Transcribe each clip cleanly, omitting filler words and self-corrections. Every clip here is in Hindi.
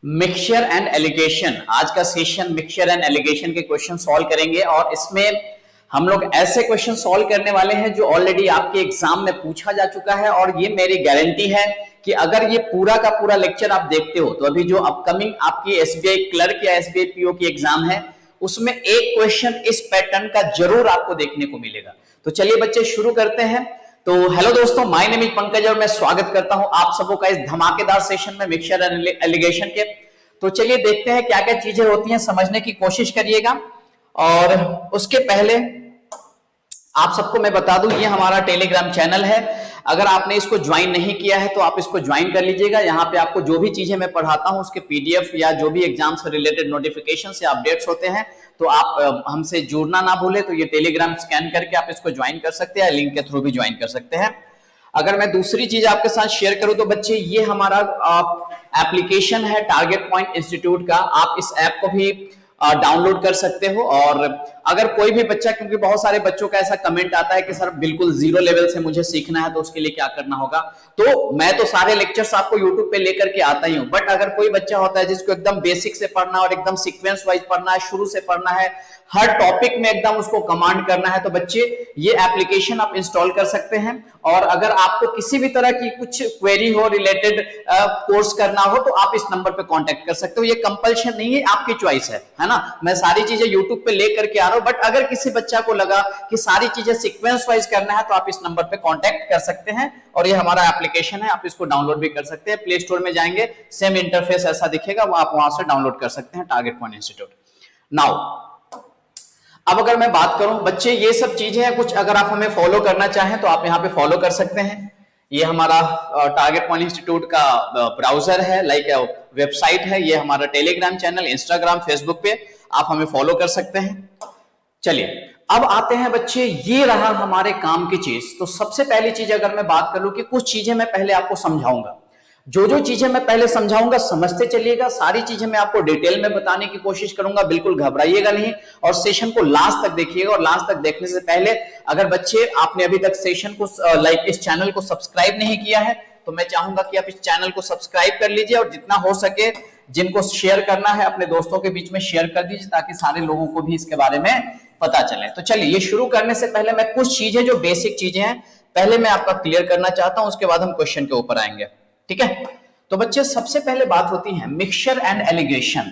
Mixture and allegation. आज का सेशन मिक्सचर एंड एलिगेशन के क्वेश्चन सॉल्व करेंगे और इसमें हम लोग ऐसे क्वेश्चन सॉल्व करने वाले हैं जो ऑलरेडी आपके एग्जाम में पूछा जा चुका है और ये मेरी गारंटी है कि अगर ये पूरा का पूरा लेक्चर आप देखते हो तो अभी जो अपकमिंग आपकी एसबीआई क्लर्क या एसबीआई पीओ की एग्जाम है उसमें एक क्वेश्चन इस पैटर्न का जरूर आपको देखने को मिलेगा। तो चलिए बच्चे शुरू करते हैं। तो हेलो दोस्तों, माय नेम इज पंकज और मैं स्वागत करता हूं आप सबों का इस धमाकेदार सेशन में मिक्सचर एंड एलिगेशन के। तो चलिए देखते हैं क्या क्या चीजें होती हैं, समझने की कोशिश करिएगा। और उसके पहले आप सबको मैं बता दूं, ये हमारा टेलीग्राम चैनल है। अगर आपने इसको ज्वाइन नहीं किया है तो आप इसको ज्वाइन कर लीजिएगा। यहाँ पे आपको जो भी चीजें मैं पढ़ाता हूं उसके पीडीएफ या जो भी एग्जाम से रिलेटेड नोटिफिकेशन या अपडेट्स होते हैं तो आप हमसे जुड़ना ना भूले। तो ये टेलीग्राम स्कैन करके आप इसको ज्वाइन कर सकते हैं, लिंक के थ्रू भी ज्वाइन कर सकते हैं। अगर मैं दूसरी चीज आपके साथ शेयर करूं तो बच्चे ये हमारा एप्लीकेशन है टारगेट पॉइंट इंस्टीट्यूट का। आप इस ऐप को भी डाउनलोड कर सकते हो। और अगर कोई भी बच्चा, क्योंकि बहुत सारे बच्चों का ऐसा कमेंट आता है कि सर बिल्कुल जीरो लेवल से मुझे सीखना है तो उसके लिए क्या करना होगा, तो मैं तो सारे लेक्चर्स आपको यूट्यूब पे लेकर के आता ही हूं। बट अगर कोई बच्चा होता है जिसको एकदम बेसिक से पढ़ना और एकदम सीक्वेंस वाइज पढ़ना है, शुरू से पढ़ना है, हर टॉपिक में एकदम उसको कमांड करना है, तो बच्चे ये एप्लीकेशन आप इंस्टॉल कर सकते हैं। और अगर आपको किसी भी तरह की कुछ क्वेरी हो, रिलेटेड कोर्स करना हो तो आप इस नंबर पे कांटेक्ट कर सकते हो। ये कंपल्शन नहीं है, आपकी चॉइस है ना। मैं सारी चीजें यूट्यूब पे लेकर के आ रहा हूं, बट अगर किसी बच्चा को लगा कि सारी चीजें सीक्वेंस वाइज करना है तो आप इस नंबर पे कांटेक्ट कर सकते हैं। और ये हमारा एप्लीकेशन है, आप इसको डाउनलोड भी कर सकते हैं। प्ले स्टोर में जाएंगे, सेम इंटरफेस ऐसा दिखेगा, वो आप वहां से डाउनलोड कर सकते हैं, टारगेट पॉइंट इंस्टीट्यूट। नाउ अब अगर मैं बात करूं बच्चे, ये सब चीजें हैं कुछ, अगर आप हमें फॉलो करना चाहें तो आप यहां पे फॉलो कर सकते हैं। ये हमारा टारगेट पॉइंट इंस्टीट्यूट का ब्राउजर है, लाइक वेबसाइट है। ये हमारा टेलीग्राम चैनल, इंस्टाग्राम, फेसबुक पे आप हमें फॉलो कर सकते हैं। चलिए अब आते हैं बच्चे, ये रहा हमारे काम की चीज। तो सबसे पहली चीज अगर मैं बात कर लूं कि कुछ चीजें मैं पहले आपको समझाऊंगा, जो चीजें मैं पहले समझाऊंगा समझते चलिएगा। सारी चीजें मैं आपको डिटेल में बताने की कोशिश करूंगा, बिल्कुल घबराइएगा नहीं। और सेशन को लास्ट तक देखिएगा। और लास्ट तक देखने से पहले अगर बच्चे आपने अभी तक सेशन को इस चैनल को सब्सक्राइब नहीं किया है तो मैं चाहूंगा कि आप इस चैनल को सब्सक्राइब कर लीजिए और जितना हो सके जिनको शेयर करना है अपने दोस्तों के बीच में शेयर कर दीजिए, ताकि सारे लोगों को भी इसके बारे में पता चले। तो चलिए ये शुरू करने से पहले मैं कुछ चीजें जो बेसिक चीजें हैं पहले मैं आपका क्लियर करना चाहता हूं, उसके बाद हम क्वेश्चन के ऊपर आएंगे, ठीक है। तो बच्चे सबसे पहले बात होती है mixture and allegation.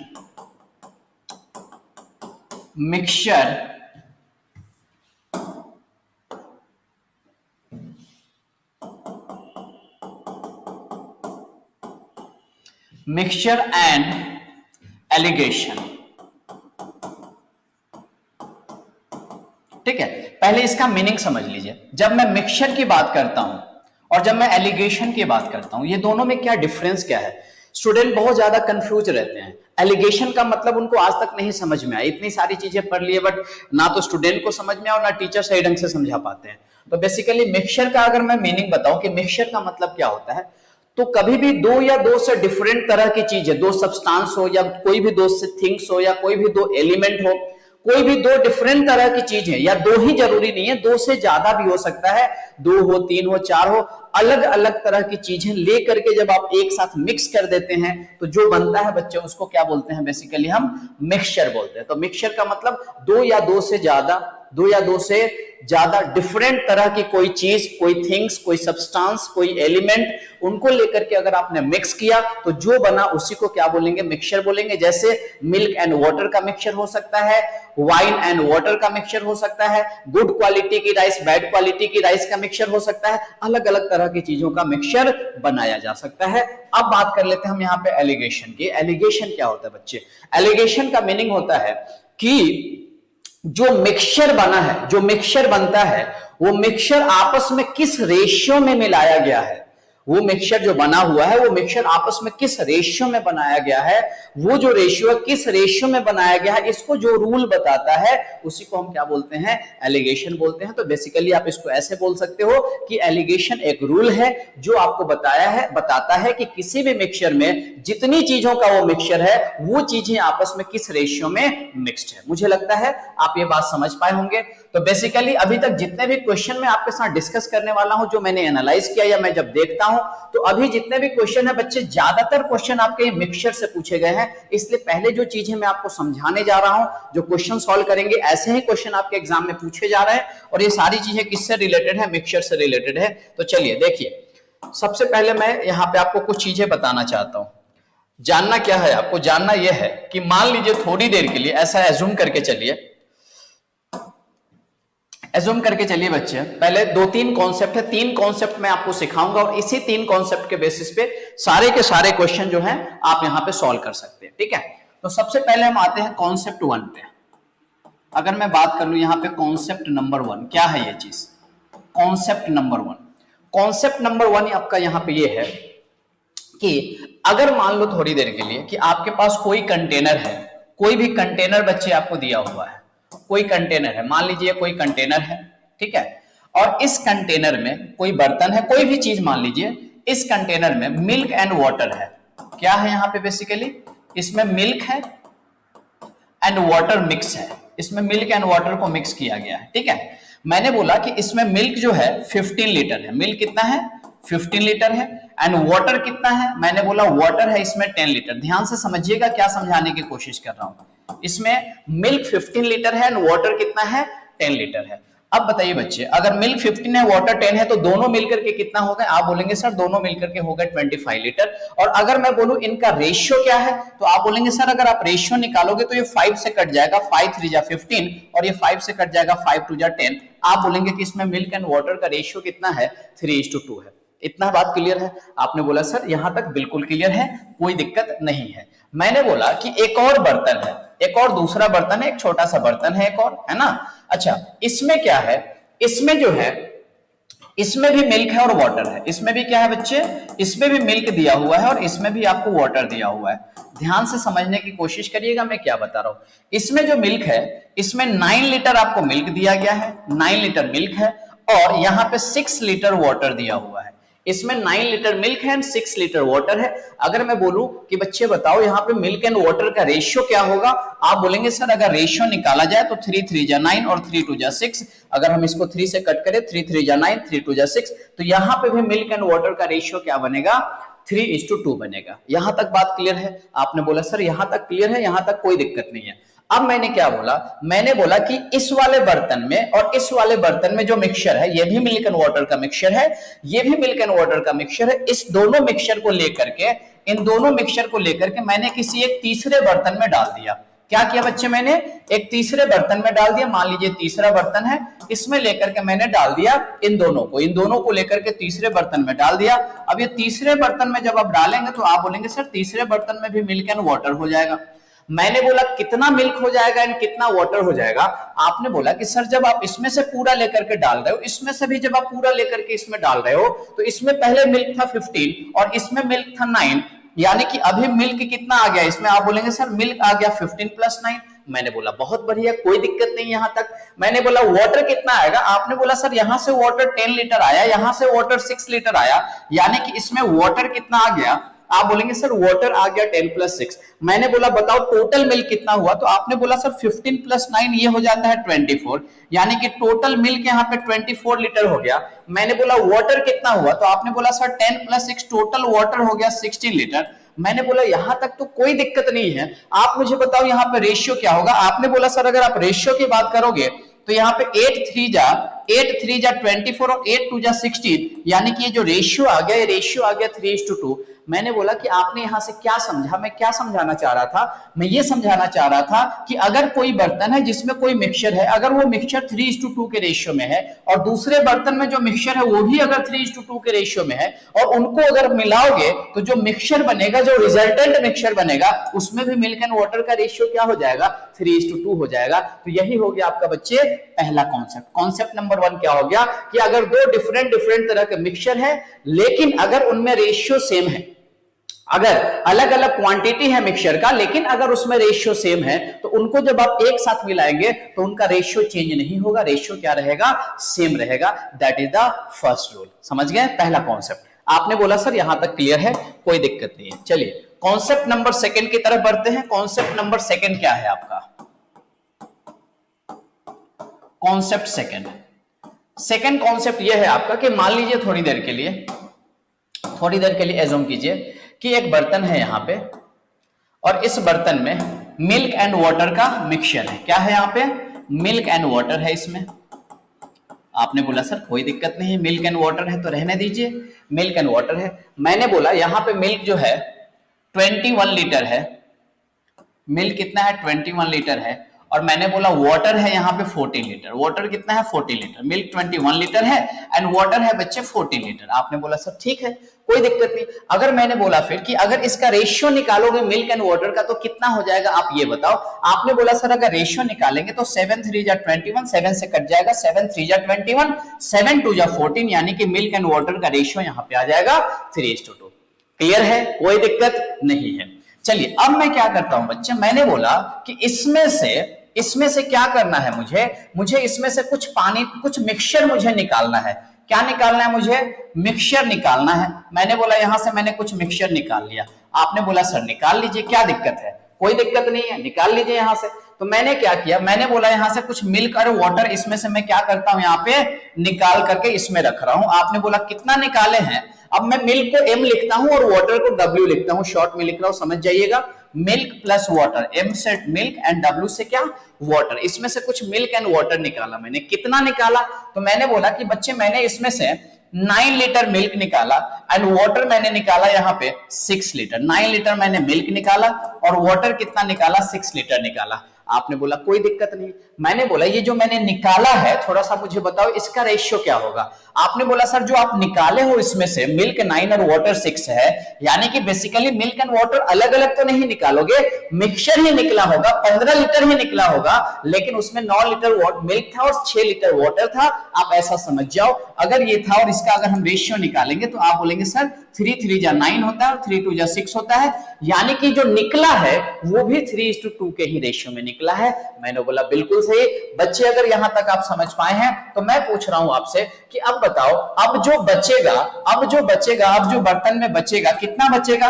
Mixture and allegation, ठीक है। पहले इसका मीनिंग समझ लीजिए। जब मैं मिक्सचर की बात करता हूं और जब मैं एलिगेशन की बात करता हूं, ये दोनों में क्या डिफरेंस क्या है। स्टूडेंट बहुत ज्यादा कंफ्यूज रहते हैं। एलिगेशन का मतलब उनको आज तक नहीं समझ में आया, इतनी सारी चीजें पढ़ लिए बट ना तो स्टूडेंट को समझ में आया और ना टीचर सही ढंग से समझा पाते हैं। तो बेसिकली मिक्सचर का अगर मैं मीनिंग बताऊं कि मिक्सचर का मतलब क्या होता है, तो कभी भी दो या दो से डिफरेंट तरह की चीजें, दो सब्सटेंस हो या कोई भी दो से थिंग्स हो या कोई भी दो एलिमेंट हो, कोई भी दो डिफरेंट तरह की चीज है, या दो ही जरूरी नहीं है, दो से ज्यादा भी हो सकता है, दो हो, तीन हो, चार हो, अलग अलग तरह की चीजें लेकर के जब आप एक साथ मिक्स कर देते हैं तो जो बनता है बच्चे उसको क्या बोलते हैं, बेसिकली हम मिक्सचर बोलते हैं। तो मिक्सचर का मतलब दो या दो से ज्यादा डिफरेंट तरह की कोई चीज, कोई थिंग्स, कोई सब्सटेंस, कोई एलिमेंट, उनको लेकर के अगर आपने मिक्स किया तो जो बना उसी को क्या बोलेंगे, मिक्सचर बोलेंगे। जैसे मिल्क एंड वाटर का मिक्सचर हो सकता है, वाइन एंड वाटर का मिक्सचर हो सकता है, गुड क्वालिटी की राइस, बैड क्वालिटी की राइस का मिक्सचर हो सकता है, अलग अलग तरह की चीजों का मिक्सचर बनाया जा सकता है। अब बात कर लेते हैं हम यहाँ पे एलिगेशन की। एलिगेशन क्या होता है बच्चे? एलिगेशन का मीनिंग होता है कि जो मिक्सचर बना है, जो मिक्सचर बनता है, वो मिक्सचर आपस में किस रेशियो में मिलाया गया है। वो मिक्सचर जो बना हुआ है वो मिक्सचर आपस में किस रेशियो में बनाया गया है, वो जो रेशियो है किस रेशियो में बनाया गया है, इसको जो रूल बताता है उसी को हम क्या बोलते हैं, एलिगेशन बोलते हैं। तो बेसिकली आप इसको ऐसे बोल सकते हो कि एलिगेशन एक रूल है जो आपको बताता है कि किसी भी मिक्सचर में जितनी चीजों का वो मिक्सचर है वो चीजें आपस में किस रेशियो में मिक्स्ड है। मुझे लगता है आप ये बात समझ पाए होंगे। तो बेसिकली अभी तक जितने भी क्वेश्चन मैं आपके साथ डिस्कस करने वाला हूं, जो मैंने एनालाइज किया या मैं जब देखता हूं हूं। तो अभी जितने भी क्वेश्चन है बच्चे, ज्यादातर क्वेश्चन आपके मिक्सचर से पूछे गए हैं, इसलिए पहले जो चीजें मैं आपको समझाने जा रहा हूं, जो क्वेश्चन सॉल्व करेंगे, ऐसे ही क्वेश्चन आपके एग्जाम में पूछे जा रहे हैं और ये सारी चीजें किससे रिलेटेड है? मिक्सचर से रिलेटेड है। तो चलिए देखिए, सबसे पहले मैं यहां पे आपको कुछ चीजें बताना चाहता हूं। जानना क्या है आपको? जानना यह है कि मान लीजिए थोड़ी देर के लिए ऐसा एज्यूम करके चलिए, बच्चे, पहले 2-3 कॉन्सेप्ट है, 3 कॉन्सेप्ट मैं आपको सिखाऊंगा और इसी 3 कॉन्सेप्ट के बेसिस पे सारे के सारे क्वेश्चन जो हैं आप यहां पे सॉल्व कर सकते हैं, ठीक है। तो सबसे पहले हम आते हैं कॉन्सेप्ट 1 पे। अगर मैं बात कर लूं यहां पे कॉन्सेप्ट नंबर 1, क्या है ये चीज? कॉन्सेप्ट नंबर 1, कॉन्सेप्ट नंबर 1 आपका यहां पे ये है कि अगर मान लो थोड़ी देर के लिए कि आपके पास कोई कंटेनर है, कोई भी कंटेनर बच्चे आपको दिया हुआ है, कोई कंटेनर है, मान लीजिए कोई कंटेनर है, ठीक है, और इस कंटेनर में कोई बर्तन है, कोई भी चीज मान लीजिए, इस कंटेनर में मिल्क एंड वाटर है। क्या है यहां पे? बेसिकली इसमें मिल्क है एंड वाटर मिक्स है, इसमें मिल्क एंड वाटर को मिक्स किया गया है, ठीक है। मैंने बोला कि इसमें मिल्क जो है 15 लीटर है, मिल्क कितना है? 15 लीटर है, एंड वाटर कितना है? मैंने बोला वाटर है इसमें 10 लीटर। ध्यान से समझिएगा क्या समझाने की कोशिश कर रहा हूं। इसमें मिल्क 15 लीटर है एंड वाटर कितना है? 10 लीटर है। अब बताइए बच्चे, अगर मिल्क 15 है वाटर 10 है तो दोनों मिलकर के कितना हो गए? आप बोलेंगे सर दोनों मिलकर के हो गए 25 लीटर। और अगर मैं बोलूं इनका रेशियो क्या है, तो आप बोलेंगे सर अगर आप रेशियो निकालोगे तो ये 5 से कट जाएगा, 5 3 जा 15 और ये 5 से कट जाएगा, 5 2 जा 10। आप बोलेंगे कि इसमें मिल्क एंड वाटर का रेशियो कितना है? 3:2 है। इतना बात क्लियर है? आपने बोला सर यहां तक बिल्कुल क्लियर है, कोई दिक्कत नहीं है। मैंने बोला कि एक और बर्तन है, एक और दूसरा बर्तन है, एक छोटा सा बर्तन है एक और, है ना। अच्छा, इसमें क्या है? इसमें जो है, इसमें भी मिल्क है और वाटर है। इसमें भी क्या है बच्चे? इसमें भी मिल्क दिया हुआ है और इसमें भी आपको वाटर दिया हुआ है। ध्यान से समझने की कोशिश करिएगा मैं क्या बता रहा हूं। इसमें जो मिल्क है, इसमें 9 लीटर आपको मिल्क दिया गया है, 9 लीटर मिल्क है, और यहां पे 6 लीटर वाटर दिया हुआ है। इसमें 9 लीटर मिल्क है एंड 6 लीटर वाटर है। अगर मैं बोलूं कि बच्चे बताओ यहाँ पे मिल्क एंड वाटर का रेशियो क्या होगा, आप बोलेंगे सर अगर रेशियो निकाला जाए तो 3 3 जा 9 और 3 2 जा 6। अगर हम इसको 3 से कट करें, 3 3 जा 9, 3 2 जा 6, तो यहाँ पे भी मिल्क एंड वाटर का रेशियो क्या बनेगा? 3:2 बनेगा। यहां तक बात क्लियर है? आपने बोला सर यहां तक क्लियर है, यहां तक कोई दिक्कत नहीं है। अब मैंने क्या बोला? मैंने बोला कि इस वाले बर्तन में और इस वाले बर्तन में जो मिक्सचर है, ये भी मिल्क एंड वाटर का मिक्सचर है, ये भी मिल्क एंड वाटर का मिक्सचर है। इस दोनों मिक्सचर को लेकर के, इन दोनों मिक्सचर को लेकर के मैंने किसी एक तीसरे बर्तन में डाल दिया। क्या किया बच्चे? मैंने एक तीसरे बर्तन में डाल दिया। मान लीजिए तीसरा बर्तन है, इसमें लेकर के मैंने डाल दिया इन दोनों को लेकर के तीसरे बर्तन में डाल दिया। अब ये तीसरे बर्तन में जब आप डालेंगे तो आप बोलेंगे सर तीसरे बर्तन में भी मिल्क एंड वाटर हो जाएगा। मैंने बोला कितना मिल्क हो जाएगा एंड कितना वाटर हो जाएगा? आपने बोला कि सर जब आप इसमें से पूरा लेकर के डाल रहे हो, इसमें से भी जब आप पूरा लेकर के इसमें डाल रहे हो, तो इसमें पहले मिल्क था 15 और इसमें मिल्क था 9, यानी कि अभी मिल्क कितना आ गया इसमें? आप बोलेंगे सर मिल्क आ गया 15 + 9। मैंने बोला बहुत बढ़िया, कोई दिक्कत नहीं यहां तक। मैंने बोला वाटर कितना आएगा? आपने बोला सर यहां से वाटर 10 लीटर आया, यहां से वाटर 6 लीटर आया, यानी कि इसमें वाटर कितना आ गया? आप बोलेंगे सर वाटर आ गया 10 + 6। मैंने बोला बताओ टोटल मिल्क कितना हुआ? तो आपने बोला सर 15 + 9 ये हो जाता है 24, यानी कि टोटल मिल्क यहाँ पे 24 लीटर हो गया। मैंने बोला वाटर कितना हुआ? तो आपने बोला सर 10 + 6 टोटल वाटर हो गया 16 लीटर। मैंने बोला यहां तक तो कोई दिक्कत नहीं है, आप मुझे बताओ यहाँ पे रेशियो क्या होगा? आपने बोला सर अगर आप रेशियो की बात करोगे तो यहाँ पे 8 3 जा 24 और 8 2 जा 16, यानी कि ये जो रेशियो आ गया, ये रेशियो आ गया 3:2। मैंने बोला कि आपने यहां से क्या समझा? मैं क्या समझाना चाह रहा था? मैं ये समझाना चाह रहा था कि अगर कोई बर्तन है जिसमें कोई मिक्सचर है, अगर वो मिक्सचर 3:2 के रेशियो में है और दूसरे बर्तन में जो मिक्सचर है वो भी अगर 3:2 के रेशियो में है, और उनको अगर मिलाओगे तो जो मिक्सचर बनेगा, जो रिजल्टेंट मिक्सचर बनेगा, उसमें भी मिल्क एंड वाटर का रेशियो क्या हो जाएगा? 3:2 हो जाएगा। तो यही हो गया आपका बच्चे पहला कॉन्सेप्ट। कॉन्सेप्ट नंबर 1 क्या हो गया कि अगर दो डिफरेंट तरह के मिक्सचर है, लेकिन अगर उनमें रेशियो सेम है, अगर अलग अलग क्वांटिटी है मिक्सचर का, लेकिन अगर उसमें रेशियो सेम है, तो उनको जब आप एक साथ मिलाएंगे तो उनका रेशियो चेंज नहीं होगा, रेशियो क्या रहेगा? सेम रहेगा। That is the first rule. समझ गए? पहला कॉन्सेप्ट। आपने बोला सर यहां तक क्लियर है, कोई दिक्कत नहीं है। चलिए कॉन्सेप्ट नंबर 2 की तरफ बढ़ते हैं। कॉन्सेप्ट नंबर 2 क्या है आपका? कॉन्सेप्ट सेकंड कॉन्सेप्ट यह है आपका कि मान लीजिए थोड़ी देर के लिए थोड़ी देर के लिए एज्यूम कीजिए कि एक बर्तन है यहाँ पे और इस बर्तन में मिल्क एंड वाटर का मिक्सचर है। क्या है यहाँ पे? मिल्क एंड वाटर है इसमें। आपने बोला सर कोई दिक्कत नहीं है, मिल्क एंड वाटर है तो रहने दीजिए, मिल्क एंड वाटर है। मैंने बोला यहाँ पे मिल्क जो है 21 लीटर है, मिल्क कितना है? 21 लीटर है। और मैंने बोला वाटर है यहाँ पे 40 लीटर। वाटर कितना है? 40 लीटर। मिल्क 21 लीटर है एंड वाटर है बच्चे 40 लीटर। आपने बोला सर ठीक है, कोई दिक्कत नहीं। अगर मैंने बोला फिर कि अगर इसका रेशियो निकालोगे मिल्क एंड वाटर का तो कितना हो जाएगा, आप ये बताओ। आपने बोला सर अगर रेशियो निकालेंगे तो 7 3 जा 21, 7 से कट जाएगा, 7 3 जा 21, 7 2 जा 14, यानी कि मिल्क एंड वाटर का रेशियो यहाँ पे आ जाएगा 3:2। क्लियर है? कोई दिक्कत नहीं है। चलिए अब मैं क्या करता हूं बच्चे, मैंने बोला कि इसमें से क्या करना है मुझे इसमें से कुछ पानी, कुछ मिक्सचर मुझे निकालना है। क्या निकालना है मुझे? मिक्सचर निकालना है। मैंने बोला यहां से मैंने कुछ मिक्सचर निकाल लिया। आपने बोला सर निकाल लीजिए, क्या दिक्कत है? कोई दिक्कत नहीं है, निकाल लीजिए यहां से। तो मैंने क्या किया, मैंने बोला यहां से कुछ मिल्क और वाटर इसमें से मैं क्या करता हूं, यहाँ पे निकाल करके इसमें रख रहा हूं। आपने बोला कितना निकाले हैं? अब मैं मिल्क को M लिखता हूं और वाटर को W लिखता हूं, शॉर्ट में लिख रहा हूं, समझ जाइएगा। मिल्क प्लस वाटर, M से मिल्क एंड W से क्या? वाटर। इसमें से कुछ मिल्क एंड वाटर निकाला मैंने। कितना निकाला? तो मैंने बोला कि बच्चे मैंने इसमें से 9 लीटर मिल्क निकाला एंड वाटर मैंने निकाला यहाँ पे 6 लीटर। 9 लीटर मैंने मिल्क निकाला और वाटर कितना निकाला? 6 लीटर निकाला। आपने बोला कोई दिक्कत नहीं। मैंने बोला ये जो मैंने निकाला है थोड़ा सा मुझे बताओ इसका रेशियो क्या होगा। आपने बोला सर जो आप निकाले हो इसमें से मिल्क 9 और वाटर 6 है, यानी कि बेसिकली मिल्क एंड वाटर अलग अलग तो नहीं निकालोगे, मिक्सचर ही निकला होगा, 15 लीटर ही निकला होगा, लेकिन उसमें 9 लीटर मिल्क था और 6 लीटर वाटर था। आप ऐसा समझ जाओ। अगर ये था और इसका अगर हम रेशियो निकालेंगे तो आप बोलेंगे सर 3 3 जा 9 होता है, 3 2 जा 6 होता है, यानी कि जो निकला है वो भी 3:2 के ही रेशियो में निकला है। मैंने बोला बिल्कुल सही। बच्चे अगर यहां तक आप समझ पाए हैं तो मैं पूछ रहा हूं आपसे कि अब बताओ, अब जो बर्तन में बचेगा कितना बचेगा?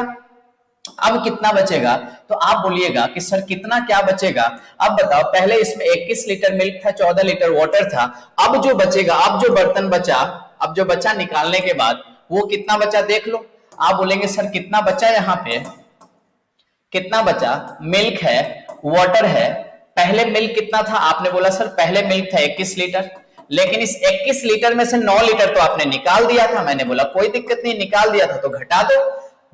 अब कितना बचेगा? तो आप बोलिएगा कि सर कितना क्या बचेगा। अब बताओ, पहले इसमें 21 लीटर मिल्क था, 14 लीटर वाटर था। अब जो बचेगा, अब जो बर्तन बचा, अब जो बचा निकालने के बाद वो कितना बचा देख लो। आप बोलेंगे सर कितना बचा, यहाँ पे कितना बचा? मिल्क है, वाटर है। पहले मिल्क कितना था? आपने बोला सर पहले मिल्क था 21 लीटर, लेकिन इस 21 लीटर में से 9 लीटर तो आपने निकाल दिया था। मैंने बोला कोई दिक्कत नहीं, निकाल दिया था तो घटा दो।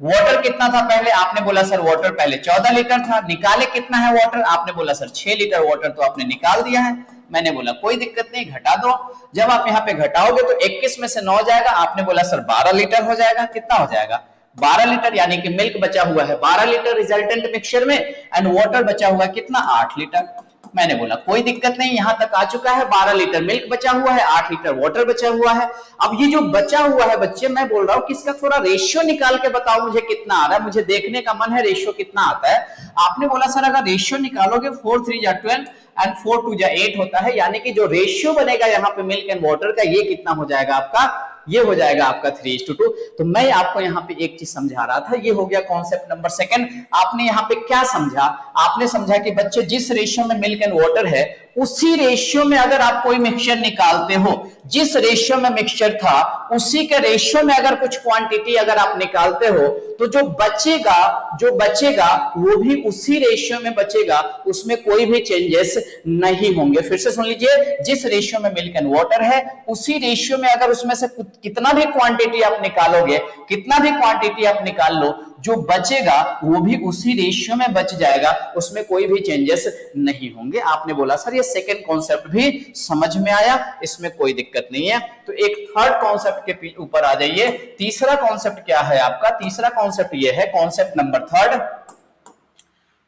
वाटर कितना था पहले? आपने बोला सर वाटर पहले 14 लीटर था, निकाले कितना है वाटर? आपने बोला सर 6 लीटर वाटर तो आपने निकाल दिया है। मैंने बोला कोई दिक्कत नहीं, घटा दो। जब आप यहाँ पे घटाओगे तो 21 में से 9 जाएगा। आपने बोला सर 12 लीटर हो जाएगा। कितना हो जाएगा? 12 लीटर, यानी कि मिल्क बचा हुआ है 12 लीटर रिजल्टेंट मिक्सचर में एंड वाटर बचा हुआ है कितना? 8 लीटर। मैंने बोला कोई दिक्कत नहीं, यहां तक आ चुका है। 12 लीटर मिल्क बचा हुआ है, 8 लीटर वाटर बचा हुआ है। अब ये जो बचा हुआ है बच्चे, मैं बोल रहा हूं कि इसका थोड़ा रेशियो निकाल के बताओ मुझे कितना आ रहा है, मुझे देखने का मन है रेशियो कितना आता है। आपने बोला सर अगर रेशियो निकालोगे 4 3 जा 12 एंड 4 2 जा 8 होता है, यानी कि जो रेशियो बनेगा यहाँ पे मिल्क एंड वाटर का, ये कितना हो जाएगा आपका? ये हो जाएगा आपका 3:2। तो मैं आपको यहाँ पे एक चीज समझा रहा था, ये हो गया कॉन्सेप्ट नंबर 2। आपने यहाँ पे क्या समझा? आपने समझा कि बच्चे जिस रेशियो में मिल्क एंड वाटर है उसी रेशियो में अगर आप कोई मिक्सचर निकालते हो, जिस रेशियो में मिक्सचर था उसी के रेशियो में अगर कुछ क्वांटिटी अगर आप निकालते हो तो जो बचेगा वो भी उसी रेशियो में बचेगा, उसमें कोई भी चेंजेस नहीं होंगे। फिर से सुन लीजिए, जिस रेशियो में मिल्क एंड वाटर है उसी रेशियो में अगर उसमें से कितना भी क्वांटिटी आप निकालोगे, कितना भी क्वांटिटी आप निकाल लो, जो बचेगा वो भी उसी रेशियो में बच जाएगा, उसमें कोई भी चेंजेस नहीं होंगे। आपने बोला सर ये सेकंड कॉन्सेप्ट भी समझ में आया, इसमें कोई दिक्कत नहीं है। तो एक थर्ड कॉन्सेप्ट के ऊपर आ जाइए। तीसरा कॉन्सेप्ट क्या है आपका? तीसरा कॉन्सेप्ट ये है कॉन्सेप्ट नंबर 3।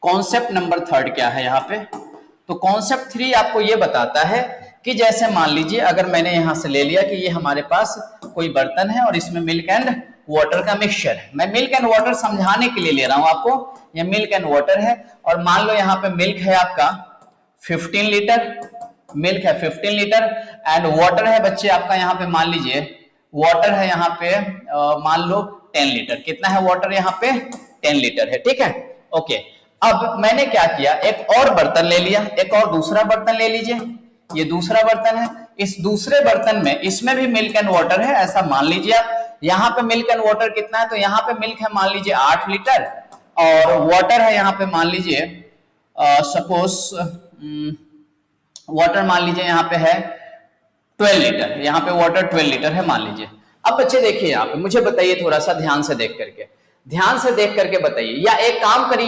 कॉन्सेप्ट नंबर 3 क्या है यहाँ पे? तो कॉन्सेप्ट 3 आपको ये बताता है कि जैसे मान लीजिए अगर मैंने यहां से ले लिया कि ये हमारे पास कोई बर्तन है और इसमें मिल्क एंड वाटर का मिक्सचर है। मैं मिल्क एंड वाटर समझाने के लिए ले रहा हूं आपको। ये मिल्क एंड वाटर है और मान लो यहाँ पे मिल्क है आपका 15 लीटर, मिल्क है 15 लीटर एंड वाटर है बच्चे आपका यहाँ पे मान लीजिए वाटर है यहाँ पे मान लो 10 लीटर। कितना है वाटर यहाँ पे? 10 लीटर है, ठीक है, ओके। अब मैंने क्या किया, एक और बर्तन ले लिया, एक और दूसरा बर्तन ले लीजिए। ये दूसरा बर्तन है, इस दूसरे बर्तन में इसमें भी मिल्क एंड वाटर है ऐसा मान लीजिए आप। यहाँ पे मिल्क एंड वाटर कितना है, तो यहाँ पे मिल्क है मान लीजिए 8 लीटर और वाटर है यहाँ पे मान लीजिए सपोज वाटर मान लीजिए यहाँ पे है 12 लीटर, यहाँ पे वाटर 12 लीटर है मान लीजिए। अब बच्चे देखिए यहाँ पे मुझे बताइए थोड़ा सा ध्यान से देख करके बताइए, या एक काम करिए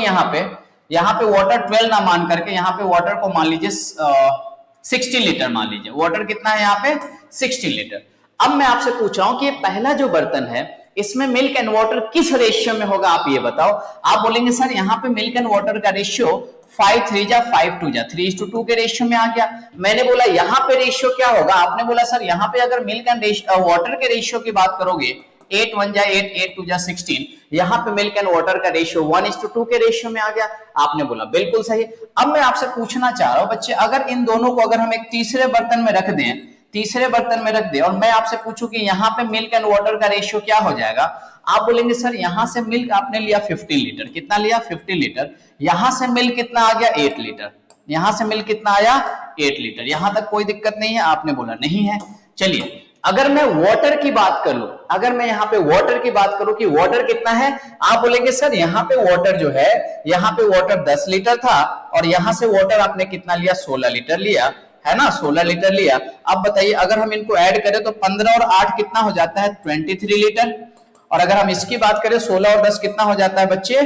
यहाँ पे वाटर 12 ना मान करके यहाँ पे वाटर को मान लीजिए 16 लीटर मान लीजिए। वाटर कितना है यहाँ पे 16 लीटर। अब मैं आपसे पूछ रहा हूं कि ये पहला जो बर्तन है इसमें मिल्क एंड वाटर किस रेशियो में होगा, आप ये बताओ। आप बोलेंगे सर यहाँ पे मिल्क एंड वाटर का रेशियो 5:3 जा 5:2 जा 3:2 के रेशियो में आ गया। मैंने बोला यहाँ पे रेशियो क्या होगा, आपने बोला सर यहाँ पे अगर मिल्क एंड वाटर के रेशियो की बात करोगे 8:1 जा 8, 8:2 जा 16, यहाँ पे मिल्क एंड वाटर का रेशियो 1:2 के रेशियो में आ गया। आपने बोला बिल्कुल सही। अब मैं आपसे पूछना चाह रहा हूं बच्चे, अगर इन दोनों को अगर हम एक तीसरे बर्तन में रख दें और मैं आपसे पूछूं कि यहाँ पे मिल्क एंड वाटर का रेशियो क्या हो जाएगा, आप बोलेंगे सर यहाँ से मिल्क आपने लिया 15 लीटर, कितना लिया 15 लीटर, यहां से मिल्क कितना आ गया 8 लीटर, यहां से मिल्क कितना आया 8 लीटर, यहां तक कोई दिक्कत नहीं है। आपने बोला नहीं है। चलिए अगर मैं वाटर की बात करूं, अगर मैं यहाँ पे वाटर की बात करूं कि वाटर कितना है, आप बोलेंगे सर यहाँ पे वाटर जो है, यहाँ पे वाटर 10 लीटर था और यहां से वाटर आपने कितना लिया 16 लीटर लिया, है ना, 16 लीटर लिया। अब बताइए अगर हम इनको ऐड करें तो 15 और 8 कितना हो जाता है 23 लीटर, और अगर हम इसकी बात करें 16 और 10 कितना हो जाता है बच्चे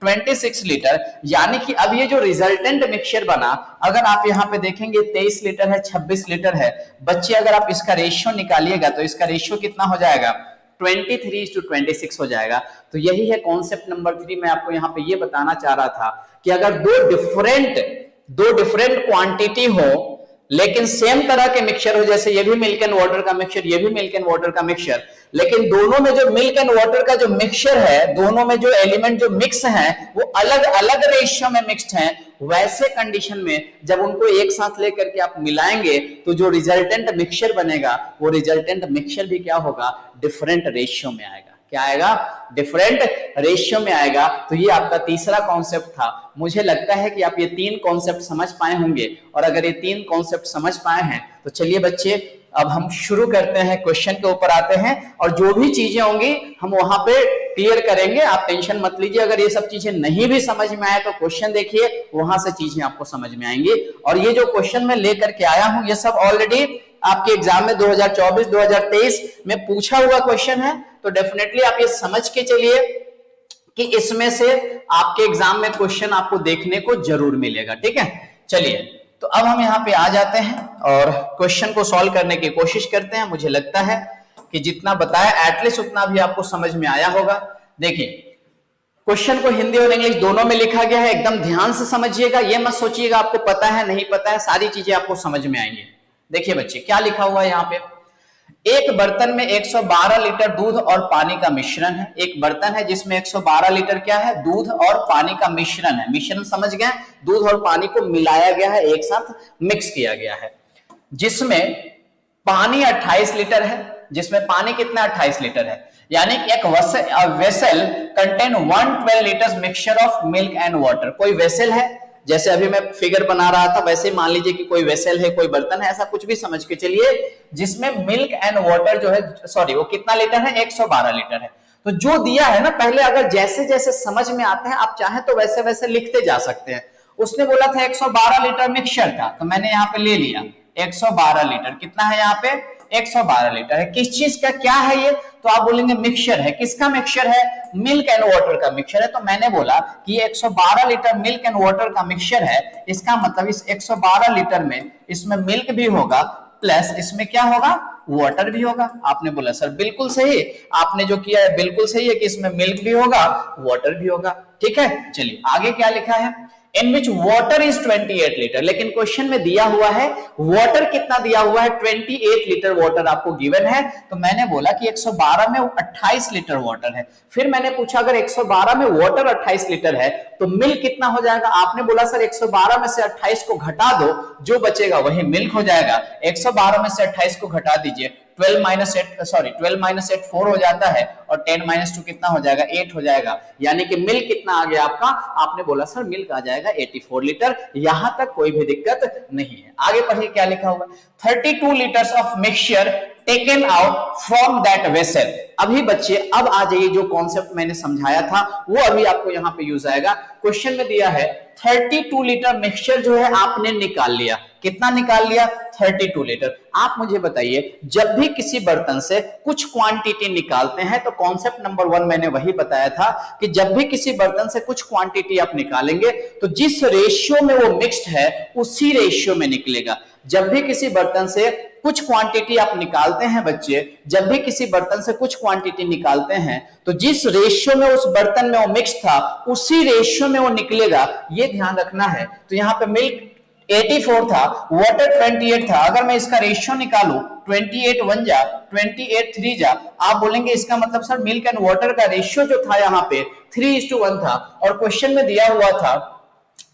26 लीटर। यानी कि अब ये जो रिजल्टेंट मिक्सचर बना, अगर आप यहाँ पे देखेंगे 23 लीटर है 26 लीटर है बच्चे, अगर आप इसका रेशियो निकालिएगा तो इसका रेशियो कितना हो जाएगा 23:26 हो जाएगा। तो यही है कॉन्सेप्ट नंबर 3। मैं आपको यहाँ पे ये बताना चाह रहा था कि अगर दो डिफरेंट क्वांटिटी हो लेकिन सेम तरह के मिक्सचर हो, जैसे ये भी मिल्क एंड वाटर का मिक्सचर, ये भी मिल्क एंड वाटर का मिक्सचर, लेकिन दोनों में जो मिल्क एंड वाटर का जो मिक्सचर है, दोनों में जो एलिमेंट जो मिक्स हैं वो अलग अलग रेशियो में मिक्स्ड हैं, वैसे कंडीशन में जब उनको एक साथ लेकर के आप मिलाएंगे तो जो रिजल्टेंट मिक्सचर बनेगा वो रिजल्टेंट मिक्सचर भी क्या होगा डिफरेंट रेशियो में आएगा। क्या आएगा डिफरेंट रेशियो में आएगा। तो ये आपका तीसरा कॉन्सेप्ट था। मुझे लगता है कि आप ये 3 कॉन्सेप्ट समझ पाए होंगे, और अगर ये 3 कॉन्सेप्ट समझ पाए हैं तो चलिए बच्चे अब हम शुरू करते हैं, क्वेश्चन के ऊपर आते हैं, और जो भी चीजें होंगी हम वहां पे क्लियर करेंगे। आप टेंशन मत लीजिए, अगर ये सब चीजें नहीं भी समझ में आए तो क्वेश्चन देखिए, वहां से चीजें आपको समझ में आएंगी। और ये जो क्वेश्चन मैं लेकर के आया हूं ये सब ऑलरेडी आपके एग्जाम में 2024-2023 में पूछा हुआ क्वेश्चन है, तो डेफिनेटली आप ये समझ के चलिए कि इसमें से आपके एग्जाम में क्वेश्चन आपको देखने को जरूर मिलेगा। ठीक है, चलिए तो अब हम यहाँ पे आ जाते हैं और क्वेश्चन को सॉल्व करने की कोशिश करते हैं। मुझे लगता है कि जितना बताया एटलीस्ट उतना भी आपको समझ में आया होगा। देखिए क्वेश्चन को हिंदी और इंग्लिश दोनों में लिखा गया है, एकदम ध्यान से समझिएगा, ये मत सोचिएगा आपको पता है नहीं पता है, सारी चीजें आपको समझ में आएंगी। देखिए बच्चे क्या लिखा हुआ है यहाँ पे, एक बर्तन में 112 लीटर दूध और पानी का मिश्रण है। एक बर्तन है जिसमें 112 लीटर क्या है दूध और पानी का मिश्रण है। मिश्रण समझ गए, दूध और पानी को मिलाया गया है, एक साथ मिक्स किया गया है, जिसमें पानी 28 लीटर है, जिसमें पानी कितना 28 लीटर है। यानी एक vessel contain 112 litre mixture of milk and water. कोई वेसल है, जैसे अभी मैं फिगर बना रहा था वैसे मान लीजिए कि कोई वेसल है, कोई बर्तन है, ऐसा कुछ भी समझ के चलिए, जिसमें मिल्क एंड वाटर जो है सॉरी वो कितना लीटर है 112 लीटर है। तो जो दिया है ना, पहले अगर जैसे जैसे समझ में आते हैं आप चाहे तो वैसे वैसे लिखते जा सकते हैं। उसने बोला था 112 लीटर मिक्सचर था, तो मैंने यहाँ पे ले लिया 112 लीटर। कितना है यहाँ पे 112 लीटर है। किस चीज का क्या है ये, तो आप बोलेंगे मिक्सचर है। किसका मिक्सचर है, मिल्क एंड वाटर का मिक्सचर है। तो मैंने बोला कि 112 लीटर मिल्क एंड वाटर का मिक्सचर है, इसका मतलब इस 112 लीटर में इसमें मिल्क भी होगा प्लस इसमें क्या होगा वाटर भी होगा। आपने बोला सर बिल्कुल सही, आपने जो किया है बिल्कुल सही है कि इसमें मिल्क भी होगा वाटर भी होगा। ठीक है, चलिए आगे क्या लिखा है, इन विच वाटर इज 28 लीटर। लेकिन क्वेश्चन में दिया हुआ है वाटर कितना दिया हुआ है 28 लीटर वाटर आपको गिवन है। तो मैंने बोला कि 112 में 28 लीटर वाटर है। फिर मैंने पूछा अगर 112 में वाटर 28 लीटर है तो मिल्क कितना हो जाएगा। आपने बोला सर 112 में से 28 को घटा दो, जो बचेगा वही मिल्क हो जाएगा। 112 में से 28 को घटा दीजिए, 12 माइनस 8 4 हो जाता है, और 10 माइनस 2 कितना हो जाएगा 8 हो जाएगा। यानी कि मिल्क कितना आ गया आपका, आपने बोला सर मिल्क आ जाएगा 84 लीटर। यहां तक कोई भी दिक्कत नहीं है। आगे पढ़िए क्या लिखा हुआ, 32 litres of mixture taken out from that vessel. अभी बच्चे अब आ जाइए, जो कॉन्सेप्ट मैंने समझाया था वो अभी आपको यहां पे यूज आएगा। क्वेश्चन में दिया है 32 लीटर मिक्सचर जो है आपने निकाल लिया। कितना निकाल लिया? 32 लीटर। आप मुझे बताइए, जब भी किसी बर्तन से कुछ क्वांटिटी निकालते हैं तो कॉन्सेप्ट नंबर 1 मैंने वही बताया था कि जब भी किसी बर्तन से कुछ क्वांटिटी आप निकालेंगे तो जिस रेशियो में वो मिक्स्ड है उसी रेशियो में निकलेगा। जब भी किसी बर्तन से कुछ क्वांटिटी आप निकालते हैं बच्चे, जब भी किसी बर्तन से कुछ क्वांटिटी निकालते हैं तो जिस रेशियो में उस बर्तन में वो मिक्स था उसी रेशियो में वो निकलेगा, ये ध्यान रखना है। तो यहाँ पे मिल्क 84 था, वाटर 28 था। अगर मैं इसका रेशियो निकालूं 28 1 जा 28 3 जा, आप बोलेंगे इसका मतलब सर मिल्क एंड वाटर का रेशियो जो था यहाँ पे 3:1 था। और क्वेश्चन में दिया हुआ था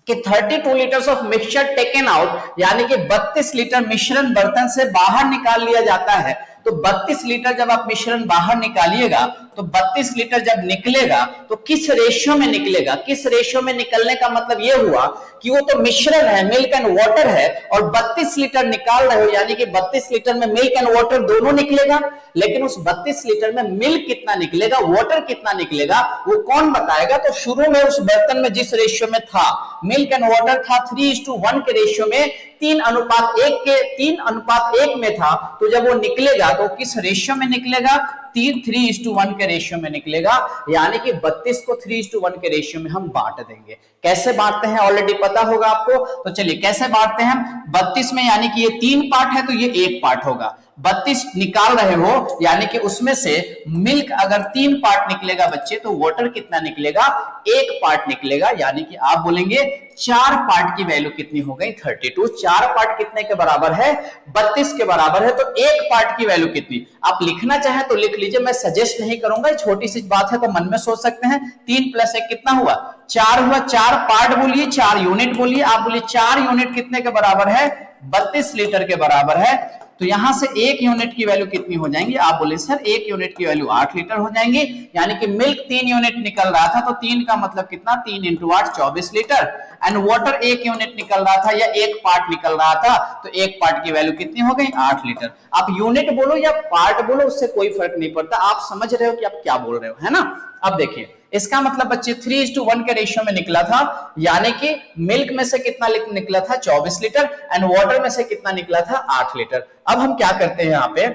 कि 32 litres of mixture taken out, यानी कि 32 लीटर मिश्रण बर्तन से बाहर निकाल लिया जाता है। तो 32 लीटर जब आप मिश्रण बाहर निकालिएगा तो 32 लीटर जब निकलेगा तो किस रेशियो में निकलेगा? किस रेशियो में निकलने का मतलब यह हुआ कि वो तो मिश्रण है, मिल्क एंड वाटर है, और 32 लीटर निकाल रहे हो, यानी कि 32 लीटर में मिल्क एंड वाटर दोनों निकलेगा। लेकिन उस 32 लीटर में मिल्क कितना निकलेगा, वाटर कितना निकलेगा, वो कौन बताएगा? तो शुरू में उस बर्तन में जिस रेशियो में था मिल्क एंड वाटर था 3:1 के रेशियो में, 3:1 में था। तो जब वो निकलेगा तो किस रेशियो में निकलेगा? 3:1 के रेशियो में निकलेगा। यानी कि 32 को 3:1 के रेशियो में हम बांट देंगे। कैसे बांटते हैं ऑलरेडी पता होगा आपको, तो चलिए कैसे बांटते हैं। 32 में यानी कि ये 3 पार्ट है तो ये 1 पार्ट होगा। 32 निकाल रहे हो यानी कि उसमें से मिल्क अगर 3 पार्ट निकलेगा बच्चे तो वाटर कितना निकलेगा? 1 पार्ट निकलेगा। यानी कि आप बोलेंगे 4 पार्ट की वैल्यू कितनी हो गई? 32। 4 पार्ट कितने के बराबर है? 32 के बराबर है। तो 1 पार्ट की वैल्यू कितनी? आप लिखना चाहें तो लिख लीजिए, मैं सजेस्ट नहीं करूंगा, छोटी सी बात है तो मन में सोच सकते हैं। 3 + 1 कितना हुआ? 4 हुआ। 4 पार्ट बोलिए, 4 यूनिट बोलिए। आप बोलिए 4 यूनिट कितने के बराबर है? 32 लीटर के बराबर है। तो यहां से 1 यूनिट की वैल्यू कितनी हो जाएंगी? आप बोले सर 1 यूनिट की वैल्यू 8 लीटर हो जाएंगी। यानी कि मिल्क 3 यूनिट निकल रहा था तो 3 का मतलब कितना? 3 × 8 24 लीटर। एंड वाटर 1 यूनिट निकल रहा था या 1 पार्ट निकल रहा था तो 1 पार्ट की वैल्यू कितनी हो गई? 8 लीटर। आप यूनिट बोलो या पार्ट बोलो उससे कोई फर्क नहीं पड़ता, आप समझ रहे हो कि आप क्या बोल रहे हो, है ना। अब देखिए इसका मतलब बच्चे 3:1 के रेशियो में निकला था, यानी कि मिल्क में से कितना निकला था? 24 लीटर। एंड वाटर में से कितना निकला था? 8 लीटर। अब हम क्या करते हैं यहाँ पे,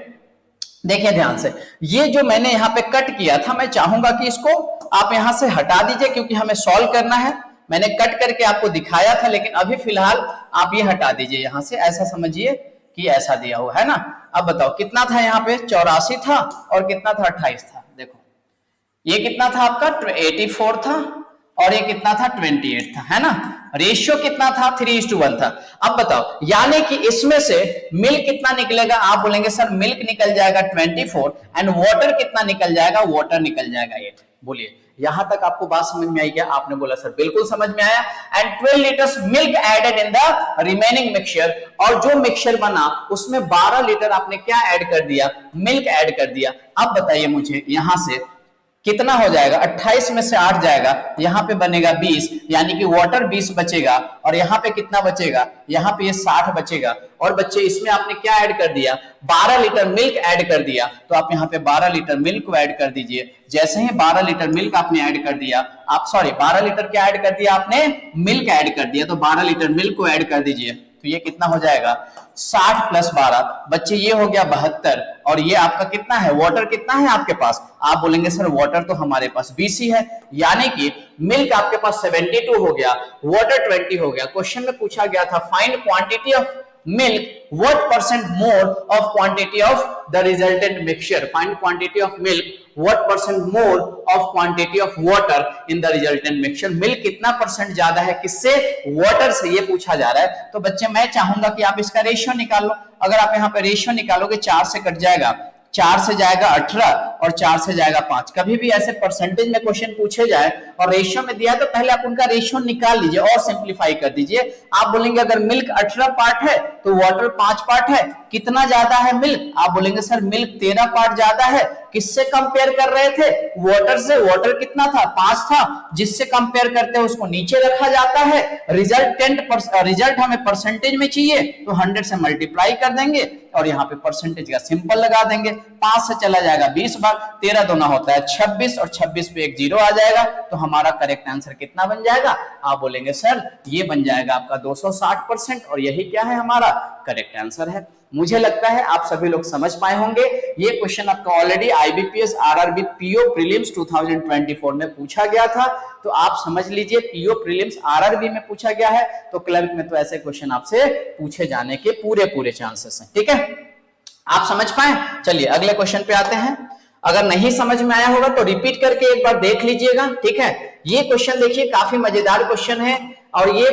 देखिए ध्यान से, ये जो मैंने यहाँ पे कट किया था मैं चाहूंगा कि इसको आप यहां से हटा दीजिए क्योंकि हमें सॉल्व करना है। मैंने कट करके आपको दिखाया था लेकिन अभी फिलहाल आप ये हटा दीजिए यहां से, ऐसा समझिए कि ऐसा दिया हुआ है ना। अब बताओ कितना था यहाँ पे? 84 था और कितना था? 28 था। देखो ये कितना था आपका? 84 था और ये कितना था? 28 था, है ना। रेशियो कितना था? 3:1 था। अब बताओ यानी कि इसमें से मिल्क कितना निकलेगा? आप बोलेंगे सर मिल्क निकल जाएगा 24 एंड वाटर कितना निकल जाएगा? वाटर निकल जाएगा 8। बोलिए यहां तक आपको बात समझ में आई क्या? आपने बोला सर बिल्कुल समझ में आया। And 12 litres milk added in the remaining mixture, और जो मिक्सचर बना उसमें 12 लीटर आपने क्या ऐड कर दिया? मिल्क ऐड कर दिया। अब बताइए मुझे यहां से कितना हो जाएगा? 28 में से 8 जाएगा, यहाँ पे बनेगा 20, यानी कि वाटर 20 बचेगा और यहाँ पे कितना बचेगा? यहाँ पे ये 60 बचेगा। और बच्चे इसमें आपने क्या ऐड कर दिया? 12 लीटर मिल्क ऐड कर दिया। तो आप यहाँ पे 12 लीटर मिल्क को ऐड कर दीजिए। जैसे ही 12 लीटर मिल्क आपने ऐड कर दिया, आप सॉरी 12 लीटर क्या ऐड कर दिया आपने? मिल्क ऐड कर दिया। तो 12 लीटर मिल्क को ऐड कर दीजिए। तो ये कितना हो जाएगा? 60 + 12 बच्चे ये हो गया 72। और ये आपका कितना है? वाटर कितना है आपके पास? आप बोलेंगे सर वाटर तो हमारे पास 20 ही है, यानी कि मिल्क आपके पास 72 हो गया, वाटर 20 हो गया। क्वेश्चन में पूछा गया था find quantity of milk, what % more of quantity of the resultant mixture? Find quantity of milk, what % more of quantity of water in the resultant mixture? milk कितना % ज्यादा है किससे? water से, ये पूछा जा रहा है। तो बच्चे मैं चाहूंगा कि आप इसका रेशियो निकाल लो। अगर आप यहाँ पे रेशियो निकालोगे 4 से कट जाएगा, 4 से जाएगा 18 और 4 से जाएगा 5। कभी भी ऐसे परसेंटेज में क्वेश्चन पूछे जाए और रेशियो में दिया है तो पहले आप उनका रेशियो निकाल लीजिए और सिंप्लीफाई कर दीजिए। आप बोलेंगे अगर मिल्क 18 पार्ट है तो वाटर 5 पार्ट है, कितना ज्यादा है मिल्क? आप बोलेंगे सर मिल्क 13 पार्ट ज्यादा है किससे कंपेयर कर रहे थे? वाटर से। वाटर कितना था? 5 था। जिससे कंपेयर करते हैं उसको नीचे रखा जाता है। रिजल्ट हमें परसेंटेज में चाहिए तो 100 से मल्टीप्लाई कर देंगे और यहाँ पे परसेंटेज का सिंपल लगा देंगे। 5 से चला जाएगा 20 बार, 13 दूना होता है 26 और 26 पे एक जीरो आ जाएगा। तो हमारा करेक्ट आंसर कितना बन जाएगा? आप बोलेंगे सर ये बन जाएगा आपका 260% और यही क्या है? हमारा करेक्ट आंसर है। मुझे लगता है आप सभी लोग समझ पाए होंगे। ये क्वेश्चन आपका already IBPS RRB PO prelims 2024 में पूछा गया था, तो आप समझ लीजिए पीओ प्रीलिम्स आरआरबी में पूछा गया है तो क्लर्क में तो ऐसे क्वेश्चन आपसे पूछे जाने के पूरे चांसेस हैं। ठीक है, आप समझ पाए? चलिए अगले क्वेश्चन पे आते हैं। अगर नहीं समझ में आया होगा तो रिपीट करके एक बार देख लीजिएगा। ठीक है, ये क्वेश्चन देखिए काफी मजेदार क्वेश्चन है और ये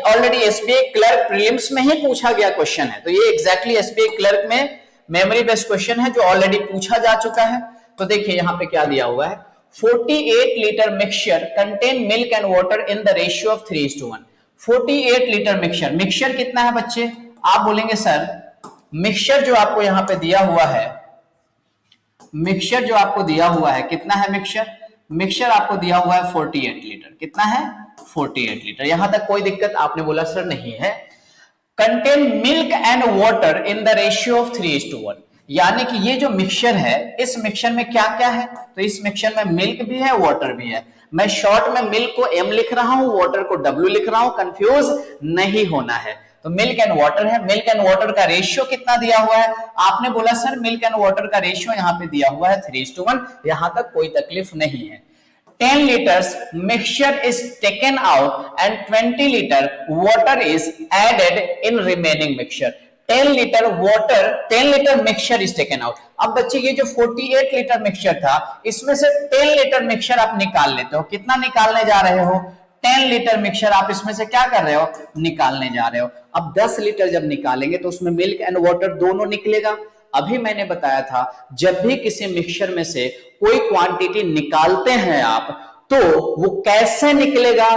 ऑलरेडी एसबीआई क्लर्क प्रीलिम्स में ही पूछा गया क्वेश्चन है। तो ये एग्जैक्टली एसबीआई क्लर्क में मेमोरी बेस्ड क्वेश्चन है जो ऑलरेडी पूछा जा चुका है। तो देखिए यहाँ पे क्या दिया हुआ है, 48 litre mixture contain milk and water in the ratio of 3:1। 48 litre mixture कितना है बच्चे? आप बोलेंगे सर मिक्सचर जो आपको यहाँ पे दिया हुआ है, मिक्सचर जो आपको दिया हुआ है कितना है? मिक्सचर आपको दिया हुआ है 48 लीटर। कितना है? 48 लीटर। यहां तक कोई दिक्कत? आपने बोला सर नहीं है। Contain milk and water in the ratio of 3:1, यानी कि ये जो मिक्सचर है इस मिक्सचर में क्या क्या है? तो इस मिक्सचर में मिल्क भी है, वाटर भी है। मैं शॉर्ट में मिल्क को M लिख रहा हूं, वाटर को W लिख रहा हूं, कंफ्यूज नहीं होना है। तो मिल्क एंड वाटर है। मिल्क एंड वाटर का रेशियो कितना दिया हुआ है? आपने बोला सर मिल्क एंड वाटर का रेशियो यहाँ पे दिया हुआ है 3:1। यहां तक कोई तकलीफ नहीं है। 10 liters mixture is taken out and 20 liter water is added in remaining mixture. 10 liter mixture is taken out. अब बच्चे ये जो 48 लीटर मिक्सचर था इसमें से 10 लीटर मिक्सचर आप निकाल लेते हो। कितना निकालने जा रहे हो? 10 लीटर मिक्सचर आप इसमें से क्या कर रहे हो? निकालने जा रहे हो। अब 10 लीटर जब निकालेंगे तो उसमें मिल्क एंड वाटर दोनों निकलेगा। अभी मैंने बताया था जब भी किसी मिक्सचर में से कोई क्वांटिटी निकालते हैं आप तो वो कैसे निकलेगा,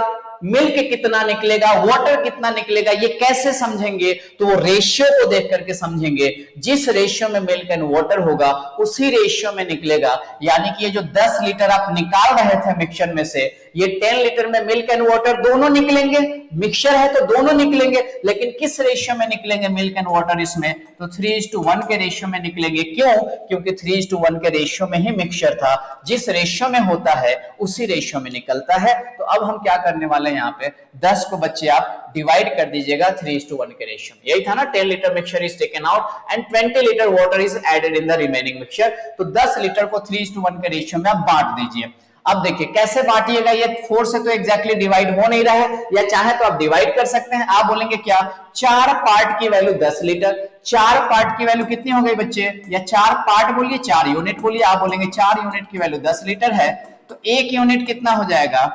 मिल्क कितना निकलेगा, वाटर कितना निकलेगा, ये कैसे समझेंगे? तो वो रेशियो को देख करके समझेंगे। जिस रेशियो में मिल्क एंड वाटर होगा उसी रेशियो में निकलेगा। यानी कि ये जो 10 लीटर आप निकाल रहे थे मिक्सचर में से, ये 10 लीटर में मिल्क एंड वाटर दोनों निकलेंगे। मिक्सचर है तो दोनों निकलेंगे, लेकिन किस रेशियो में निकलेंगे मिल्क एंड वाटर? इसमें तो 3:1 के रेशियो में निकलेंगे। क्यों? क्योंकि 3:1 के रेशियो में ही मिक्सचर था। जिस रेशियो में होता है उसी रेशियो में निकलता है। तो अब हम क्या करने वाले हैं, यहाँ पे 10 को बच्चे आप डिवाइड कर दीजिएगा 3:1 के रेशियो में। यही था ना, 10 litre mixture is taken out and 20 litre water is added in the remaining mixture. तो 10 लीटर को 3:1 के रेशियो में आप बांट दीजिए। अब देखिए कैसे बांटिएगा, ये 4 से तो एग्जैक्टली डिवाइड हो नहीं रहा है, या चाहे तो आप डिवाइड कर सकते हैं। आप बोलेंगे क्या? 4 पार्ट की वैल्यू 10 लीटर। 4 पार्ट की वैल्यू कितनी हो गई बच्चे? या 4 पार्ट बोलिए, 4 यूनिट बोलिए। आप बोलेंगे 4 यूनिट की वैल्यू 10 लीटर है तो 1 यूनिट कितना हो जाएगा?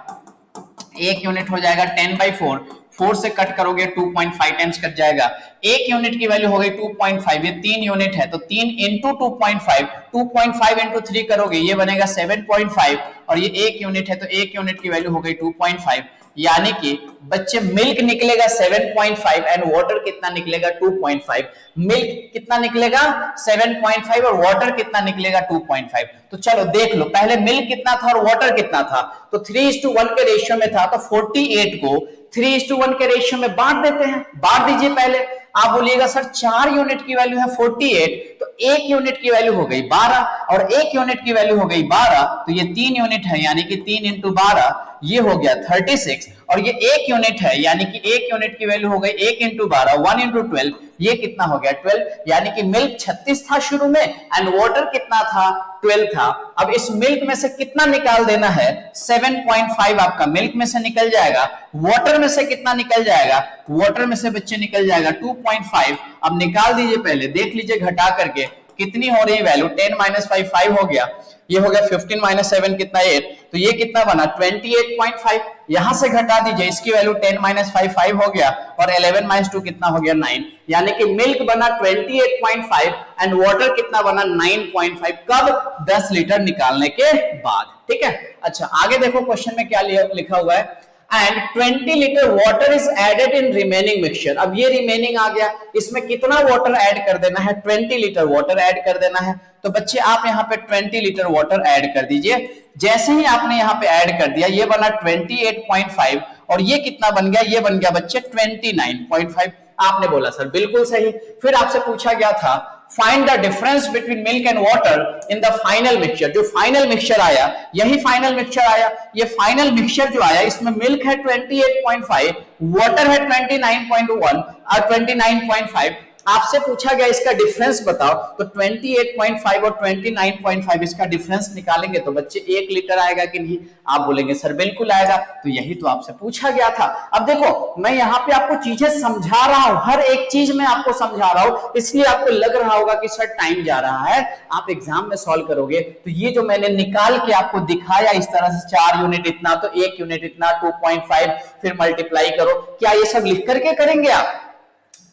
1 यूनिट हो जाएगा 10/4। 4 से कट करोगे 2.5 टाइम्स कट जाएगा। 1 यूनिट की वैल्यू हो गई 2.5। ये 3 यूनिट है तो 3 इंटू 2.5, 2.5 इंटू 3 करोगे ये बनेगा 7.5 और ये 1 यूनिट है तो 1 यूनिट की वैल्यू हो गई 2.5। यानी कि बच्चे मिल्क निकलेगा 7.5 एंड वाटर कितना निकलेगा? 2.5। मिल्क कितना निकलेगा? 7.5 और वाटर कितना निकलेगा? 2.5। तो चलो देख लो, पहले मिल्क कितना था और वाटर कितना था? तो 3:1 के रेशियो में था, तो 48 को 3:1 के रेशियो में बांट देते हैं। बांट दीजिए पहले। आप बोलिएगा सर 4 यूनिट की वैल्यू है 48, तो 1 यूनिट की वैल्यू हो गई 12 और 1 यूनिट की वैल्यू हो गई 12, तो ये 3 यूनिट है यानी कि 3 इंटू 12 ये हो गया 36 और ये 1 यूनिट है यानी कि 1 यूनिट की वैल्यू हो गई 1 इंटू 12, 1 इंटू 12, ये कितना हो गया 12। यानी कि मिल्क 36 था शुरू में एंड वाटर कितना था? 12 था। अब इस मिल्क में से कितना निकाल देना है? 7.5 आपका मिल्क में से निकल जाएगा। वाटर में से कितना निकल जाएगा? वाटर में से बच्चे निकल जाएगा 2.5। अब निकाल दीजिए, पहले देख लीजिए घटा करके कितनी हो रही है वैल्यू। 10 - 5 5 हो गया, ये हो गया 15 - 7 कितना 8, तो ये कितना बना 28.5। यहां से घटा दीजिए, इसकी वैल्यू 10 - 5 5 हो गया और 11 - 2 कितना हो गया 9। यानी कि मिल्क बना 28.5 एंड वाटर कितना बना 9.5। कब? 10 लीटर निकालने के बाद। ठीक है, अच्छा आगे देखो क्वेश्चन में क्या लिखा हुआ है। And 20 litre water is added in remaining mixture. अब ये रिमेनिंग आ गया, इसमें कितना वाटर ऐड कर देना है, 20 लीटर वाटर ऐड कर देना है। तो बच्चे आप यहाँ पे 20 लीटर वाटर ऐड कर दीजिए। जैसे ही आपने यहाँ पे ऐड कर दिया, ये बना 28.5 और ये कितना बन गया, ये बन गया बच्चे 29.5। आपने बोला सर बिल्कुल सही। फिर आपसे पूछा गया था find the difference between milk and water in the final mixture. जो फाइनल मिक्सचर आया, यही फाइनल मिक्सचर आया। ये फाइनल मिक्सचर जो आया, इसमें मिल्क है 28.5, वाटर है 29.1 और 29.5। आपसे पूछा गया इसका डिफरेंस बताओ, तो 28.5 और 29.5 इसका डिफरेंस निकालेंगे तो बच्चे 1 लीटर आएगा कि नहीं? आप बोलेंगे सर बिल्कुल आएगा। तो यही तो आपसे पूछा गया था। अब देखो, मैं यहाँ पे आपको चीजें समझा रहा हूं, हर एक चीज में आपको समझा रहा हूं, इसलिए आपको लग रहा होगा कि सर टाइम जा रहा है। आप एग्जाम में सॉल्व करोगे तो ये जो मैंने निकाल के आपको दिखाया इस तरह से, 4 यूनिट इतना तो 1 यूनिट इतना, 2.5 फिर मल्टीप्लाई करो, क्या ये सब लिख करके करेंगे आप?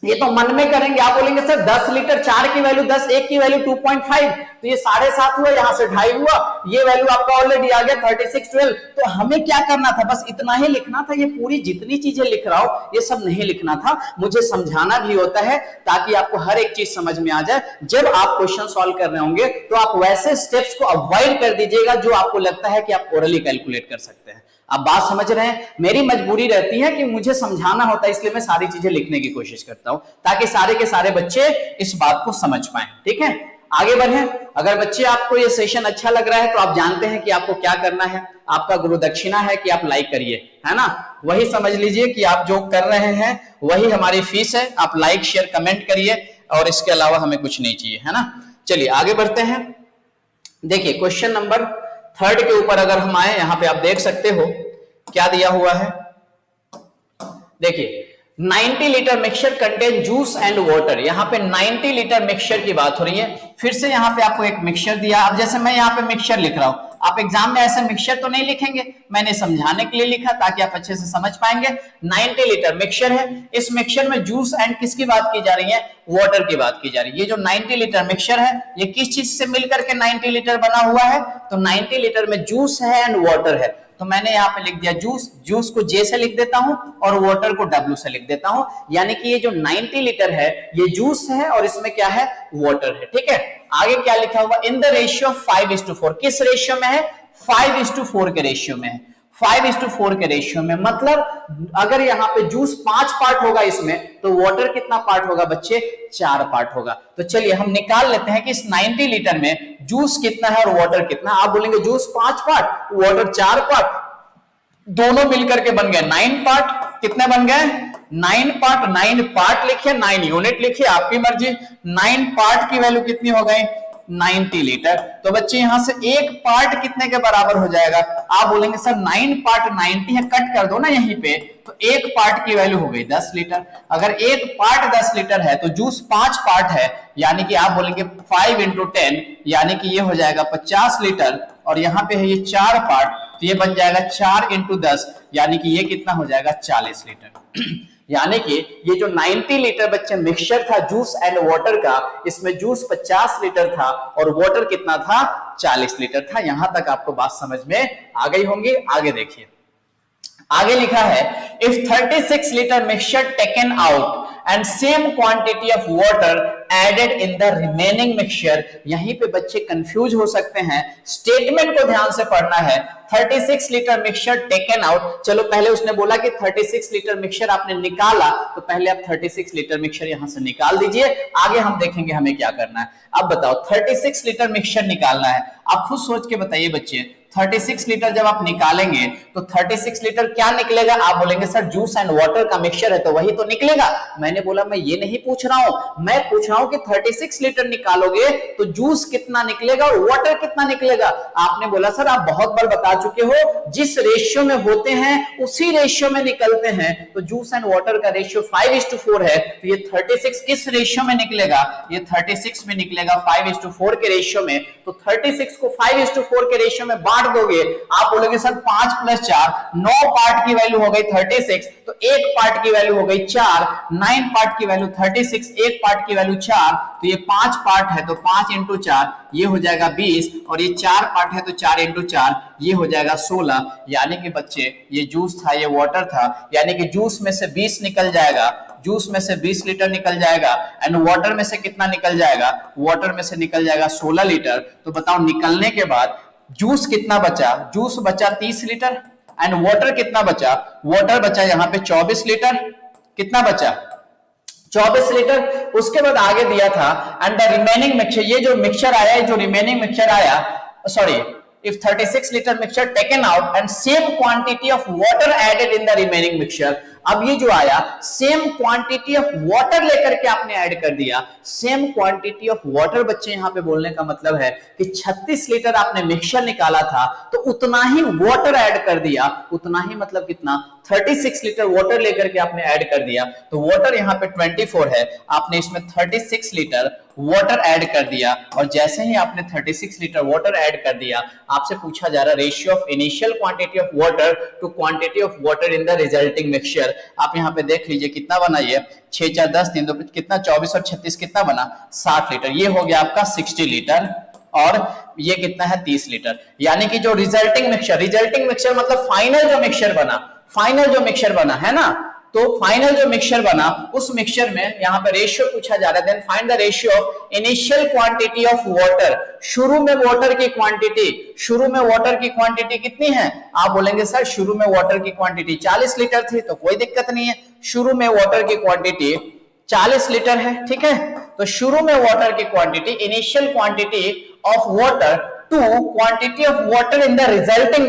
ये तो मन में करेंगे। आप बोलेंगे सर 10 लीटर 4 की वैल्यू 10, 1 की वैल्यू 2.5, तो ये 7.5 हुआ, यहां से 2.5 हुआ, ये वैल्यू आपका ऑलरेडी आ गया 3612। तो हमें क्या करना था, बस इतना ही लिखना था। ये पूरी जितनी चीजें लिख रहा हूं ये सब नहीं लिखना था, मुझे समझाना भी होता है ताकि आपको हर एक चीज समझ में आ जाए। जब आप क्वेश्चन सॉल्व कर रहे होंगे तो आप वैसे स्टेप्स को अवॉइड कर दीजिएगा जो आपको लगता है कि आप ओरली कैलकुलेट कर सकते हैं। आप बात समझ रहे हैं? मेरी मजबूरी रहती है कि मुझे समझाना होता है, इसलिए मैं सारी चीजें लिखने की कोशिश करता हूं ताकि सारे के सारे बच्चे इस बात को समझ पाएं। ठीक है, आगे बढ़े। अगर बच्चे आपको ये सेशन अच्छा लग रहा है तो आप जानते हैं कि आपको क्या करना है। आपका गुरु दक्षिणा है कि आप लाइक करिए, है ना? वही समझ लीजिए कि आप जो कर रहे हैं वही हमारी फीस है। आप लाइक शेयर कमेंट करिए और इसके अलावा हमें कुछ नहीं चाहिए, है ना? चलिए आगे बढ़ते हैं। देखिए क्वेश्चन नंबर 3 के ऊपर अगर हम आए, यहां पे आप देख सकते हो क्या दिया हुआ है। देखिए 90 litre mixture contain juice and water. यहां पे 90 लीटर मिक्सचर की बात हो रही है। फिर से यहां पे आपको एक मिक्सचर दिया। अब जैसे मैं यहां पे मिक्सचर लिख रहा हूं, आप एग्जाम में ऐसे मिक्सचर तो नहीं लिखेंगे, मैंने समझाने के लिए लिखा ताकि आप अच्छे से समझ पाएंगे। 90 लीटर मिक्सचर है, इस मिक्सचर में जूस एंड किसकी बात की जा रही है, वाटर की बात की जा रही है। ये जो 90 लीटर मिक्सचर है ये किस चीज से मिलकर के 90 लीटर बना हुआ है, तो 90 लीटर में जूस है एंड वाटर है। तो मैंने यहाँ पे लिख दिया जूस, जूस को जे से लिख देता हूं और वाटर को डब्ल्यू से लिख देता हूं। यानी कि ये जो 90 लीटर है ये जूस है और इसमें क्या है, वाटर है। ठीक है, आगे क्या लिखा हुआ, इन द रेशियो 5:4। किस रेशियो में है, 5:4 के रेशियो में है। 5:4 के रेशियो में मतलब अगर यहाँ पे जूस 5 पार्ट होगा इसमें, तो वाटर कितना पार्ट होगा बच्चे, 4 पार्ट होगा। तो चलिए हम निकाल लेते हैं कि इस 90 लीटर में जूस कितना है और वाटर कितना। आप बोलेंगे जूस 5 पार्ट, वाटर 4 पार्ट, दोनों मिलकर के बन गए 9 पार्ट। कितने बन गए, 9 पार्ट। 9 पार्ट लिखिए, 9 यूनिट लिखिए, आपकी मर्जी। 9 पार्ट की वैल्यू कितनी हो गई, 90 लीटर। तो बच्चे यहां से एक पार्ट कितने के बराबर हो जाएगा, आप बोलेंगे सर 9 पार्ट 90 है, कट कर दो ना यहीं पे, तो एक पार्ट की वैल्यू हो गई 10 लीटर। अगर एक पार्ट 10 लीटर है तो जूस 5 पार्ट है, यानी कि आप बोलेंगे 5 × 10, यानी कि ये हो जाएगा 50 लीटर। और यहां पे है ये 4 पार्ट, तो ये बन जाएगा 4 × 10, यानी कि ये कितना हो जाएगा, 40 लीटर। यानी कि ये जो 90 लीटर बच्चे मिक्सचर था जूस एंड वाटर का, इसमें जूस 50 लीटर था और वाटर कितना था, 40 लीटर था। यहां तक आपको बात समझ में आ गई होंगी। आगे देखिए, आगे लिखा है if 36 litre mixture taken out and same quantity of water added in the remaining mixture. यहीं पे बच्चे कंफ्यूज हो सकते हैं, स्टेटमेंट को ध्यान से पढ़ना है। 36 लीटर मिक्सचर टेकन आउट, चलो पहले उसने बोला कि 36 लीटर मिक्सचर आपने निकाला, तो पहले आप 36 लीटर मिक्सचर यहां से निकाल दीजिए, आगे हम देखेंगे हमें क्या करना है। अब बताओ 36 लीटर मिक्सचर निकालना है, आप खुद सोच के बताइए बच्चे। 36 लीटर जब आप निकालेंगे तो 36 लीटर क्या निकलेगा, आप बोलेंगे सर जूस एंड वाटर का मिक्सचर है तो वही तो निकलेगा। मैंने बोला मैं ये नहीं पूछ रहा हूं, मैं पूछ रहा हूं कि 36 लीटर निकालोगे तो जूस कितना निकलेगा और वाटर कितना निकलेगा। आपने बोला सर आप बहुत बार बता चुके हो, जिस रेशियो में होते हैं उसी रेशियो में निकलते हैं। तो जूस एंड वाटर का रेशियो 5:4 है, तो ये 36 किस रेशियो में निकलेगा, ये 36 में निकलेगा 5:4 के रेशियो में। तो 36 को 5:4 के रेशियो में बांट पार्ट दोगे, आप बोलोगे सर 5 + 4, 9 पार्ट की वैल्यू हो गई 36, तो एक पार्ट की वैल्यू हो गई 4, 9 पार्ट की वैल्यू 36, एक पार्ट की वैल्यू 4, तो ये 5 पार्ट है तो 5 × 4 ये हो जाएगा 20, और ये 4 पार्ट है तो 4 × 4 ये हो जाएगा 16। यानी कि बच्चे ये जूस था, ये वाटर था, यानी कि जूस में से 20 निकल जाएगा, जूस में से 20 लीटर निकल जाएगा, एंड वाटर में से कितना निकल जाएगा, वाटर में से निकल जाएगा 16 लीटर। तो बताओ निकलने के बाद जूस कितना बचा, जूस बचा 30 लीटर, एंड वाटर कितना बचा, वाटर बचा यहाँ पे 24 लीटर, कितना बचा 24 लीटर। उसके बाद आगे दिया था एंड द रिमेनिंग मिक्सचर, ये जो मिक्सचर आया, जो रिमेनिंग मिक्सचर आया, sorry, if 36 liter mixture taken out and same quantity of water added in the remaining mixture, अब ये जो आया सेम क्वांटिटी ऑफ वाटर लेकर के आपने ऐड कर दिया, सेम क्वांटिटी ऑफ वाटर बच्चे यहां पे बोलने का मतलब है कि 36 लीटर आपने मिक्सचर निकाला था तो उतना ही वाटर ऐड कर दिया, उतना ही मतलब कितना 36 लीटर वाटर लेकर के आपने ऐड कर दिया, तो वाटर यहाँ पे 24 है, आपने इसमें 36 लीटर वाटर ऐड कर दिया, और जैसे ही आपने 36 लीटर वाटर ऐड कर दिया, आपसे पूछा जा रहा ratio of initial quantity of water to quantity of water in the resulting mixture. आप यहाँ पे देख लीजिए कितना बना, ये 6 × 4 = 10, 3 × 2 कितना 24 और 36 कितना बना 60 लीटर, ये हो गया आपका 60 लीटर, और ये कितना है 30 लीटर। यानी कि जो रिजल्टिंग मिक्सचर मतलब फाइनल जो मिक्सचर बना है ना, तो फाइनल जो मिक्सचर बना उस मिक्सचर में यहाँ पे रेशियो पूछा जा रहा है, then find the ratio of initial quantity of water, शुरू में वाटर की क्वांटिटी कितनी है, आप बोलेंगे सर शुरू में वाटर की क्वांटिटी 40 लीटर थी, तो कोई दिक्कत नहीं है, शुरू में वाटर की क्वांटिटी 40 लीटर है, ठीक है, तो शुरू में वाटर की quantity, initial quantity of water to quantity of water in the resulting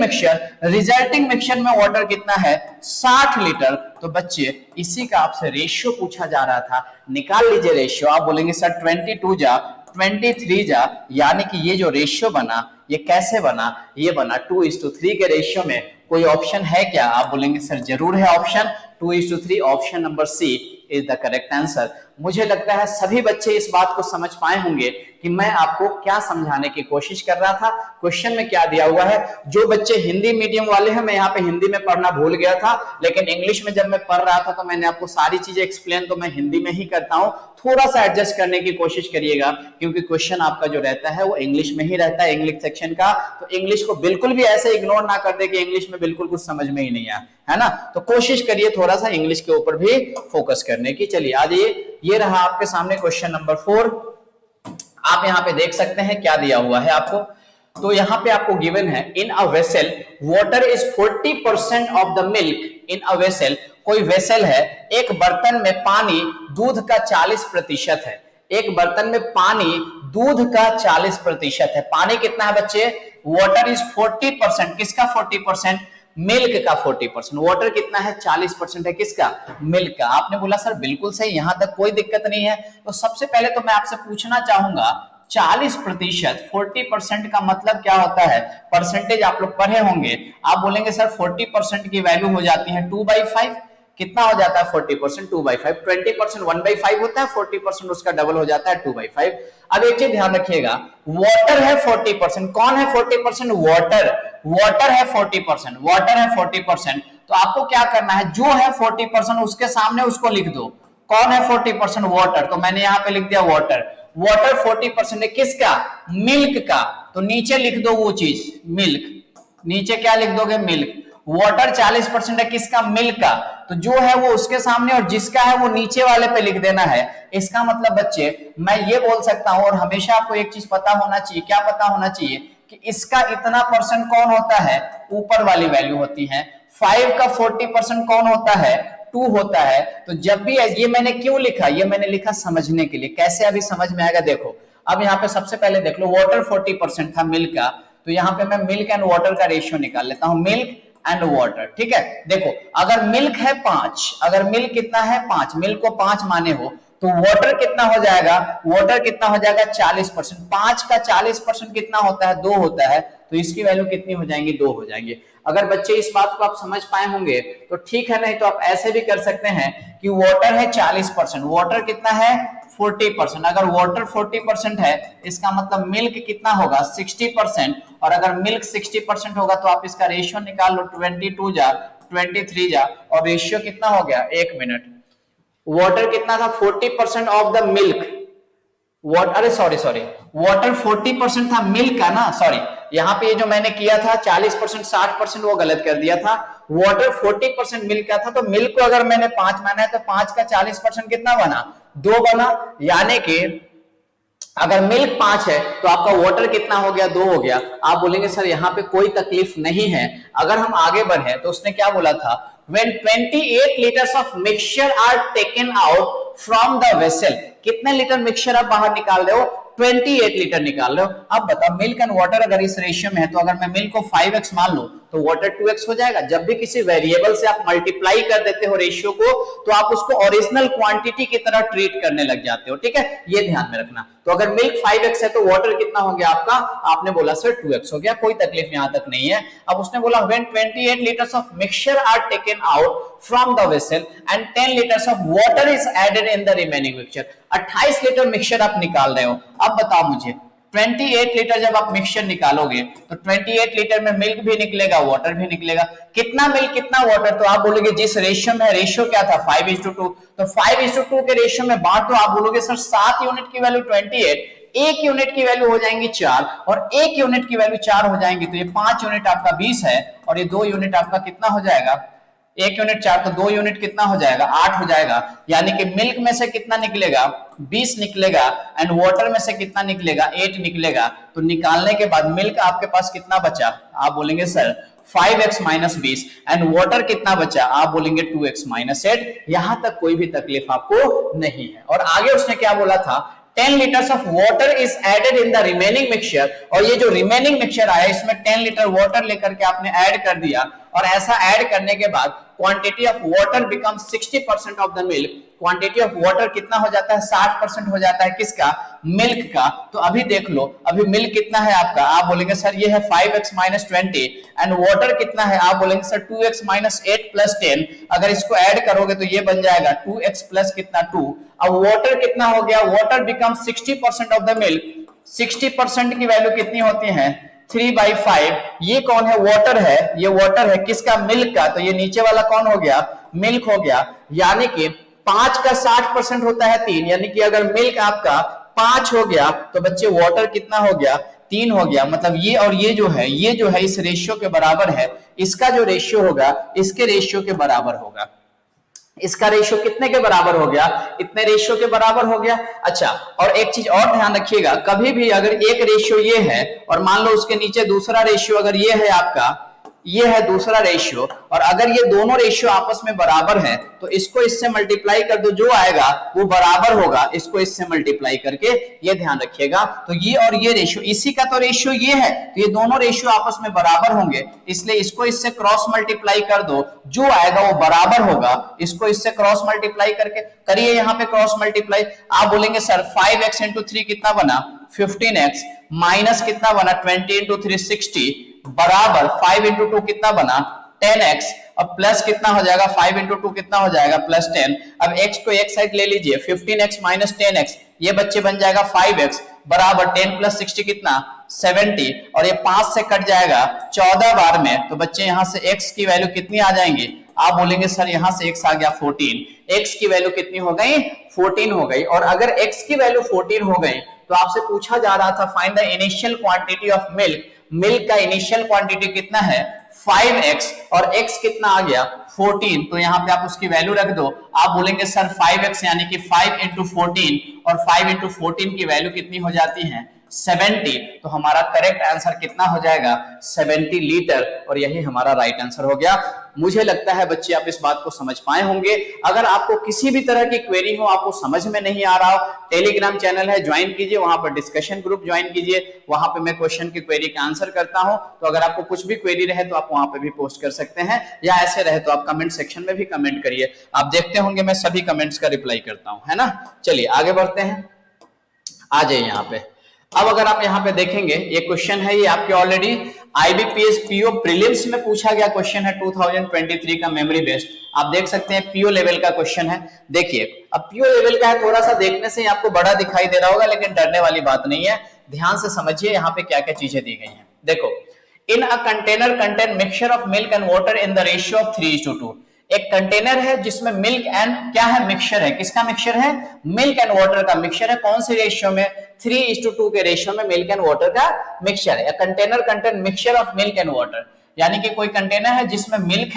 mixture में वाटर कितना है 60 लीटर। तो बच्चे इसी का आपसे रेशियो पूछा जा रहा था, निकाल लीजिए रेशियो। आप बोलेंगे सर 22 जा 23 जा, यानी कि ये जो रेशियो बना ये कैसे बना, ये बना 2:3 के रेशियो में। कोई ऑप्शन है क्या, आप बोलेंगे सर जरूर है option 2:3, option number C is the correct answer. मुझे लगता है सभी बच्चे इस बात को समझ पाए होंगे कि मैं आपको क्या समझाने की कोशिश कर रहा था, क्वेश्चन में क्या दिया हुआ है। जो बच्चे हिंदी मीडियम वाले हैं, मैं यहाँ पे हिंदी में पढ़ना भूल गया था, लेकिन इंग्लिश में जब मैं पढ़ रहा था तो मैंने आपको सारी चीजें एक्सप्लेन तो मैं हिंदी में ही करता हूँ, थोड़ा सा एडजस्ट करने की कोशिश करिएगा, क्योंकि क्वेश्चन आपका जो रहता है वो इंग्लिश में ही रहता है, इंग्लिश सेक्शन का। तो इंग्लिश को बिल्कुल भी ऐसे इग्नोर ना कर दे कि इंग्लिश में बिल्कुल कुछ समझ में ही नहीं आया, है ना। तो कोशिश करिए थोड़ा सा इंग्लिश के ऊपर भी फोकस करने की। चलिए आज ये रहा आपके सामने क्वेश्चन नंबर 4। आप यहाँ पे देख सकते हैं क्या दिया हुआ है आपको। तो यहाँ पे आपको गिवन है in a vessel water is 40% of the milk in a vessel. कोई वेसल है, एक बर्तन में पानी दूध का 40% है, एक बर्तन में पानी दूध का 40% है। पानी कितना है बच्चे, वाटर इज 40%, किसका 40%, मिल्क का 40%। वाटर कितना है 40% है, किसका, मिल्क का। आपने बोला सर बिल्कुल सही, यहां तक कोई दिक्कत नहीं है। तो सबसे पहले तो मैं आपसे पूछना चाहूंगा 40%, 40% का मतलब क्या होता है, परसेंटेज आप लोग पढ़े होंगे। आप बोलेंगे सर 40% की वैल्यू हो जाती है 2/5, कितना हो जाता है 40%, 2/5। 20% 1/5 होता है, 40% उसका डबल हो जाता है 2/5। अब एक चीज ध्यान रखिएगा, वाटर है 40%, कौन है 40%, वाटर है 40%, वाटर है 40%। तो आपको क्या करना है, जो है 40% उसके सामने उसको लिख दो। कौन है 40%, वाटर, तो मैंने यहां पे लिख दिया वाटर। वाटर 40% है किसका, मिल्क का, तो नीचे लिख दो वो चीज मिल्क, नीचे क्या लिख दोगे, मिल्क। वाटर 40% है किसका, मिल्क का, तो जो है वो उसके सामने और जिसका है वो नीचे वाले पे लिख देना है। इसका मतलब बच्चे मैं ये बोल सकता हूं, और हमेशा आपको एक चीज पता होना चाहिए, क्या पता होना चाहिए कि इसका इतना परसेंट कौन होता है, ऊपर वाली वैल्यू होती है। 5 का 40% कौन होता है, 2 होता है। तो जब भी ये मैंने क्यों लिखा, ये मैंने लिखा समझने के लिए, कैसे अभी समझ में आएगा देखो। अब यहाँ पे सबसे पहले देख लो, वाटर 40% था मिल्क का, तो यहाँ पे मैं मिल्क एंड वाटर का रेशियो निकाल लेता हूं, मिल्क एंड वाटर, ठीक है। देखो अगर मिल्क है 5, अगर मिल्क कितना है 5, मिल्क को 5 माने हो, तो वाटर कितना हो जाएगा, वाटर कितना हो जाएगा 40%। 5 का 40% कितना होता है, 2 होता है, तो इसकी वैल्यू कितनी हो जाएंगी, 2 हो जाएंगे। अगर बच्चे इस बात को आप समझ पाए होंगे तो ठीक है, नहीं तो आप ऐसे भी कर सकते हैं कि वाटर है 40%, वाटर कितना है 40%। अगर वाटर 40% है इसका मतलब मिल्क कितना होगा 60%, और अगर मिल्क 60% होगा तो आप इसका रेशियो निकाल लो, 22 जा 23 जा, और रेशियो कितना हो गया, एक मिनट, वाटर कितना था 40% ऑफ द मिल्क, अरे सॉरी सॉरी, वाटर 40% था मिल्क का ना, सॉरी यहाँ पे ये जो मैंने किया था 40% 60% वो गलत कर दिया था, वाटर 40% मिल्क का था, तो मिल्क को अगर मैंने 5 माना है तो 5 का 40% कितना बना, 2 बना, यानी कि अगर मिल्क 5 है तो आपका वाटर कितना हो गया, 2 हो गया। आप बोलेंगे सर यहाँ पे कोई तकलीफ नहीं है, अगर हम आगे बढ़े तो उसने क्या बोला था, when 28 liters of mixture are taken out from the vessel, कितने लीटर मिक्सचर आप बाहर निकाल रहे हो, 28 लीटर निकाल रहे हो। अब बताओ मिल्क एंड वाटर अगर इस रेशियो में है तो अगर मैं मिल्क को 5x मान लूं तो वाटर 2x हो जाएगा। जब भी किसी वेरिएबल से आप मल्टीप्लाई कर देते हो रेशियो को तो आप उसको ओरिजिनल क्वांटिटी की तरह ट्रीट करने लग जाते हो, ठीक है, ये ध्यान में रखना। तो अगर मिल्क 5x है तो वाटर कितना हो गया आपका, आपने बोला सर 2x हो गया, कोई तकलीफ यहां तक नहीं है। अब उसने बोला when 28 liters of mixture are taken out from the vessel and 10 liters of water is added in the remaining mixture, 28 litre mixture आप निकाल रहे हो। अब बताओ मुझे 28 लीटर जब आप मिक्सचर निकालोगे तो 28 लीटर में मिल्क भी निकलेगा, वाटर भी निकलेगा, कितना मिल्क कितना वाटर, तो आप बोलोगे जिस रेशियो में, रेशियो क्या था 5:2, तो 5:2 के रेशियो में बांट तो आप बोलोगे सर 7 यूनिट की वैल्यू 28, 1 यूनिट की वैल्यू हो जाएंगी 4, और 1 यूनिट की वैल्यू 4 हो जाएंगी, तो ये 5 यूनिट आपका 20 है, और ये 2 यूनिट आपका कितना हो जाएगा, 1 यूनिट 4, तो 2 यूनिट कितना हो जाएगा, 8 हो जाएगा। यानी कि मिल्क में से कितना निकलेगा, 20 निकलेगा, एंड वाटर में से कितना निकलेगा, 8 निकलेगा। तो निकालने के बाद मिल्क आपके पास कितना बचा, आप बोलेंगे sir 5x minus 20, and water कितना बचा, आप बोलेंगे 2x माइनस 8। यहां तक कोई भी तकलीफ आपको नहीं है। और आगे उसने क्या बोला था, 10 liters of water is added in the remaining mixture, और ये जो रिमेनिंग मिक्सचर आया इसमें 10 लीटर वाटर लेकर के आपने ऐड कर दिया, और ऐसा ऐड करने के बाद quantity of water become 60% of the milk, quantity of water कितना हो जाता है, 60% हो जाता है, किसका, मिल्क का। तो अभी देख लो अभी मिल्क कितना है आपका, आप बोलेंगे सर ये है 5x माइनस 20, एंड वाटर कितना है, आप बोलेंगे सर 2x माइनस 8 प्लस 10, अगर इसको ऐड करोगे तो ये बन जाएगा 2x प्लस कितना 2। अब वाटर कितना हो गया, water become 60% of the milk, 60% की वैल्यू कितनी होती है, 3/5। ये कौन है, वाटर है, ये वाटर है किसका, मिल्क का, तो ये नीचे वाला कौन हो गया, मिल्क हो गया। यानी कि 5 का 60% होता है 3, यानी कि अगर मिल्क आपका 5 हो गया तो बच्चे वाटर कितना हो गया, 3 हो गया। मतलब ये और ये जो है इस रेशियो के बराबर है, इसका जो रेशियो होगा इसके रेशियो के बराबर होगा। इसका रेशियो कितने के बराबर हो गया, इतने रेशियो के बराबर हो गया। अच्छा, और एक चीज और ध्यान रखिएगा, कभी भी अगर एक रेशियो ये है और मान लो उसके नीचे दूसरा रेशियो अगर ये है आपका, ये है दूसरा रेशियो, और अगर ये दोनों रेशियो आपस में बराबर है तो इसको इससे मल्टीप्लाई कर दो, जो आएगा वो बराबर होगा इसको इससे मल्टीप्लाई करके, ये ध्यान रखिएगा। तो ये और ये रेशियो, इसी का तो रेशियो ये है, तो ये दोनों रेशियो आपस में बराबर होंगे, इसलिए इसको इससे क्रॉस मल्टीप्लाई कर दो, जो आएगा वो बराबर होगा, इसको इससे क्रॉस मल्टीप्लाई करके करिए, यहाँ पे क्रॉस मल्टीप्लाई। आप बोलेंगे सर 5x इंटू 3 कितना बना, 15x, माइनस कितना बना 20 इंटू 3 60, बराबर 5 इंटू 2 कितना बना 10x, अब प्लस कितना हो जाएगा, 5 इंटू 2 कितना हो जाएगा, प्लस 10। अब x को एक साइड ले लीजिए, 15x माइनस 10x, ये बच्चे बन जाएगा 5x, बराबर 10 प्लस 60 कितना 70, और ये 5 से कट जाएगा 14 बार में, तो बच्चे यहाँ से x की वैल्यू कितनी आ जाएंगी, आप बोलेंगे सर यहाँ से x आ गया 14, x की वैल्यू कितनी हो गई, 14 हो गई। और अगर x की वैल्यू 14 हो गई तो आपसे पूछा जा रहा था find the initial quantity of milk, milk का इनिशियल क्वांटिटी कितना है 5x, और x कितना आ गया 14, तो यहाँ पे आप उसकी वैल्यू रख दो। आप बोलेंगे सर 5x यानी कि 5 इंटू 14, और 5 इंटू 14 की वैल्यू कितनी हो जाती है 70, तो हमारा करेक्ट आंसर कितना हो जाएगा 70 लीटर, और यही हमारा राइट आंसर हो गया। मुझे लगता है बच्चे आप इस बात को समझ पाए होंगे। अगर आपको किसी भी तरह की क्वेरी हो, आपको समझ में नहीं आ रहा हो, टेलीग्राम चैनल है, ज्वाइन कीजिए, वहां पर डिस्कशन ग्रुप ज्वाइन कीजिए, वहां पे मैं क्वेश्चन की क्वेरी का आंसर करता हूं। तो अगर आपको कुछ भी क्वेरी रहे तो आप वहां पे भी पोस्ट कर सकते हैं, या ऐसे रहे तो आप कमेंट सेक्शन में भी कमेंट करिए, आप देखते होंगे मैं सभी कमेंट्स का रिप्लाई करता हूं, है ना। चलिए आगे बढ़ते हैं, आ जाइए यहाँ पे। अब अगर आप यहाँ पे देखेंगे ये क्वेश्चन है, ये आपके ऑलरेडी आईबीपीएस पीओ प्रीलिम्स में पूछा गया क्वेश्चन है 2023 का मेमोरी बेस्ड। आप देख सकते हैं पीओ लेवल का क्वेश्चन है। देखिए अब पीओ लेवल का है, थोड़ा सा देखने से आपको बड़ा दिखाई दे रहा होगा, लेकिन डरने वाली बात नहीं है। ध्यान से समझिए यहाँ पे क्या क्या चीजें दी गई हैं। देखो, in a container contain mixture of milk and water in the ratio of 3:2। एक कंटेनर है जिसमें मिल्क एंड क्या है, मिक्सचर है। किसका मिक्सचर है? मिल्क एंड वाटर का मिक्सचर है। कौन से रेशियो में? 3:2 के रेशियो में मिल्क एंड वाटर का मिक्सचर है। Container contain mixture of milk and water, यानी कि कोई कंटेनर है जिसमें मिल्क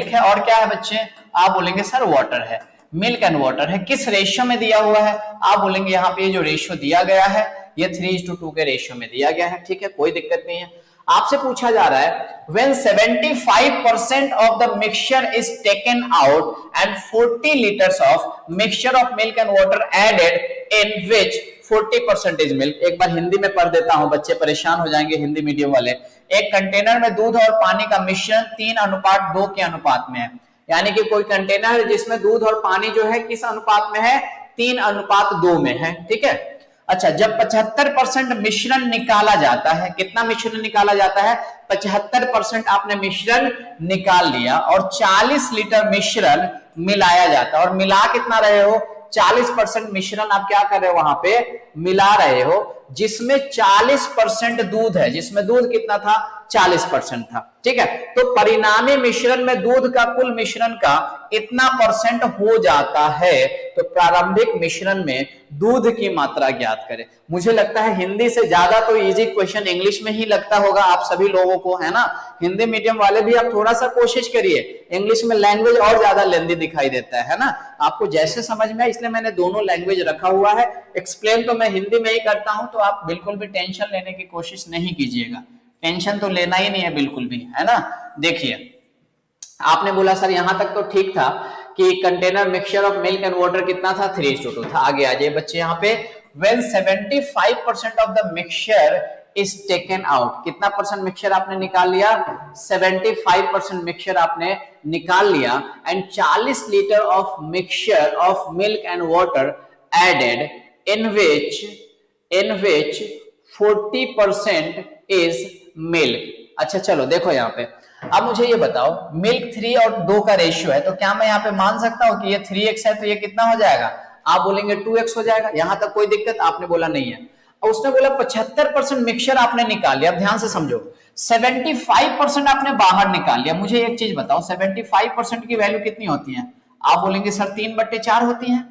है और क्या है बच्चे? आप बोलेंगे सर वाटर है। मिल्क एंड वाटर है, किस रेशियो में दिया हुआ है? आप बोलेंगे यहाँ पे जो रेशियो दिया गया है ये 3:2 के रेशियो में दिया गया है। ठीक है, कोई दिक्कत नहीं है। आपसे पूछा जा रहा है when 75% of the mixture is taken out and 40 liters of mixture of milk and water added in which 40% is milk। एक बार हिंदी में पढ़ देता हूं, बच्चे परेशान हो जाएंगे हिंदी मीडियम वाले। एक कंटेनर में दूध और पानी का मिश्रण 3:2 के अनुपात में है, यानी कि कोई कंटेनर है जिसमें दूध और पानी जो है किस अनुपात में है? 3:2 में है। ठीक है, अच्छा, जब 75% मिश्रण निकाला जाता है, कितना मिश्रण निकाला जाता है? 75% आपने मिश्रण निकाल लिया और 40 लीटर मिश्रण मिलाया जाता है। और मिला कितना रहे हो? 40% मिश्रण आप क्या कर रहे हो? वहां पे मिला रहे हो, जिसमें 40% दूध है। जिसमें दूध कितना था? 40% था। ठीक है, तो परिणामी मिश्रण में दूध का कुल मिश्रण का इतना परसेंट हो जाता है। तो प्रारंभिक मिश्रण में दूध की मात्रा ज्ञात करें। मुझे लगता है हिंदी से ज्यादा तो इजी क्वेश्चन इंग्लिश में ही लगता होगा आप सभी लोगों को, है ना? हिंदी मीडियम वाले भी आप थोड़ा सा कोशिश करिए, इंग्लिश में लैंग्वेज और ज्यादा लेंदी दिखाई देता है ना? आपको जैसे समझ में आए, इसलिए मैंने दोनों लैंग्वेज रखा हुआ है। एक्सप्लेन तो मैं हिंदी में ही करता हूं, तो आप बिल्कुल भी टेंशन लेने की कोशिश नहीं कीजिएगा। टेंशन तो लेना ही नहीं है बिल्कुल भी, है ना? देखिए, आपने बोला सर यहां तक तो ठीक था कि container mixture of milk and water कितना था? 3:2 था। आगे आ जाइए बच्चे, यहाँ पे when 75% of the mixture is taken out, कितना परसेंट मिक्सचर आपने निकाल लिया? 75% मिक्सचर आपने निकाल लिया। And 40 litre of mixture of milk and water added in which 40% is milk। अच्छा चलो देखो यहाँ पे, अब मुझे ये बताओ, मिल्क 3 और 2 का रेशियो है, तो क्या मैं यहाँ पे मान सकता हूं कि ये 3x है तो ये कितना हो जाएगा? आप बोलेंगे 2x हो जाएगा। यहां तक कोई दिक्कत? आपने बोला नहीं है। और उसने बोला 75% मिक्सचर आपने निकाल लिया। अब ध्यान से समझो, 75% आपने बाहर निकाल लिया। मुझे एक चीज बताओ, 75% की वैल्यू कितनी होती है? आप बोलेंगे सर 3/4 होती है।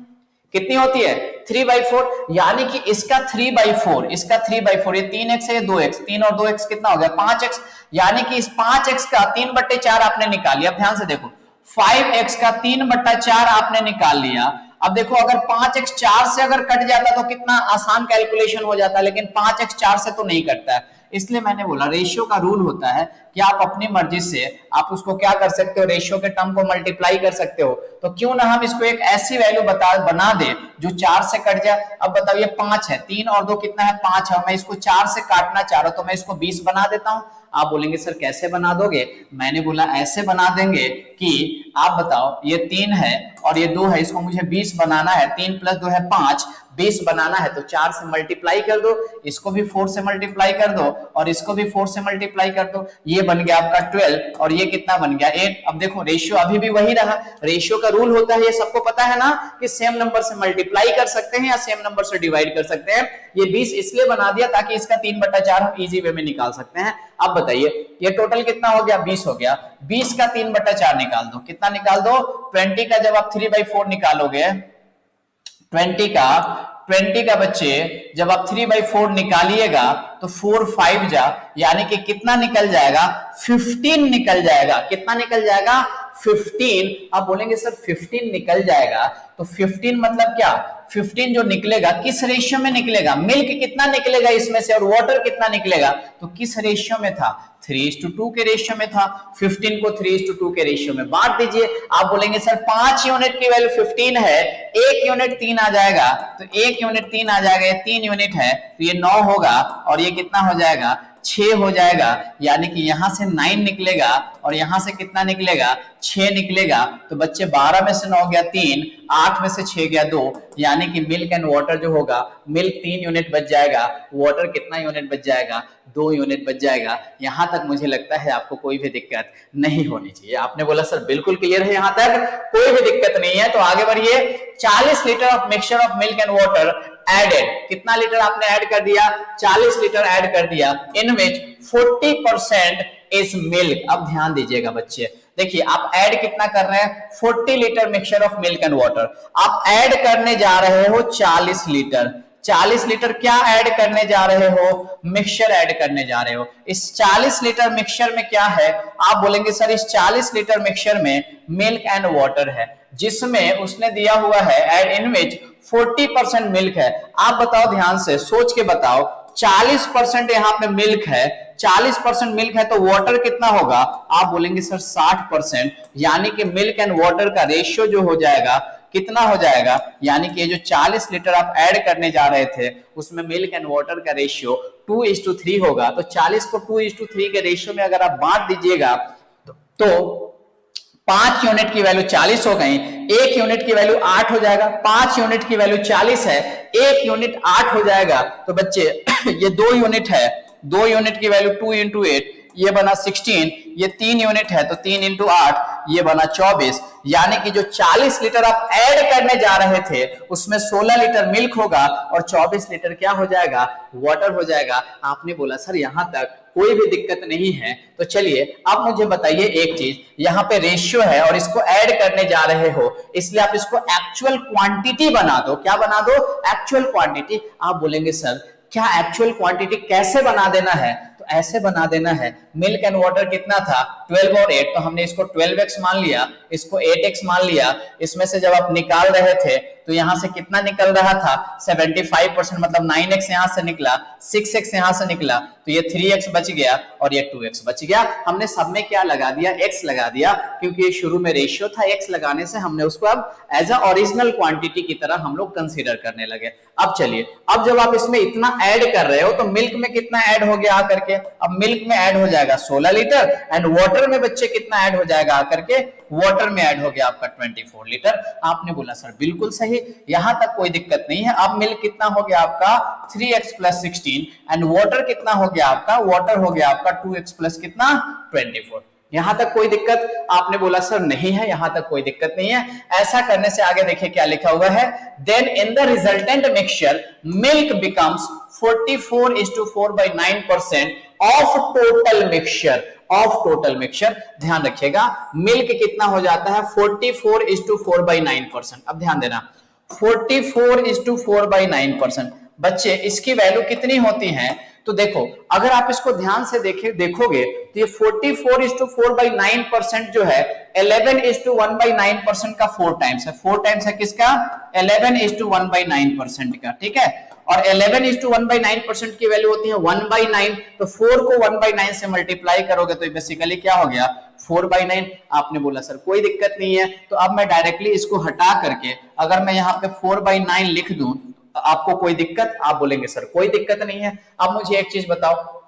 कितनी होती है? 3/4, यानी कि इसका 3/4, इसका 3/4, ये 3x है, ये 2x, 3 और 2x कितना हो गया? 5x, यानी कि इस 5x का 3/4 आपने निकाल लिया। अब ध्यान से देखो, 5x का 3/4 आपने निकाल लिया। अब देखो, अगर 5x 4 से अगर कट जाता तो कितना आसान कैलकुलेशन हो जाता, लेकिन 5x 4 से तो नहीं कटता है। इसलिए मैंने बोला रेशियो का रूल होता है कि आप अपनी मर्जी से आप उसको क्या कर सकते हो? रेशियो के टर्म को मल्टीप्लाई कर सकते हो। तो क्यों ना हम इसको एक ऐसी वैल्यू बना दे जो 4 से कट जाए। अब बताओ, ये 5 है, 3 और 2 कितना है? 5 है। मैं इसको 4 से काटना चाह रहा हूं, तो मैं इसको 20 बना देता हूं। आप बोलेंगे सर कैसे बना दोगे? मैंने बोला ऐसे बना देंगे कि आप बताओ, ये 3 है और ये 2 है, इसको मुझे 20 बनाना है। 3 + 2 है 5, 20 बनाना है तो 4 से मल्टीप्लाई कर दो, इसको भी 4 से मल्टीप्लाई कर दो और इसको भी 4 से मल्टीप्लाई कर दो। ये बन गया आपका 12 और ये कितना बन गया? 8। अब देखो, रेशियो अभी भी वही रहा। रेशियो का रूल होता है, ये सबको पता है ना, कि सेम नंबर से मल्टीप्लाई कर सकते हैं या सेम नंबर से डिवाइड कर सकते हैं। ये 20 इसलिए बना दिया ताकि इसका 3/4 हम इजी वे में निकाल सकते हैं। अब बताइए, ये टोटल कितना हो गया? 20 हो गया। 20 का 3/4 निकाल दो, कितना निकाल दो? 20 का जब आप 3/4 निकालोगे, 20 का बच्चे जब आप 3/4 निकालिएगा तो 4 5 जा, यानी कि कितना निकल जाएगा? 15 निकल जाएगा। कितना निकल जाएगा? 15। आप बोलेंगे सर 15 निकल जाएगा, तो 15 मतलब क्या? 15 जो निकलेगा किस रेशियो में निकलेगा? मिल्क कितना निकलेगा इसमें से और वाटर कितना निकलेगा? तो किस रेशियो में था? 3:2 के रेशियो में था। 15 को 3:2 के रेशियो में बांट दीजिए। आप बोलेंगे सर 5 यूनिट की वैल्यू 15 है, 1 यूनिट 3 आ जाएगा, तो 1 यूनिट 3 आ जाएगा, ये 3 यूनिट है तो ये 9 होगा और ये कितना हो जाएगा? 6 हो जाएगा, यानी कि यहां से 9 निकलेगा और यहां से कितना निकलेगा 6 निकलेगा। तो बच्चे 12 में से 9 गया 3, 8 में से 6 गया 2, यानी कि मिल्क एंड वाटर जो होगा, मिल्क 3 यूनिट बच जाएगा, वाटर कितना यूनिट बच जाएगा 2 यूनिट बच जाएगा। यहां तक मुझे लगता है आपको कोई भी दिक्कत नहीं होनी चाहिए। आपने बोला सर बिल्कुल क्लियर है, यहां तक कोई भी दिक्कत नहीं है। तो आगे बढ़िए। 40 litre of mixture of milk and water added, कितना लीटर आपने ऐड कर दिया 40 लीटर ऐड कर दिया, इन विच 40% इज मिल्क। अब ध्यान दीजिएगा बच्चे, देखिए आप ऐड कितना कर रहे हैं 40 litre mixture of milk and water, आप ऐड करने जा रहे हो 40 लीटर। 40 लीटर क्या ऐड करने जा रहे हो, मिक्सचर ऐड करने जा रहे हो। इस 40 लीटर मिक्सचर में क्या है, आप बोलेंगे सर इस 40 लीटर मिक्सचर में मिल्क एंड वाटर है, जिसमें उसने दिया हुआ है एड इन विच 40% मिल्क है। आप बताओ ध्यान से सोच के बताओ, 40% यहाँ पे मिल्क है, 40% मिल्क है तो वाटर कितना होगा, आप बोलेंगे सर 60%, यानी कि मिल्क एंड वाटर का रेशियो जो हो जाएगा कितना हो जाएगा, यानी कि ये जो 40 लीटर आप ऐड करने जा रहे थे उसमें मिल्क एंड वाटर का रेशियो 2:3 होगा। तो 40 को 2:3 के रेशियो में अगर आप बांट दीजिएगा तो 5 यूनिट की वैल्यू 40 हो गई, 1 यूनिट की वैल्यू 8 हो जाएगा। 5 यूनिट की वैल्यू 40 है, 1 यूनिट 8 हो जाएगा। तो बच्चे ये 2 यूनिट है, 2 यूनिट की वैल्यू 2 × 8 ये बना 16, ये 3 यूनिट है तो 3 × 8 ये बना 24, यानी कि जो 40 लीटर आप ऐड करने जा रहे थे उसमें 16 लीटर मिल्क होगा और 24 लीटर क्या हो जाएगा, वाटर हो जाएगा। आपने बोला सर यहां तक कोई भी दिक्कत नहीं है। तो चलिए अब मुझे बताइए एक चीज, यहाँ पे रेशियो है और इसको ऐड करने जा रहे हो, इसलिए आप इसको एक्चुअल क्वांटिटी बना दो। क्या बना दो, एक्चुअल क्वांटिटी। आप बोलेंगे सर क्या एक्चुअल क्वांटिटी कैसे बना देना है, तो ऐसे बना देना है, मिल्क एंड वाटर कितना था 12 और 8, तो हमने इसको 12x मान लिया, इसको 8x मान लिया। इसमें से जब आप निकाल रहे थे तो यहां से कितना निकल रहा था 75%, मतलब 9x यहां से निकला, 6x यहां से निकला, तो ये 3x बच गया और ये 2x बच गया। हमने सब में क्या लगा दिया, x लगा दिया, क्योंकि ये शुरू में रेशियो था, x लगाने से हमने उसको अब एज अ ओरिजिनल क्वांटिटी की तरह हम लोग कंसीडर करने लगे। अब चलिए, अब जब आप इसमें इतना ऐड कर रहे हो तो मिल्क में कितना ऐड हो गया आकर के, अब मिल्क में ऐड हो जाएगा 16 लीटर एंड वाटर में बच्चे कितना ऐड हो जाएगा आकर के, वाटर में ऐड हो गया आपका 24 लीटर। आपने बोला सर बिल्कुल सही, यहां तक कोई दिक्कत नहीं है। अब मिल्क कितना हो गया आपका 3x + 16 एंड वाटर कितना हो गया आपका, वाटर हो गया आपका 2x + कितना 24। यहां तक कोई दिक्कत, आपने बोला सर नहीं है, यहां तक कोई दिक्कत नहीं है। ऐसा करने से आगे देखिए क्या लिखा हुआ है, then in the resultant mixture milk becomes 44:4/9% of total mixture, of total mixture. ध्यान रखिएगा मिल्क कितना हो जाता है 44:4/9%। अब ध्यान देना 44:4/9%। बच्चे इसकी वैल्यू कितनी होती है, तो देखो अगर आप इसको ध्यान से देखोगे तो ये 44:4/9% जो है 11:1/9% का 4 टाइम्स है। 4 टाइम्स है किसका, 11:1/9% का, ठीक है। और 11:1/9% की वैल्यू होती है 1/9, तो 4 को 1/9 से मल्टीप्लाई करोगे तो बेसिकली क्या हो गया 4/9। आपने बोला सर कोई दिक्कत नहीं है, तो अब मैं डायरेक्टली इसको हटा करके अगर मैं यहाँ पे 4/9 लिख दूं आपको कोई दिक्कत, आप बोलेंगे सर कोई दिक्कत नहीं है। अब मुझे एक चीज बताओ,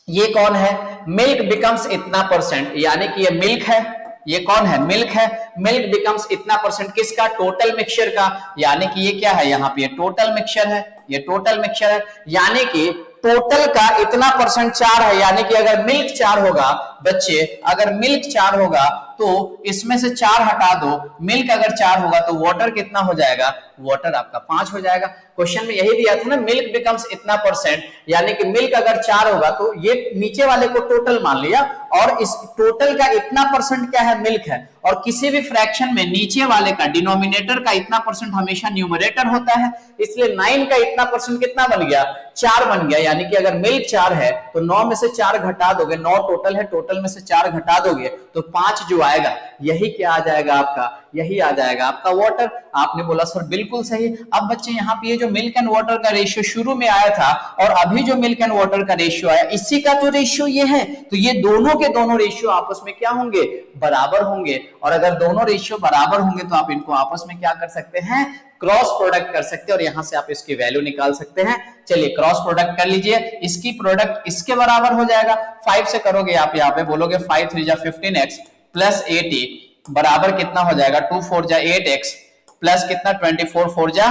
ये कौन है, मिल्क बिकम्स इतना %, यानी कि ये मिल्क है, ये कौन है, मिल्क है। मिल्क बिकम्स इतना %, किसका, टोटल मिक्सचर का, यानी कि ये क्या है, यहाँ पे टोटल मिक्सचर है, ये टोटल मिक्सचर है, यानी कि टोटल का इतना % 4 है, यानी कि अगर मिल्क 4 होगा बच्चे, अगर मिल्क 4 होगा तो इसमें से 4 हटा दो, मिल्क अगर 4 होगा तो वाटर कितना हो जाएगा, वाटर आपका 5 हो जाएगा। क्वेश्चन में यही दिया था ना, मिल्क बिकम्स इतना %, यानी कि मिल्क अगर 4 होगा तो ये नीचे वाले को टोटल मान लिया और इस टोटल का इतना % क्या है, मिल्क है। और किसी भी फ्रैक्शन में नीचे वाले का डिनोमिनेटर का इतना % हमेशा न्यूमरेटर होता है, इसलिए 9 का इतना % कितना बन गया, 4 बन गया। यानी कि अगर मिल्क 4 है तो 9 में से 4 घटा दोगे, 9 टोटल है, टोटल में से 4 घटा दोगे तो 5 जो आएगा, यही क्या आ जाएगा आपका, यही आ जाएगा आपका वाटर। आपने बोला सर बिल्कुल सही। अब बच्चे यहाँ पे ये जो मिल्क एंड वाटर का रेशियो शुरू में आया था और अभी जो मिल्क एंड वाटर का रेशियो आया, इसी का तो रेशियो ये है, तो ये दोनों के दोनों रेशियो आपस में क्या होंगे, बराबर होंगे। और अगर दोनों रेशियो बराबर होंगे तो आप इनको आपस में क्या कर सकते हैं, क्रॉस प्रोडक्ट कर सकते हैं और यहां से आप इसकी वैल्यू निकाल सकते हैं। चलिए क्रॉस प्रोडक्ट कर लीजिए, इसकी प्रोडक्ट इसके बराबर हो जाएगा। 5 से करोगे आप यहाँ पे बोलोगे 5 3 जा 15x प्लस 80 बराबर कितना हो जाएगा, 2 4 जा 8x प्लस कितना 24 4 जा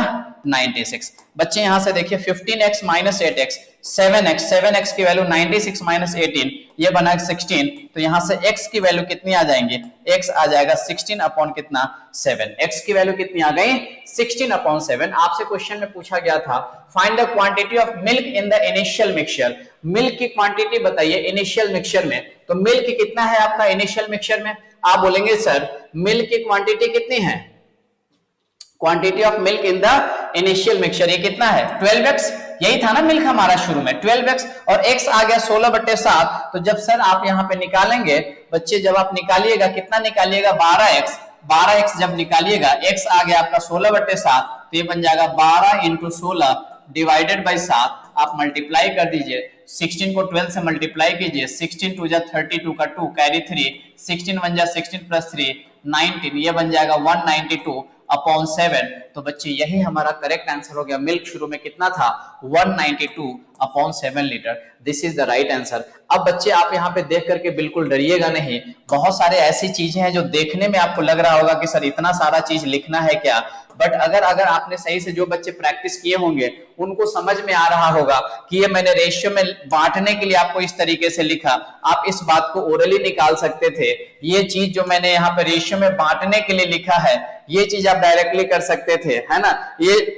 96। बच्चे यहां से देखिए 15x minus 8x 7x, 7x की वैल्यू 96 माइनस 18 ये बना 16, तो यहां से x की वैल्यू कितनी आ जाएंगे, x आ जाएगा 16 अपॉन कितना 7। x की वैल्यू कितनी आ गई 16 अपॉन 7। आपसे क्वेश्चन में पूछा गया था find the quantity of milk in the initial mixture, milk की क्वांटिटी बताइए इनिशियल मिक्सचर में। तो मिल्क कितना है आपका इनिशियल मिक्सचर में, आप बोलेंगे सर मिल्क की क्वांटिटी कितनी है, quantity of milk in the initial mixture ये कितना है 12x, यही था ना मिल्क हमारा शुरू में 12x और x आ गया 16/7। तो जब सर आप यहां पे निकालेंगे बच्चे, जब आप निकालिएगा कितना निकालिएगा 12x, 12x जब निकालिएगा x आ गया आपका 16/7, तो ये बन जाएगा 12 × 16 डिवाइडेड बाई 7। आप मल्टीप्लाई कर दीजिए, 16 को 12 से मल्टीप्लाई कीजिए, 16 2 जा 32 का 2 कैरी 3, 16 1 जा 16 प्लस 3 19, ये बन जाएगा 192 अपॉन 7। तो बच्चे यही हमारा करेक्ट आंसर हो गया। मिल्क शुरू में कितना था 192 upon 7 litre, this is the right answer. अब बच्चे आप यहाँ पे देख करके बिल्कुल डरिएगा नहीं, बहुत सारे ऐसी चीजें हैं जो देखने में आपको लग रहा होगा कि सर इतना सारा चीज लिखना है क्या, बट अगर आपने सही से जो बच्चे प्रैक्टिस किए होंगे उनको समझ में आ रहा होगा कि ये मैंने रेशियो में बांटने के लिए आपको इस तरीके से लिखा, आप इस बात को ओरली निकाल सकते थे। ये चीज जो मैंने यहाँ पे रेशियो में बांटने के लिए लिखा है ये चीज आप डायरेक्टली कर सकते थे, है ना। ये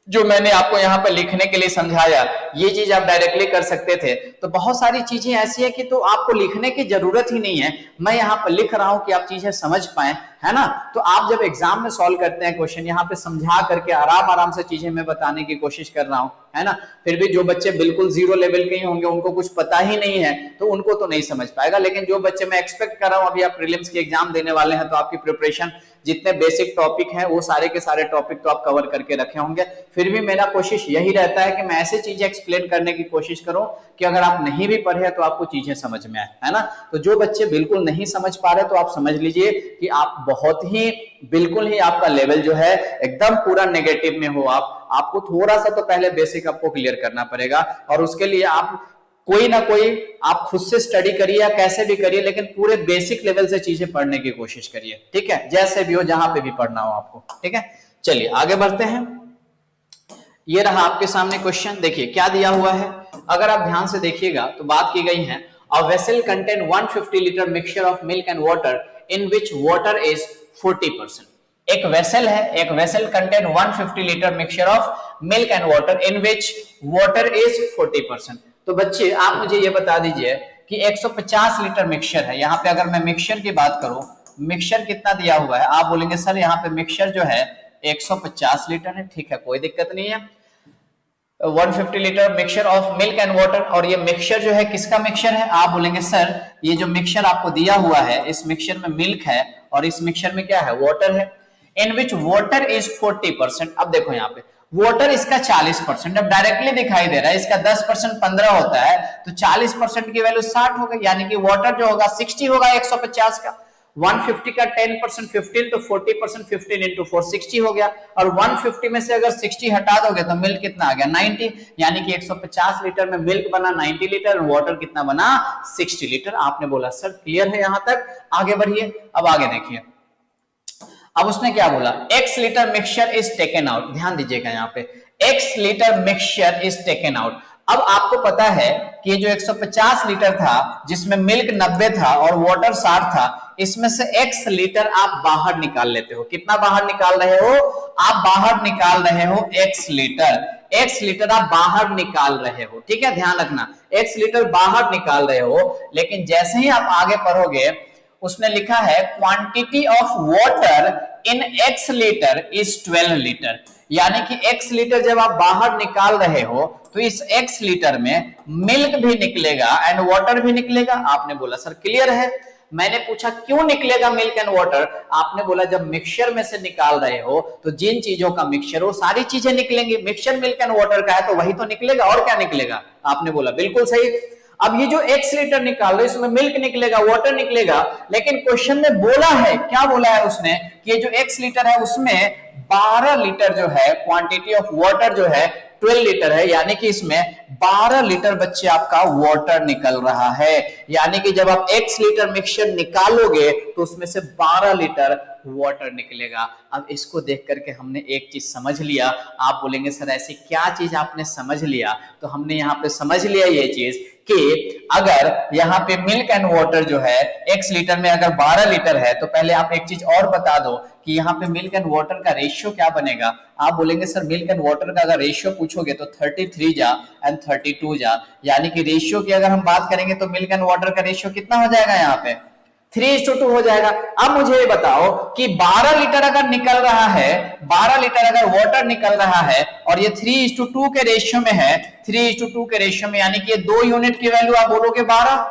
जो मैंने आपको यहाँ पे लिखने के लिए समझाया ये चीज आप डायरेक्टली कर सकते थे। तो बहुत सारी चीजें ऐसी है कि तो आपको लिखने की जरूरत ही नहीं है, मैं यहाँ पे लिख रहा हूं कि आप चीजें समझ पाए, है ना। तो आप जब एग्जाम में सॉल्व करते हैं क्वेश्चन, यहाँ पे समझा करके आराम से चीजें मैं बताने की कोशिश कर रहा हूं, है ना। फिर भी जो बच्चे बिल्कुल जीरो लेवल के ही होंगे, उनको कुछ पता ही नहीं है, तो उनको तो नहीं समझ पाएगा। लेकिन जो बच्चे मैं एक्सपेक्ट कर रहा हूं, अभी आप प्रीलिम्स की एग्जाम देने वाले हैं, तो आपकी प्रिपरेशन जितने बेसिक टॉपिक हैं वो सारे के सारे टॉपिक तो आप कवर करके रखे होंगे। फिर भी मेरा कोशिश यही रहता है कि मैं ऐसे चीजें एक्सप्लेन करने की कोशिश करूं कि अगर आप नहीं भी पढ़े तो आपको चीजें समझ में आए, है ना। तो जो बच्चे बिल्कुल नहीं समझ पा रहे तो आप समझ लीजिए कि आप बहुत ही बिल्कुल ही आपका लेवल जो है एकदम पूरा नेगेटिव में हो। आपको थोड़ा सा तो पहले बेसिक आपको क्लियर करना पड़ेगा, और उसके लिए आप कोई ना कोई आप खुद से स्टडी करिए या कैसे भी करिए, लेकिन पूरे बेसिक लेवल से चीजें पढ़ने की कोशिश करिए, ठीक है, जैसे भी हो जहां पे भी पढ़ना हो आपको, ठीक है। चलिए आगे बढ़ते हैं। ये रहा आपके सामने क्वेश्चन, देखिए क्या दिया हुआ है। अगर आप ध्यान से देखिएगा तो बात की गई है a vessel contain 150 litre mixture of milk and water in which water is 40%। एक वेसल है, एक vessel contain 150 litre mixture of milk and water in which water is 40%। तो बच्चे आप मुझे ये बता दीजिए कि 150 लीटर मिक्सचर है। यहाँ पे अगर मैं मिक्सचर की बात करूं, मिक्सचर कितना दिया हुआ है, आप बोलेंगे सर यहाँ पे मिक्सचर जो है 150 लीटर है, ठीक है, कोई दिक्कत नहीं है। 150 litre mixture of milk and water, और ये मिक्सचर जो है किसका मिक्सचर है, आप बोलेंगे सर ये जो मिक्सचर आपको दिया हुआ है इस मिक्सचर में मिल्क है और इस मिक्सचर में क्या है, वाटर है। इन विच वाटर इज 40%। अब देखो यहाँ पे वाटर इसका 40%, अब डायरेक्टली दिखाई दे रहा है, इसका 10% 15 होता है, तो 40% की वैल्यू 60 हो गई, यानी कि वाटर जो होगा 60 होगा 150 का। 150 का 10% 15, तो 40% 15 इंटू 4 60 हो गया, और 150 में से अगर 60 हटा दोगे तो मिल्क कितना आ गया 90, यानी कि 150 लीटर में मिल्क बना 90 लीटर, वाटर कितना बना 60 लीटर। आपने बोला सर क्लियर है यहां तक, आगे बढ़िए। अब आगे देखिए, अब उसने क्या बोला, x litre mixture is taken out. ध्यान दीजिएगा यहाँ पे x litre mixture is taken out. अब आपको पता है कि ये जो 150 लीटर था जिसमें मिल्क 90 था और वाटर 60 था, इसमें से x लीटर आप बाहर निकाल लेते हो। कितना बाहर निकाल रहे हो, आप बाहर निकाल रहे हो x लीटर आप बाहर निकाल रहे हो, ठीक है, ध्यान रखना x लीटर बाहर निकाल रहे हो। लेकिन जैसे ही आप आगे पढ़ोगे उसने लिखा है quantity of water in x litre is 12 litre, यानी कि x लीटर जब आप बाहर निकाल रहे हो तो इस x लीटर में मिल्क भी निकलेगा एंड वाटर भी निकलेगा। आपने बोला सर क्लियर है, मैंने पूछा क्यों निकलेगा मिल्क एंड वाटर, आपने बोला जब मिक्सचर में से निकाल रहे हो तो जिन चीजों का मिक्सचर हो सारी चीजें निकलेंगी, मिक्सचर मिल्क एंड वाटर का है तो वही तो निकलेगा, और क्या निकलेगा, आपने बोला बिल्कुल सही। अब ये जो x लीटर निकाल रहे हो इसमें मिल्क निकलेगा, वाटर निकलेगा, लेकिन क्वेश्चन में बोला है, क्या बोला है उसने कि ये जो x लीटर है उसमें 12 लीटर जो है क्वांटिटी ऑफ वाटर जो है 12 लीटर है, यानी कि इसमें 12 लीटर बच्चे आपका वाटर निकल रहा है, यानी कि जब आप x लीटर मिक्सचर निकालोगे तो उसमें से 12 लीटर वाटर निकलेगा। अब इसको देख करके हमने एक चीज समझ लिया, आप बोलेंगे सर ऐसी क्या चीज आपने समझ लिया, तो हमने यहाँ पे समझ लिया ये चीज कि अगर यहाँ पे मिल्क एंड वाटर जो है x लीटर में अगर 12 लीटर है तो पहले आप एक चीज और बता दो कि यहाँ पे मिल्क एंड वाटर का रेशियो क्या बनेगा। आप बोलेंगे सर मिल्क एंड वाटर का अगर रेशियो पूछोगे तो 33 जा एंड 32 जा, यानी कि रेशियो की अगर हम बात करेंगे तो मिल्क एंड वाटर का रेशियो कितना हो जाएगा, यहाँ पे 3:2 हो जाएगा। अब मुझे ये बताओ कि 12 लीटर अगर निकल रहा है, 12 लीटर अगर वाटर निकल रहा है और ये 3:2 के रेशियो में है, 3:2 के रेशियो में, यानी कि ये 2 यूनिट की वैल्यू आप बोलोगे 12,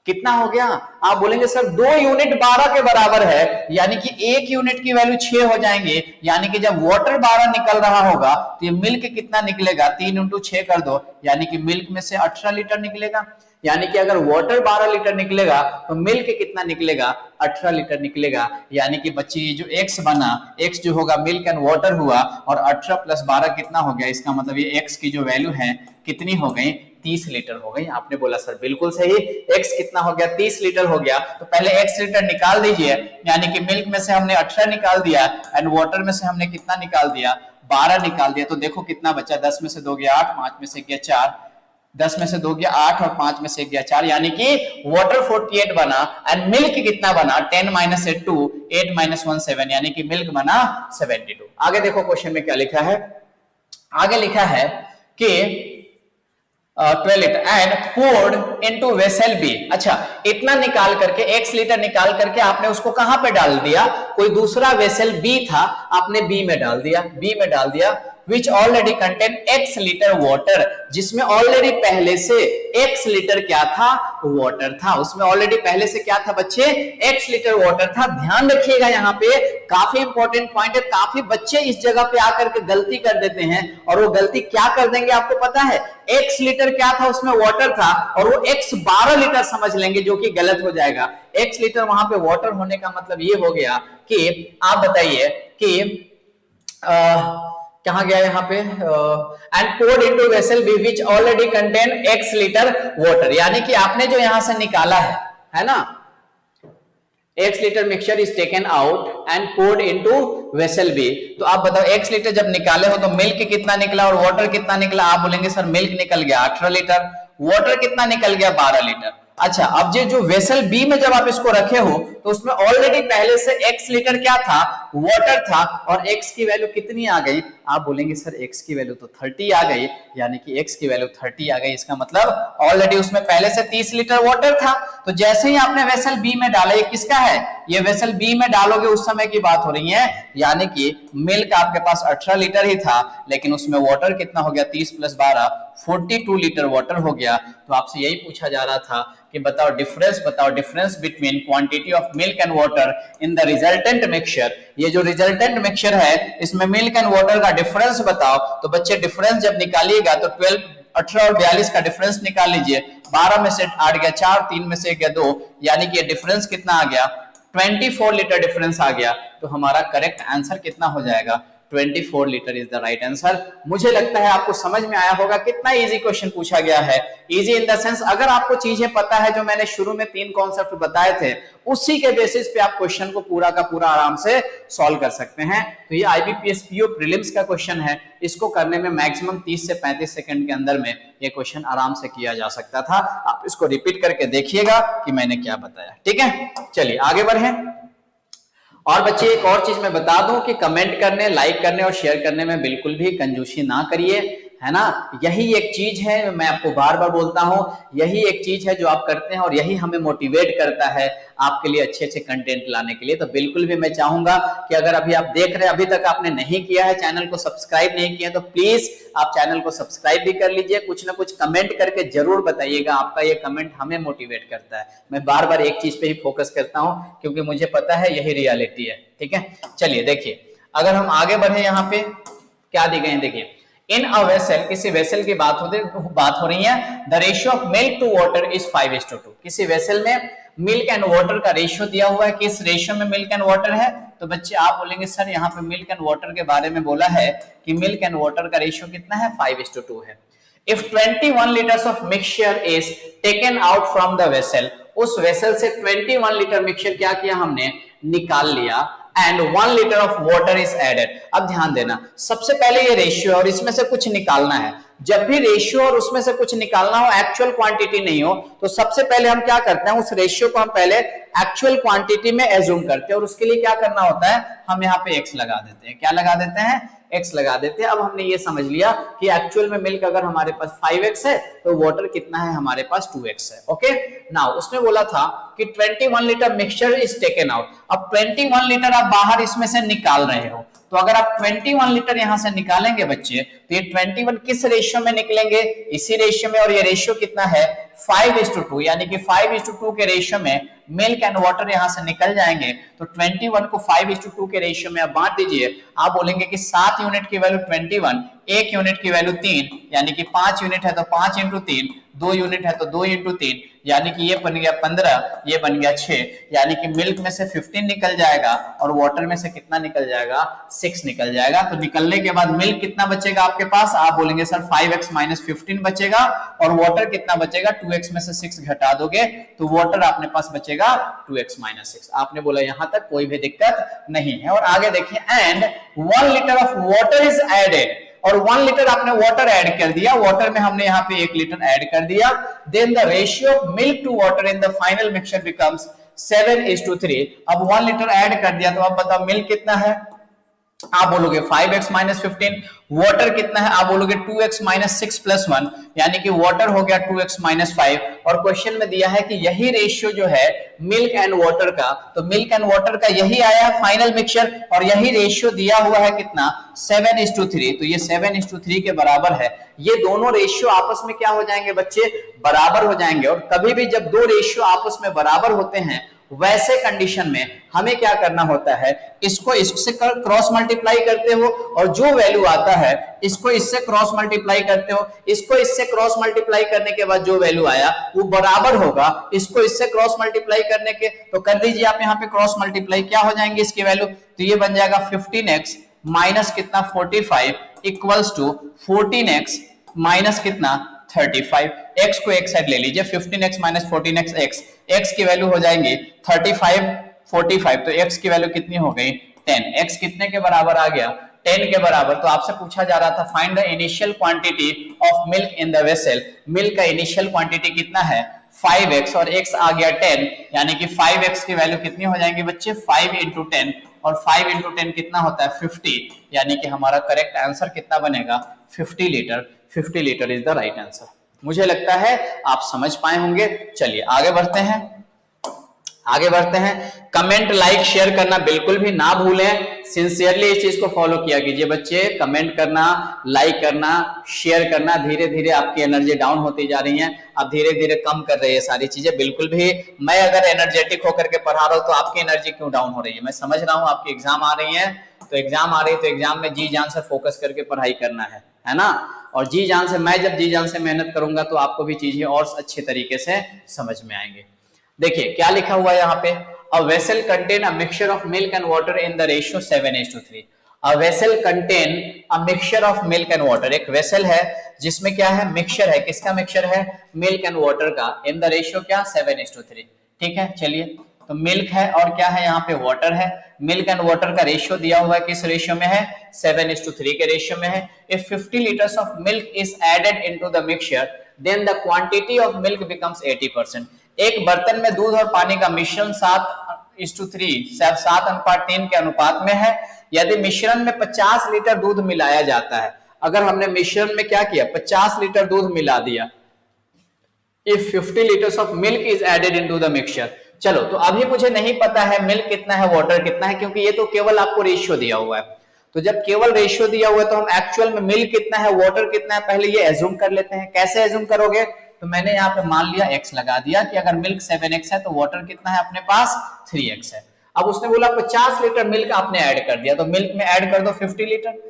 कितना हो गया, आप बोलेंगे सर 2 यूनिट 12 के बराबर है, यानी कि 1 यूनिट की वैल्यू 6 हो जाएंगे, यानी कि जब वाटर 12 निकल रहा होगा तो ये मिल्क कितना निकलेगा, 3 × 6 कर दो, यानी कि मिल्क में से 18 लीटर निकलेगा, यानी कि अगर वाटर 12 लीटर निकलेगा तो मिल्क कितना निकलेगा, 18 लीटर निकलेगा, यानी कि बच्चे ये जो x बना, x जो होगा मिल्क एंड वाटर हुआ और 18 + 12 कितना हो गया, इसका मतलब ये x की जो वैल्यू है कितनी हो गई, 30 लीटर हो गई। आपने बोला सर बिल्कुल सही, x कितना हो गया, 30 लीटर हो गया, तो पहले x लीटर निकाल दीजिए, यानी कि मिल्क में से हमने 18 निकाल दिया एंड वाटर में से हमने कितना निकाल दिया, 12 निकाल दिया, तो देखो कितना बचा, 10 में से 2 गया 8, 5 में से गया 4, 10 में से 2 गया 8 और 5 में से गया 4, यानी कि वाटर 48 बना एंड मिल्क कितना बना, 10 - 8 2, 8 - 1 7, यानी कि मिल्क बना 72। आगे देखो क्वेश्चन में क्या लिखा है, आगे लिखा है कि 12 litre and poured into vessel B। अच्छा, इतना निकाल करके x लीटर निकाल करके आपने उसको कहां पे डाल दिया, कोई दूसरा वेसल B था, आपने B में डाल दिया, B में डाल दिया, which already contain x litre water, जिसमें ऑलरेडी पहले से x लीटर क्या था, वाटर था, उसमें ऑलरेडी पहले से क्या था बच्चे, x लीटर वाटर था। ध्यान रखिएगा यहाँ पे काफी इंपॉर्टेंट पॉइंट है, काफी बच्चे इस जगह पे आकर के गलती कर देते हैं, और वो गलती क्या कर देंगे आपको पता है, x लीटर क्या था उसमें वाटर था और वो x 12 लीटर समझ लेंगे, जो कि गलत हो जाएगा। x लीटर वहां पे वाटर होने का मतलब ये हो गया कि आप बताइए कि कहां गया यहाँ पे, and poured into vessel B which already contain x litre water, यानी कि आपने जो यहां से निकाला है ना, x litre mixture is taken out and poured into vessel B। तो आप बताओ x लीटर जब निकाले हो तो मिल्क कितना निकला और वाटर कितना निकला, आप बोलेंगे सर मिल्क निकल गया 18 लीटर, वाटर कितना निकल गया 12 लीटर। अच्छा, अब ये जो वेसल बी में जब आप इसको रखे हो तो उसमें ऑलरेडी पहले से x लीटर क्या था, वाटर था, और x की वैल्यू कितनी आ गई, आप बोलेंगे सर x की वैल्यू तो 30 आ गई, यानी कि x की वैल्यू 30 आ गई, इसका मतलब ऑलरेडी उसमें पहले से 30 लीटर वाटर था। तो जैसे ही आपने वेसल बी में डाला, ये किसका है, ये वेसल बी में डालोगे उस समय की बात हो रही है, यानी कि मिल्क आपके पास 18 लीटर ही था, लेकिन उसमें वाटर कितना हो गया, 30 + 12 42 लीटर वाटर हो गया। तो आपसे यही पूछा जा रहा था कि बताओ difference between quantity of milk and water in the resultant mixture. ये जो रिजल्टेंट मिक्सचर है इसमें मिल्क एंड वाटर का डिफरेंस बताओ। तो बच्चे डिफरेंस जब निकालिएगा तो 18 और 42 का डिफरेंस निकाल लीजिए, 12 में से 8 गया 4, 3 में से गया 2, यानी कि ये डिफरेंस कितना आ गया, 24 लीटर डिफरेंस आ गया। तो हमारा करेक्ट आंसर कितना हो जाएगा, 24 litre is the right answer. मुझे लगता है आपको समझ में आया होगा कितना इजी क्वेश्चन पूछा गया है। इजी इन द सेंस अगर आपको चीजें पता है, जो मैंने शुरू में 3 कॉन्सेप्ट बताए थे, उसी के बेसिस पे आप क्वेश्चन को पूरा का पूरा आराम से सॉल्व कर सकते हैं। तो ये आईबीपीएस पीओ प्रीलिम्स का क्वेश्चन है, इसको करने में मैक्सिमम 30 से 35 सेकंड के अंदर में ये क्वेश्चन आराम से किया जा सकता था। आप इसको रिपीट करके देखिएगा कि मैंने क्या बताया, ठीक है। चलिए आगे बढ़ें। और बच्चे एक और चीज मैं बता दूं कि कमेंट करने, लाइक करने और शेयर करने में बिल्कुल भी कंजूसी ना करिए, है ना। यही एक चीज है, मैं आपको बार बार बोलता हूं, यही एक चीज है जो आप करते हैं और यही हमें मोटिवेट करता है आपके लिए अच्छे अच्छे कंटेंट लाने के लिए। तो बिल्कुल भी मैं चाहूंगा कि अगर अभी आप देख रहे हैं, अभी तक आपने नहीं किया है, चैनल को सब्सक्राइब नहीं किया, तो प्लीज आप चैनल को सब्सक्राइब भी कर लीजिए। कुछ ना कुछ कमेंट करके जरूर बताइएगा, आपका ये कमेंट हमें मोटिवेट करता है। मैं बार बार एक चीज पे ही फोकस करता हूं क्योंकि मुझे पता है यही रियलिटी है। ठीक है, चलिए देखिए, अगर हम आगे बढ़े, यहाँ पे क्या दी गई है, देखिए इन अ वेसल, किसी वेसल की बात हो रही है। The ratio of milk to water is 5:2। किसी वेसल में मिल्क एंड वाटर का रेशियो दिया हुआ है, किस रेशियो में मिल्क एंड वाटर है। तो बच्चे आप बोलेंगे सर यहाँ पे मिल्क एंड वाटर के बारे में बोला है कि मिल्क एंड वाटर का रेशियो कितना है, 5:2 है। If 21 litres of mixture is taken out from the vessel, उस वेसल से 21 लीटर मिक्सचर क्या किया हमने, निकाल लिया, and 1 litre of water is added. अब ध्यान देना, सबसे पहले ये रेशियो और इसमें से कुछ निकालना है। जब भी रेशियो और उसमें से कुछ निकालना हो, एक्चुअल क्वांटिटी नहीं हो, तो सबसे पहले हम क्या करते हैं, उस रेशियो को हम पहले एक्चुअल क्वांटिटी में एज्यूम करते हैं और उसके लिए क्या करना होता है, हम यहाँ पे x लगा देते हैं। क्या लगा देते हैं, x लगा देते हैं। अब हमने ये समझ लिया कि एक्चुअल में मिल्क अगर हमारे पास 5x है तो वाटर कितना है, हमारे पास 2x है। ओके, नाउ उसने बोला था कि 21 litre mixture is taken out. अब 21 लीटर आप बाहर इसमें से निकाल रहे हो, तो अगर आप 21 लीटर यहां से निकालेंगे बच्चे, तो ये 21 किस रेशियो में निकलेंगे, इसी रेशियो में। और ये रेशियो कितना है, 5:2, यानी कि 5:2 के रेशियो में मिल्क एंड वाटर यहां से निकल जाएंगे। तो 21 को 5:2 के रेशियो में आप बांट दीजिए। आप बोलेंगे कि 7 यूनिट की वैल्यू 21, 1 यूनिट की वैल्यू 3, यानी कि 5 यूनिट है तो 5 × 3, 2 यूनिट है तो 2 × 3, यानी कि ये बन गया 15, ये बन गया 6, यानी कि मिल्क में से 15 निकल जाएगा और वाटर में से कितना निकल जाएगा, 6 निकल जाएगा। तो निकलने के बाद मिल्क कितना बचेगा आपके पास, आप बोलेंगे सर 5x - 15 बचेगा, और वाटर कितना बचेगा, 2x में से 6 घटा दोगे तो वाटर अपने पास बचेगा 2x - 6। आपने बोला यहां तक कोई भी दिक्कत नहीं है। और आगे देखिए, and 1 litre of water is added, और 1 लीटर आपने वाटर ऐड कर दिया, वाटर में हमने यहाँ पे 1 लीटर ऐड कर दिया। Then the ratio of milk to water in the final mixture becomes 7:3। अब 1 लीटर ऐड कर दिया, तो अब बताओ मिल्क कितना है, आप बोलोगे 5x - 15, वाटर कितना है, आप बोलोगे 2x - 6 + 1, यानी कि वाटर हो गया 2x - 5। और क्वेश्चन में दिया है कि यही रेशियो जो है मिल्क एंड वाटर का, तो मिल्क एंड वाटर का यही आया फाइनल मिक्सचर, और यही रेशियो दिया हुआ है कितना, 7:3। तो ये 7:3 के बराबर है। ये दोनों रेशियो आपस में क्या हो जाएंगे बच्चे, बराबर हो जाएंगे। और कभी भी जब दो रेशियो आपस में बराबर होते हैं, वैसे कंडीशन में हमें क्या करना होता है, इसको इससे क्रॉस मल्टीप्लाई करते हो, और जो वैल्यू आता है इसको इससे क्रॉस मल्टीप्लाई करते हो, इसको इससे क्रॉस मल्टीप्लाई करने के बाद जो वैल्यू आया वो बराबर होगा इसको इससे क्रॉस मल्टीप्लाई करने के। तो कर दीजिए आप यहाँ पे क्रॉस मल्टीप्लाई, क्या हो जाएंगे इसकी वैल्यू, तो ये बन जाएगा 15x माइनस कितना 45 इक्वल्स टू 14x माइनस कितना 35। x को एक साइड ले लीजिए, 15x - 14x x की वैल्यू हो जाएंगी 35 45, तो x की वैल्यू कितनी हो गई 10। x कितने के बराबर आ गया, 10 के बराबर। तो आपसे पूछा जा रहा था find the initial quantity of milk in the vessel. Milk का इनिशियल क्वांटिटी कितना है 5x, और x आ गया 10, यानी कि 5x की वैल्यू कितनी हो जाएंगी बच्चे 5 × 10, और 5 × 10 कितना होता है 50, यानी कि हमारा करेक्ट आंसर कितना बनेगा 50 litre. 50 litre is the right answer. मुझे लगता है आप समझ पाए होंगे। चलिए आगे बढ़ते हैं, आगे बढ़ते हैं। कमेंट लाइक शेयर करना बिल्कुल भी ना भूलें, सिंसियरली इस चीज को फॉलो किया कीजिए बच्चे। कमेंट करना, लाइक करना, शेयर करना, धीरे धीरे आपकी एनर्जी डाउन होती जा रही है, आप धीरे धीरे कम कर रहे हैं सारी चीजें। बिल्कुल भी मैं अगर एनर्जेटिक होकर के पढ़ा रहा हूं तो आपकी एनर्जी क्यों डाउन हो रही है, मैं समझ रहा हूं आपकी एग्जाम आ रही है, तो एग्जाम आ रही है तो एग्जाम में जी जान से फोकस करके पढ़ाई करना है ना। और जी जान से, मैं जब जी जान से मेहनत करूंगा तो आपको भी चीजें और अच्छे तरीके से समझ में आएंगे। देखिए क्या लिखा हुआ है यहाँ पे, a vessel contain a mixture of milk and water in the ratio 7:3। A vessel contain a mixture of milk and water, एक वेसल है जिसमें क्या है, मिक्सचर है, किसका मिक्सचर है, मिल्क एंड वाटर का, इन द रेशियो क्या 7:3। ठीक है, चलिए तो मिल्क है और क्या है यहाँ पे वाटर है। मिल्क एंड वाटर का रेशियो दिया हुआ है, किस रेशियो में है 7:3 के रेशियो में है। If 50 litres of milk is added into the mixture then the quantity of milk becomes 80%। एक बर्तन में दूध और पानी का मिश्रण 7:3 के अनुपात में है। यदि मिश्रण में 50 लीटर दूध मिलाया जाता है, अगर हमने मिश्रण में क्या किया, 50 लीटर दूध मिला दिया, if 50 litres of milk is added into the mixture. चलो, तो अभी मुझे नहीं पता है मिल्क कितना है, वाटर कितना है, क्योंकि ये तो केवल आपको रेशियो दिया हुआ है। तो जब केवल रेशियो दिया हुआ है तो हम एक्चुअल में मिल्क कितना है, वाटर कितना है, पहले ये एज्यूम कर लेते हैं। कैसे एज्यूम करोगे, तो मैंने यहाँ पे मान लिया x लगा दिया कि अगर मिल्क 7x है तो वाटर कितना है अपने पास 3x है। अब उसने बोला 50 लीटर मिल्क आपने ऐड कर दिया, तो मिल्क में ऐड कर दो 50 लीटर।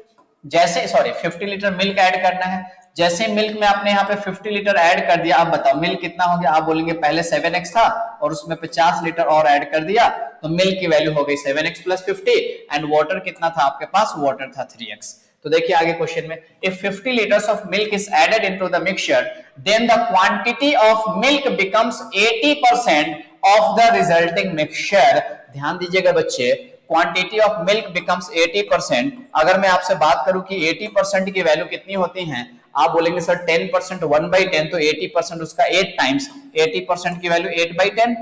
जैसे 50 लीटर मिल्क ऐड करना है, जैसे मिल्क में आपने यहाँ पे 50 लीटर ऐड कर दिया, अब बताओ मिल्क कितना हो गया। आप बोलेंगे पहले 7x था और उसमें 50 लीटर और ऐड कर दिया, तो मिल्क की वैल्यू हो गई 7x + 50 एंड वाटर कितना था आपके पास, वाटर था 3x। तो देखिए आगे क्वेश्चन में, if 50 litres of milk is added into the mixture then the quantity of milk becomes 80% of the resulting mixture. ध्यान दीजिएगा बच्चे, क्वांटिटी ऑफ मिल्क बिकम्स 80%। अगर मैं आपसे बात करूं कि 80% की वैल्यू कितनी होती है, आप बोलेंगे सर 10% 1/10, तो 80% उसका 8 टाइम्स, 80% की वैल्यू 8/10।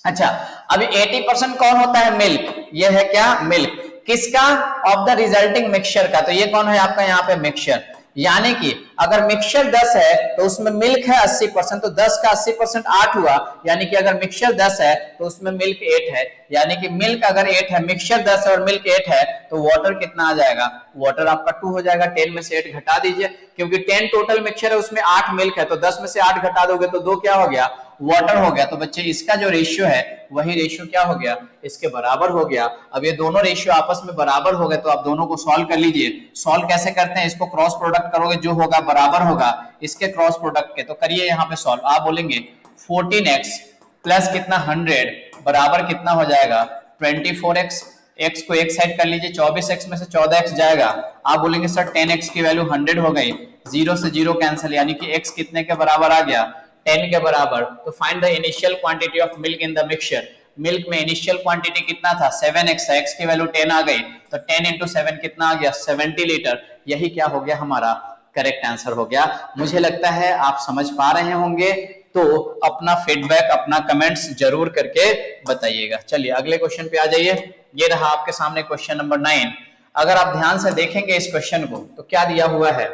अच्छा, अभी 80% कौन होता है, मिल्क। ये है क्या, मिल्क। किसका, ऑफ द रिजल्टिंग मिक्सचर का। तो ये कौन है आपका यहाँ पे मिक्सचर, यानी कि अगर मिक्सचर 10 है तो उसमें मिल्क है 80%, तो 10 का 80% 8 हुआ, यानी कि अगर मिक्सचर 10 है तो उसमें मिल्क 8 है, यानी कि मिल्क अगर 8 है, मिक्सचर 10 है और मिल्क 8 है, तो वाटर कितना आ जाएगा, वाटर आपका 2 हो जाएगा। 10 में से 8 घटा दीजिए, क्योंकि 10 टोटल मिक्सचर है, उसमें 8 मिल्क है, तो 10 में से 8 घटा दोगे तो 2 क्या हो गया, वाटर हो गया। तो बच्चे इसका जो रेशियो है वही रेशियो क्या हो गया, इसके बराबर हो गया। अब ये दोनों रेशियो आपस में बराबर हो गए, तो आप दोनों को सॉल्व कर लीजिए। सॉल्व कैसे करते हैं, इसको क्रॉस प्रोडक्ट करोगे, जो होगा बराबर होगा इसके क्रॉस प्रोडक्ट के। तो करिए यहाँ पे सॉल्व। आप बोलेंगे 14x प्लस कितना 100 बराबर कितना हो जाएगा 24x। x को एक साइड कर लीजिए, 24x में से 14x जाएगा। आप बोलेंगे सर 10x की वैल्यू 100 हो गई, 0 से 0 कैंसिल, यानी कि x कितने के बराबर आ गया, 10 के बराबर। तो find the initial quantity of milk in the mixture. Milk में इनिशियल क्वांटिटी कितना था, 7x, x की वैल्यू 10 आ गई, तो 10 × 7 कितना आ गया, 70 लीटर। यही क्या हो गया, हमारा करेक्ट आंसर हो गया। मुझे लगता है आप समझ पा रहे होंगे, तो अपना फीडबैक, अपना कमेंट्स जरूर करके बताइएगा। चलिए अगले क्वेश्चन पे आ जाइए। ये रहा आपके सामने क्वेश्चन नंबर 9। अगर आप ध्यान से देखेंगे इस क्वेश्चन को, तो क्या दिया हुआ है,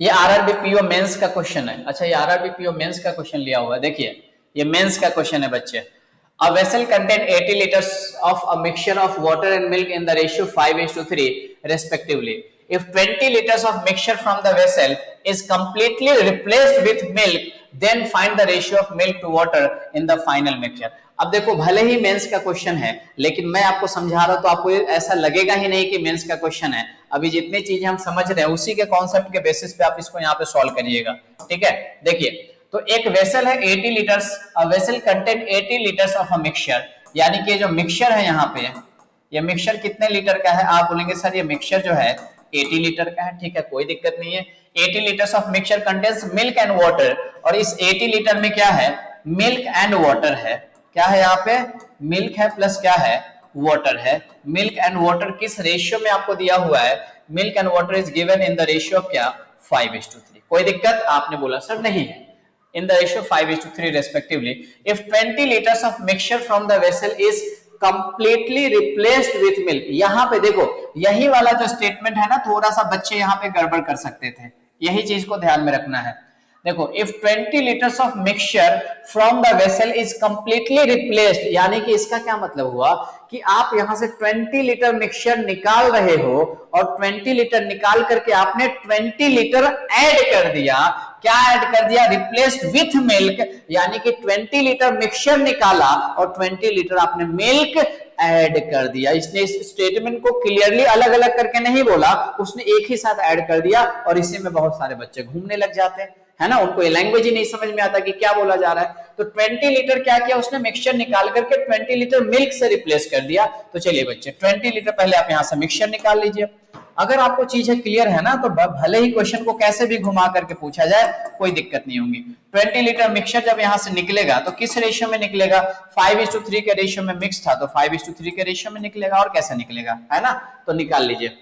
ये आरआरबी पीओ मेंस का क्वेश्चन है। अच्छा, ये आरआरबी पीओ मेंस का क्वेश्चन लिया हुआ है। देखिए ये मेंस का क्वेश्चन है बच्चे। A vessel contain 80 liters of a mixture of water and milk in the ratio 5:3 respectively. If 20 liters of mixture from the vessel is completely replaced with milk, then find the ratio of milk to water in the final mixture. अब देखो, भले ही मेंस का क्वेश्चन है, लेकिन मैं आपको समझा रहा हूं तो आपको ऐसा लगेगा ही नहीं कि मेंस का क्वेश्चन है। अभी जितनी चीजें हम समझ रहे हैं उसी के कॉन्सेप्ट के बेसिस पे आप इसको यहाँ पे सॉल्व करिएगा। ठीक है, देखिए, तो एक वेसल है 80 litres, a vessel contain 80 litres of a mixture, यानी कि जो मिक्सचर है यहाँ पे, ये मिक्सचर कितने लीटर का है। आप बोलेंगे सर ये मिक्सचर जो है 80 लीटर का है। ठीक है, कोई दिक्कत नहीं है। 80 litres of mixture contains milk and water, और इस 80 लीटर में क्या है, मिल्क एंड वाटर है। क्या है यहाँ पे, मिल्क है प्लस क्या है, वाटर है। मिल्क एंड वाटर किस रेशियो में आपको दिया हुआ है, milk and water is given in the ratio of क्या, 5:3। कोई दिक्कत, आपने बोला सर नहीं है, in the ratio 5:3 respectively. If 20 liters of mixture from the vessel is completely replaced with milk, यहाँ पे देखो, यही वाला जो स्टेटमेंट है ना, थोड़ा सा बच्चे यहाँ पे गड़बड़ कर सकते थे, यही चीज को ध्यान में रखना है। देखो, if 20 liters of mixture from the vessel is completely replaced, यानी कि इसका क्या मतलब हुआ कि आप यहां से 20 लीटर मिक्सचर निकाल रहे हो और 20 लीटर निकाल करके आपने 20 लीटर ऐड कर दिया। क्या ऐड कर दिया, रिप्लेस्ड विथ मिल्क, यानी कि 20 लीटर मिक्सचर निकाला और 20 लीटर आपने मिल्क ऐड कर दिया। इसने इस स्टेटमेंट को क्लियरली अलग अलग करके नहीं बोला, उसने एक ही साथ ऐड कर दिया, और इसी में बहुत सारे बच्चे घूमने लग जाते हैं, है ना, उनको ये लैंग्वेज ही नहीं समझ में आता कि क्या बोला जा रहा है। तो 20 लीटर क्या किया उसने, मिक्सचर निकाल करके 20 लीटर मिल्क से रिप्लेस कर दिया। तो चलिए बच्चे, 20 लीटर पहले आप यहां से मिक्सचर निकाल लीजिए। अगर आपको चीजें क्लियर है ना, तो भले ही क्वेश्चन को कैसे भी घुमा करके पूछा जाए, कोई दिक्कत नहीं होगी। 20 लीटर मिक्सचर जब यहां से निकलेगा तो किस रेशियो में निकलेगा, 5:3 के रेशियो में मिक्स था, तो 5:3 के रेशियो में निकलेगा। और कैसे निकलेगा, है ना, तो निकाल लीजिए।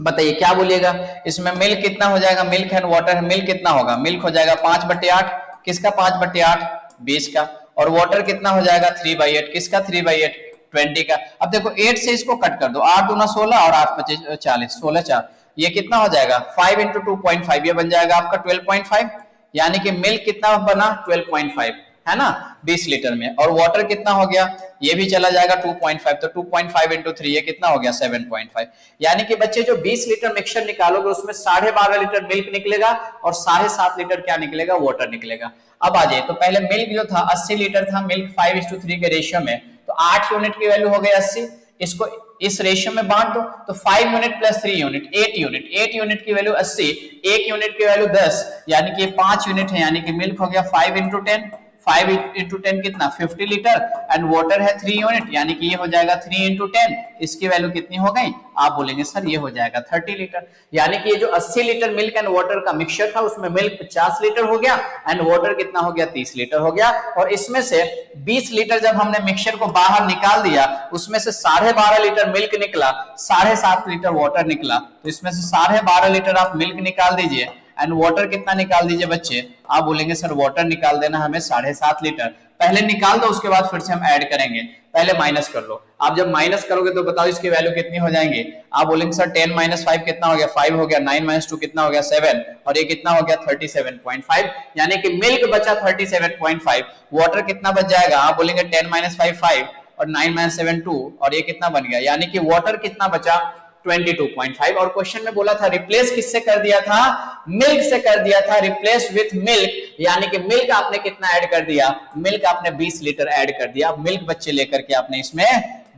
बताइए क्या बोलिएगा, इसमें मिल्क कितना हो जाएगा, मिल्क एंड वाटर है, मिल्क कितना होगा, मिल्क हो जाएगा 5/8, किसका 5/8, 20 का। और वाटर कितना हो जाएगा 3/8, किसका 3/8, 20 का। अब देखो 8 से इसको कट कर दो, 8 दूना 16 और 8 25 40, 16 4, ये कितना हो जाएगा 5 इंटू 2.5, ये बन जाएगा आपका 12.5, यानी कि मिल्क कितना बना 12.5 है ना 20 लीटर में, और वाटर कितना हो गया ये भी चला जाएगा 2.5, तो 2.5 इंटू 3 ये कितना हो गया 7.5, यानी कि बच्चे जो 20 लीटर मिक्सचर निकालोगे उसमें 12.5 लीटर मिल्क निकलेगा और 7.5 लीटर क्या निकलेगा वाटर निकलेगा। अब आ जाए तो पहले मिल्क जो था 80 लीटर था, मिल्क 5:3 के रेशियो में, तो 8 यूनिट की वैल्यू हो गई 80, इसको इस रेशियो में बांट दो तो 5 unit plus 3 unit 8 unit, 8 unit की वैल्यू 80, 1 यूनिट की वैल्यू 10, यानी कि 5 यूनिट है, यानी कि मिल्क हो गया 5 इंटू 10, 5 इंटू 10 कितना 50 लीटर, एंड वाटर है 3 यूनिट, यानी कि ये हो जाएगा 3 इंटू 10, इसकी वैल्यू कितनी हो गई आप बोलेंगे सर ये हो जाएगा 30 लीटर, यानी कि ये जो 80 लीटर मिल्क एंड वाटर का मिक्सचर था उसमें मिल्क 50 लीटर हो गया एंड वाटर कितना हो गया 30 लीटर हो गया, और इसमें से 20 लीटर जब हमने मिक्सचर को बाहर निकाल दिया उसमें से 12.5 लीटर मिल्क निकला, 7.5 लीटर वाटर निकला, तो इसमें से 12.5 लीटर आप मिल्क निकाल दीजिए एंड वाटर कितना निकाल दीजिए बच्चे, आप बोलेंगे सर वाटर निकाल देना हमें 7.5 लीटर, पहले निकाल दो उसके बाद फिर से हम ऐड करेंगे, पहले माइनस कर लो, आप जब माइनस करोगे तो बताओ इसकी वैल्यू कितनी हो जाएंगी, आप बोलेंगे सर 10 - 5 कितना हो गया 5 हो गया, 9 - 2 कितना हो गया 7, और ये कितना हो गया 37.5, यानी कि मिल्क बचा 37.5, वाटर कितना बच जाएगा आप बोलेंगे 10 - 5 5 और 9 - 7 2, और ये कितना बन गया, यानी कि वाटर कितना बचा 22.5, और क्वेश्चन में बोला था रिप्लेस किससे कर दिया था मिल्क से कर दिया था, रिप्लेस विथ मिल्क, यानी कि मिल्क आपने कितना ऐड कर दिया, मिल्क आपने 20 लीटर ऐड कर दिया, मिल्क बच्चे लेकर के आपने इसमें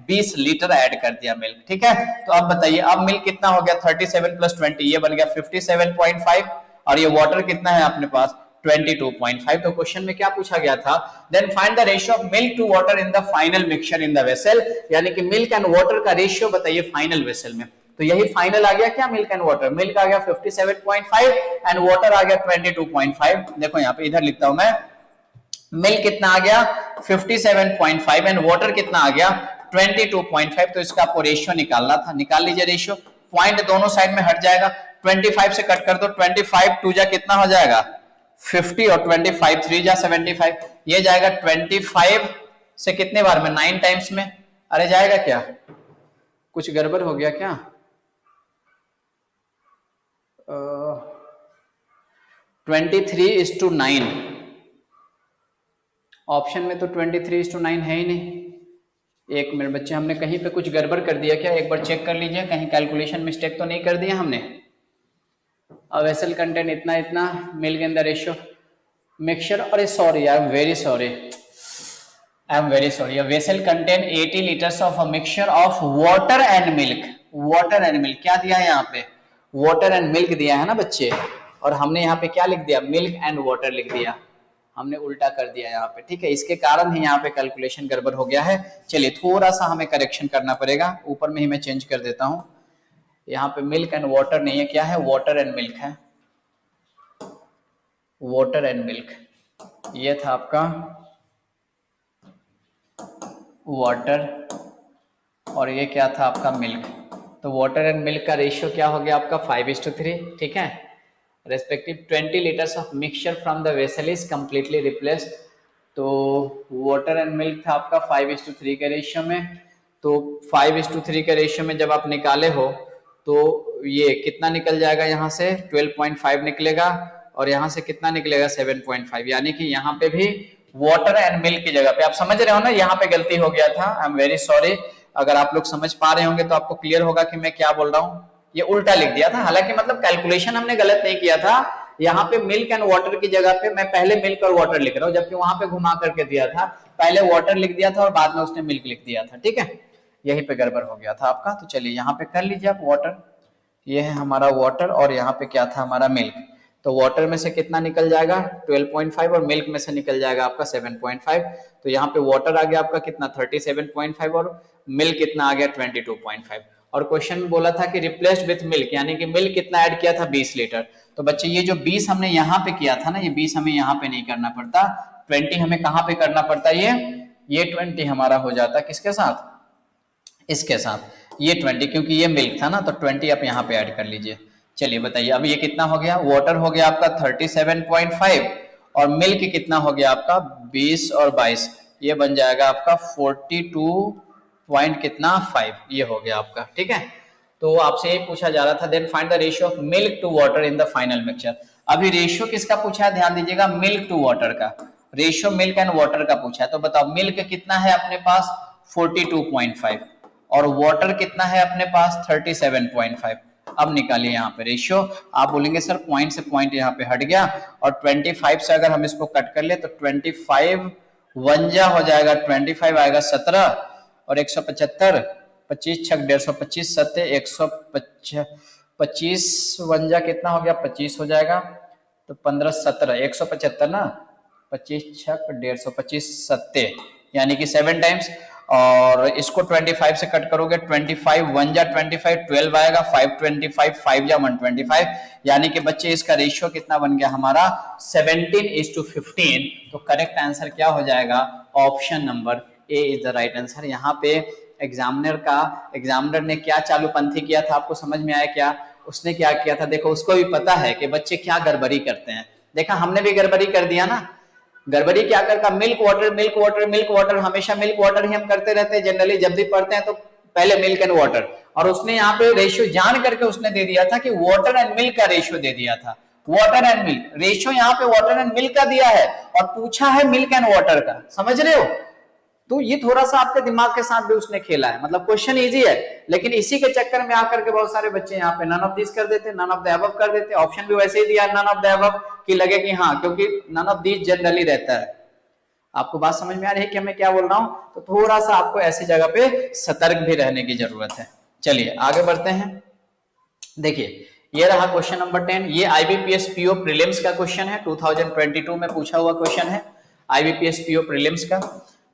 20 लीटर ऐड कर दिया मिल्क, ठीक है। तो अब बताइए अब मिल्क कितना हो गया 37 + 20 ये बन गया 57.5, और ये वाटर कितना है अपने पास 22.5, तो क्वेश्चन में क्या पूछा गया था, then find the ratio of milk to water in the final mixture in the vessel, यानी कि मिल्क एंड वाटर का रेशियो बताइए फाइनल वेसल में, तो यही फाइनल आ गया क्या मिल्क एंड वाटर, मिल्क आ गया 57.5 एंड वाटर आ गया 22.5, देखो यहाँ पे इधर लिखता हूं मैं, मिल्क कितना आ गया 57.5 एंड वाटर कितना आ गया 22.5, तो इसका आपको रेशियो निकालना था, निकाल लीजिए रेशियो, पॉइंट दोनों साइड में हट जाएगा, 25 से कट कर दो, 25 2 जा कितना हो जाएगा 50 और 25 3 जा 75, ये जाएगा 25 से कितने बार में 9 टाइम्स में, अरे जाएगा क्या कुछ गड़बड़ हो गया क्या 23:9, ऑप्शन में तो 23:9 है ही नहीं, एक मिनट बच्चे हमने कहीं पे कुछ गड़बड़ कर दिया क्या, एक बार चेक कर लीजिए कहीं कैलकुलेशन मिस्टेक तो नहीं कर दिया हमने। वेसल कंटेंट इतना इतना milk in the ratio mixture, अरे sorry I am very sorry, vessel contain 80 litres of a mixture of water and milk, water and milk क्या दिया है यहाँ पे वाटर एंड मिल्क दिया है ना बच्चे, और हमने यहाँ पे क्या लिख दिया मिल्क एंड वाटर लिख दिया, हमने उल्टा कर दिया यहाँ पे, ठीक है, इसके कारण ही यहाँ पे कैलकुलेशन गड़बड़ हो गया है, चलिए थोड़ा सा हमें करेक्शन करना पड़ेगा, ऊपर में ही मैं चेंज कर देता हूँ, यहाँ पे मिल्क एंड वाटर नहीं है, क्या है वाटर एंड मिल्क है, वाटर एंड मिल्क, ये था आपका वाटर और ये क्या था आपका मिल्क, तो वाटर एंड मिल्क का रेशियो क्या हो गया आपका 5:3, ठीक है, respective 20 litres of mixture from the vessel is completely replaced, तो वाटर एंड मिल्क था आपका 5:3 के रेशियो में, तो 5:3 के रेशियो में जब आप निकाले हो तो ये कितना निकल जाएगा, यहाँ से 12.5 निकलेगा और यहाँ से कितना निकलेगा 7.5, यानी कि यहाँ पे भी वाटर एंड मिल्क की जगह पे, आप समझ रहे हो ना, यहाँ पे गलती हो गया था, आई एम वेरी सॉरी, अगर आप लोग समझ पा रहे होंगे तो आपको क्लियर होगा कि मैं क्या बोल रहा हूँ, ये उल्टा लिख दिया था, हालांकि मतलब कैलकुलेशन हमने गलत नहीं किया था, यहाँ पे मिल्क एंड वाटर की जगह पे मैं पहले मिल्क और वाटर लिख रहा हूँ, जबकि वहां पे घुमा करके दिया था, पहले वाटर लिख दिया था और बाद में उसने मिल्क लिख दिया था, ठीक है, यहीं पे गड़बड़ हो गया था आपका, तो चलिए यहाँ पे कर लीजिए आप वाटर, ये है हमारा वाटर और यहाँ पे क्या था हमारा मिल्क, तो वाटर में से कितना निकल जाएगा 12.5 और मिल्क में से निकल जाएगा आपका 7.5, तो यहाँ पे वाटर आ गया आपका कितना 37.5 और मिल्क कितना आ गया 22.5, और क्वेश्चन में बोला था कि रिप्लेस्ड विथ मिल्क, यानी कि मिल्क कितना ऐड किया था 20 लीटर, तो बच्चे ये जो 20 हमने यहाँ पे किया था ना, ये 20 हमें यहाँ पे नहीं करना पड़ता, 20 हमें कहाँ पे करना पड़ता, ये 20 हमारा हो जाता किसके साथ, इसके साथ, ये 20 क्योंकि ये मिल्क था ना, तो 20 आप यहाँ पे ऐड कर लीजिए, चलिए बताइए अब ये कितना हो गया, वाटर हो गया आपका 37.5 और मिल्क कितना हो गया आपका 20 और 22, ये बन जाएगा आपका 42 पॉइंट कितना 5, ये हो गया आपका, ठीक है, तो आपसे ये पूछा जा रहा था, then find the ratio of milk to water in the final mixture. अभी रेशियो किसका पूछा है, ध्यान दीजिएगा, मिल्क टू वाटर का, रेशियो मिल्क एंड वाटर का पूछा है। तो बताओ मिल्क कितना है अपने पास 42.5 और वाटर कितना है अपने पास 37.5। अब निकालिए यहाँ पे रेशियो। आप बोलेंगे सर पॉइंट से पॉइंट यहाँ पे हट गया और 25 से अगर हम इसको कट कर ले तो 25 वंजा हो जाएगा, 25 आएगा 17 और 175, 25 छक 150, 7 125 वंजा कितना हो गया 25 हो जाएगा, तो 15 17 175 ना, 25 छक 150, 7 यानी कि 7 टाइम्स। और इसको 25 से कट करोगे 25 1 जा 25 12 आएगा, 5 25 5 जा 125, यानी कि बच्चे इसका रेशियो कितना बन गया हमारा 17:15। तो करेक्ट आंसर क्या हो जाएगा, option number A is the right answer. यहाँ पे एग्जामिनर ने क्या चालूपंथी किया था, आपको समझ में आया क्या? उसने क्या किया था, देखो उसको भी पता है कि बच्चे क्या गड़बड़ी करते हैं। देखा हमने भी गड़बड़ी कर दिया ना, गड़बड़ी क्या करता, milk water milk water milk water, हमेशा मिल्क वाटर ही हम करते रहते हैं जनरली, जब भी पढ़ते हैं तो पहले मिल्क एंड वाटर। और उसने यहाँ पे रेशियो जान करके उसने दे दिया था कि वाटर एंड मिल्क का रेशियो दे दिया था, वाटर एंड मिल्क रेशियो यहाँ पे वाटर एंड मिल्क का दिया है और पूछा है मिल्क एंड वाटर का, समझ रहे हो? तो ये थोड़ा सा आपके दिमाग के साथ भी उसने खेला है, मतलब क्वेश्चन इजी है, लेकिन इसी के चक्कर में आकर के बहुत सारे बच्चे यहाँ पे नन ऑफ दिस कर देते, नन ऑफ द अबव कर देते। ऑप्शन भी वैसे ही दिया नन ऑफ द अबव कि लगे कि हाँ, क्योंकि नन ऑफ दिस जनरली रहता है। आपको बात समझ में आ रही है कि मैं क्या बोल रहा हूं? तो थोड़ा सा आपको ऐसी जगह पे सतर्क भी रहने की जरूरत है। चलिए आगे बढ़ते हैं। देखिए ये रहा क्वेश्चन नंबर 10, ये आईबीपीएस पीओ प्रीलिम्स का क्वेश्चन है, 2022 में पूछा हुआ क्वेश्चन है आईबीपीएस पीओ प्रीलिम्स का।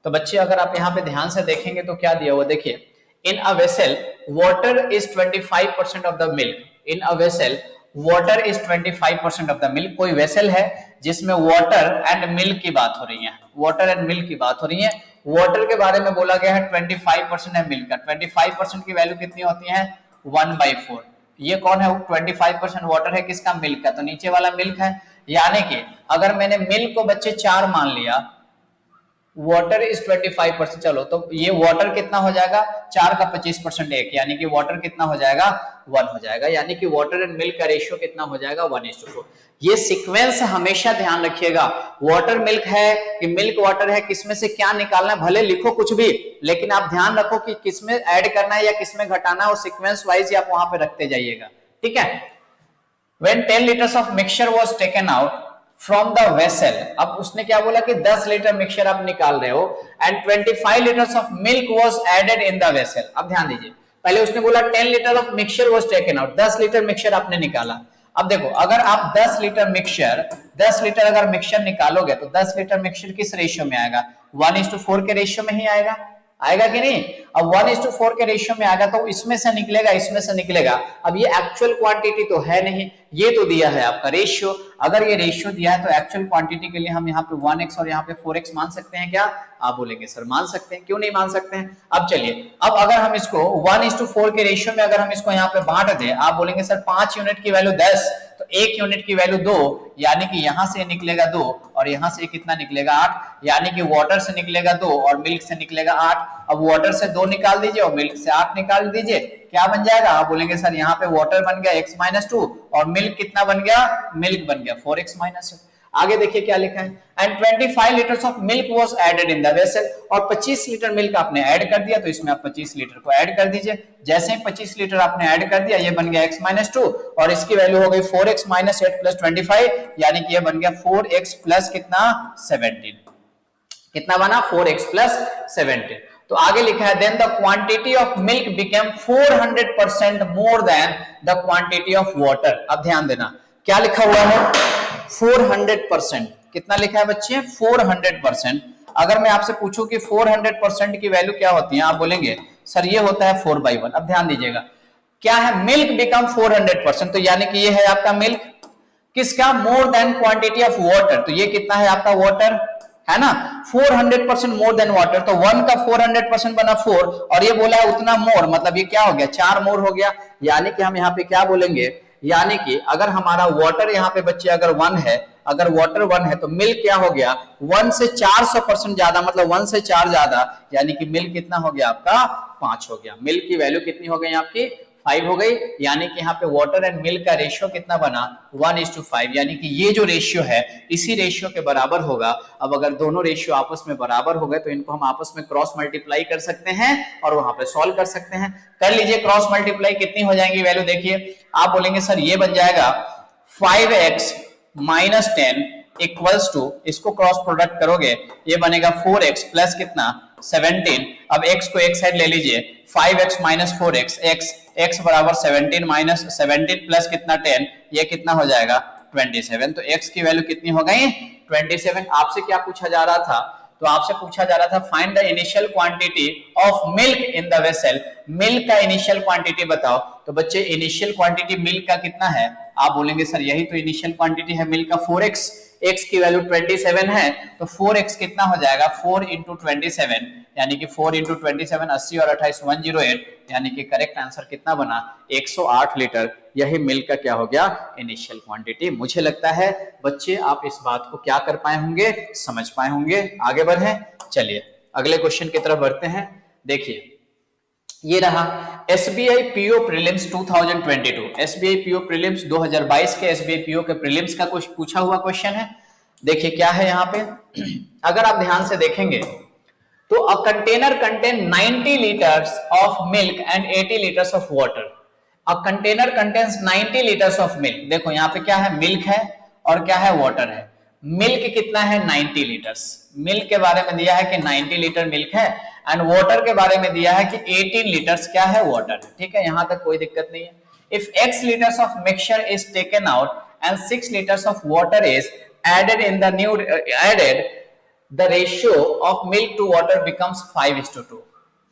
तो बच्चे अगर आप यहाँ पे ध्यान से देखेंगे तो क्या दिया हुआ, देखिए in a vessel water is 25% of the milk, in a vessel water is 25% of the milk. कोई वेसल है जिसमें वाटर एंड मिल्क की बात हो रही है, वाटर एंड मिल्क की बात हो रही है। वाटर के बारे में बोला गया है 25% है मिल्क का, 25% की वैल्यू कितनी होती है 1/4। ये कौन है, 25% वाटर है किसका, मिल्क का, तो नीचे वाला मिल्क है। यानी कि अगर मैंने मिल्क को बच्चे 4 मान लिया, वाटर इज 25%, चलो तो ये वाटर कितना हो जाएगा 4 का 25% 1, यानी कि वाटर कितना हो जाएगा 1 हो जाएगा, यानी कि वाटर एंड मिल्क का रेशियो कितना हो जाएगा 1:4। ये सीक्वेंस हमेशा ध्यान रखिएगा, वाटर मिल्क है कि मिल्क वाटर है, किसमें से क्या निकालना है, भले लिखो कुछ भी, लेकिन आप ध्यान रखो कि किसमें ऐड करना है या किसमें घटाना है, और सीक्वेंस वाइज आप वहां पे रखते जाइएगा, ठीक है। When 10 liters of mixture was taken out from the vessel, अब उसने क्या बोला कि 10 लीटर मिक्सचर आप निकाल रहे हो, and 25 liters of milk was added in the vessel। अब ध्यान दीजिए, पहले उसने बोला 10 litre of mixture was taken out, 10 litre mixture आपने निकाला। अब देखो अगर आप 10 लीटर अगर मिक्सचर निकालोगे तो 10 लीटर मिक्सचर किस रेशियो में आएगा, 1:4 के रेशियो में ही आएगा, आएगा कि नहीं? अब 1:4 के रेशियो में आएगा तो इसमें से निकलेगा, इसमें से निकलेगा। अब ये एक्चुअल क्वांटिटी तो है नहीं, ये तो दिया है आपका रेशियो। अगर ये रेशियो दिया है तो एक्चुअल क्वांटिटी के लिए हम यहाँ पे 1x और यहाँ पे 4x मान सकते हैं क्या? आप बोलेंगे सर मान सकते हैं, क्यों नहीं मान सकते हैं? अब चलिए, अब अगर हम इसको 1:4 के रेशियो में अगर हम इसको यहाँ पे बांट दें, आप बोलेंगे सर 5 यूनिट की वैल्यू 10, तो 1 यूनिट की वैल्यू 2, यानी कि यहां से निकलेगा 2 और यहां से कितना निकलेगा 8, यानी कि वाटर से निकलेगा 2 और मिल्क से निकलेगा 8। अब वाटर से 2 निकाल दीजिए और मिल्क से 8 निकाल दीजिए, क्या बन जाएगा? आप बोलेंगे सर यहाँ पे वाटर बन गया x-2 और मिल्क कितना बन गया, मिल्क बन गया 4x-2। आगे देखिए क्या लिखा है, and 25 litres of milk was added in the vessel, और 25 लीटर मिल्क आपने ऐड कर दिया, तो इसमें आप 25 लीटर को ऐड कर दीजिए। जैसे ही 25 लीटर आपने ऐड कर दिया, ये बन गया x-2 और इसकी वैल्यू हो गई 4x-8 + 25, यानी कि ये बन गया 4x प्लस कितना 17, कितना बना 4x + 17। तो आगे लिखा है then the quantity of milk became 400% more than the quantity of water. अब ध्यान देना क्या लिखा हुआ है, 400%, कितना लिखा है बच्चे 400%। अगर मैं आपसे पूछूं कि 400% की वैल्यू क्या होती है, आप बोलेंगे सर ये होता है 4/1। अब ध्यान दीजिएगा क्या है, मिल्क बिकम 400%, तो यानी कि ये है आपका मिल्क, किसका, more than quantity of water, तो ये कितना है आपका वाटर, है ना, 400% मोर देन वाटर, तो 1 का 400% बना 4 और ये बोला है उतना मोर, मतलब ये क्या हो गया 4 मोर हो गया। यानी कि हम यहाँ पे क्या बोलेंगे, यानी कि अगर हमारा वाटर यहाँ पे बच्चे अगर 1 है, अगर वाटर 1 है तो मिल्क क्या हो गया 1 से 400% ज्यादा, मतलब 1 से 4 ज्यादा, यानी कि मिल्क कितना हो गया आपका 5 हो गया। मिल्क की वैल्यू कितनी हो गई आपकी 5 हो गई, यानी कि यहाँ पे वाटर एंड मिल्क का रेशियो कितना बना 1:5, यानी कि ये जो रेशियो है इसी रेशियो के बराबर होगा। अब अगर दोनों रेशियो आपस में बराबर हो गए तो इनको हम आपस में क्रॉस मल्टीप्लाई कर सकते हैं और वहां पे सॉल्व कर सकते हैं। कर लीजिए क्रॉस मल्टीप्लाई, कितनी हो जाएंगी वैल्यू देखिए। आप बोलेंगे सर ये बन जाएगा 5x माइनस 10 इक्वल्स टू, इसको क्रॉस प्रोडक्ट करोगे ये बनेगा 4x प्लस कितना 17। अब x को एक साइड ले लीजिए, 5x माइनस 4x, x बराबर 17 माइनस 17 प्लस कितना 10, ये कितना हो जाएगा 27। तो x की वैल्यू कितनी हो गई 27। आपसे क्या पूछा जा रहा था, तो आपसे पूछा जा रहा था find the initial quantity of milk in the vessel, milk का इनिशियल क्वांटिटी बताओ। तो बच्चे इनिशियल क्वांटिटी मिल्क का कितना है, आप बोलेंगे सर यही तो इनिशियल क्वांटिटी है मिल्क का 4x, x की वैल्यू 27 है तो 4x कितना हो जाएगा 4 इंटू 27, यानी कि 4 इंटू 27 80 और 28 108, यानी कि करेक्ट आंसर कितना बना 108 लीटर। यही मिल्क का क्या हो गया इनिशियल क्वांटिटी। मुझे लगता है बच्चे आप इस बात को क्या कर पाए होंगे, समझ पाए होंगे। आगे बढ़े, चलिए अगले क्वेश्चन की तरफ बढ़ते हैं। देखिए ये रहा SBI PO prelims 2022, SBI PO prelims 2022 के एसबीआई पीओ के प्रीलिम्स का कुछ पूछा हुआ क्वेश्चन है। देखिए क्या है यहाँ पे, अगर आप ध्यान से देखेंगे तो अ container contain 90 litres of milk and 80 litres of water. A container contains 90 litres of milk. देखो यहाँ पे क्या है, मिल्क है और क्या है, वाटर है। मिल्क कितना है 90 लीटर्स, मिल्क के बारे में दिया है कि 90 लीटर मिल्क है, एंड वाटर के बारे में दिया है कि 18 लीटर्स क्या है, वाटर है। ठीक है, यहां तक कोई दिक्कत नहीं है। If x litres of mixture is taken out and 6 litres of water is added in the new added, the ratio of milk to water becomes 5:2,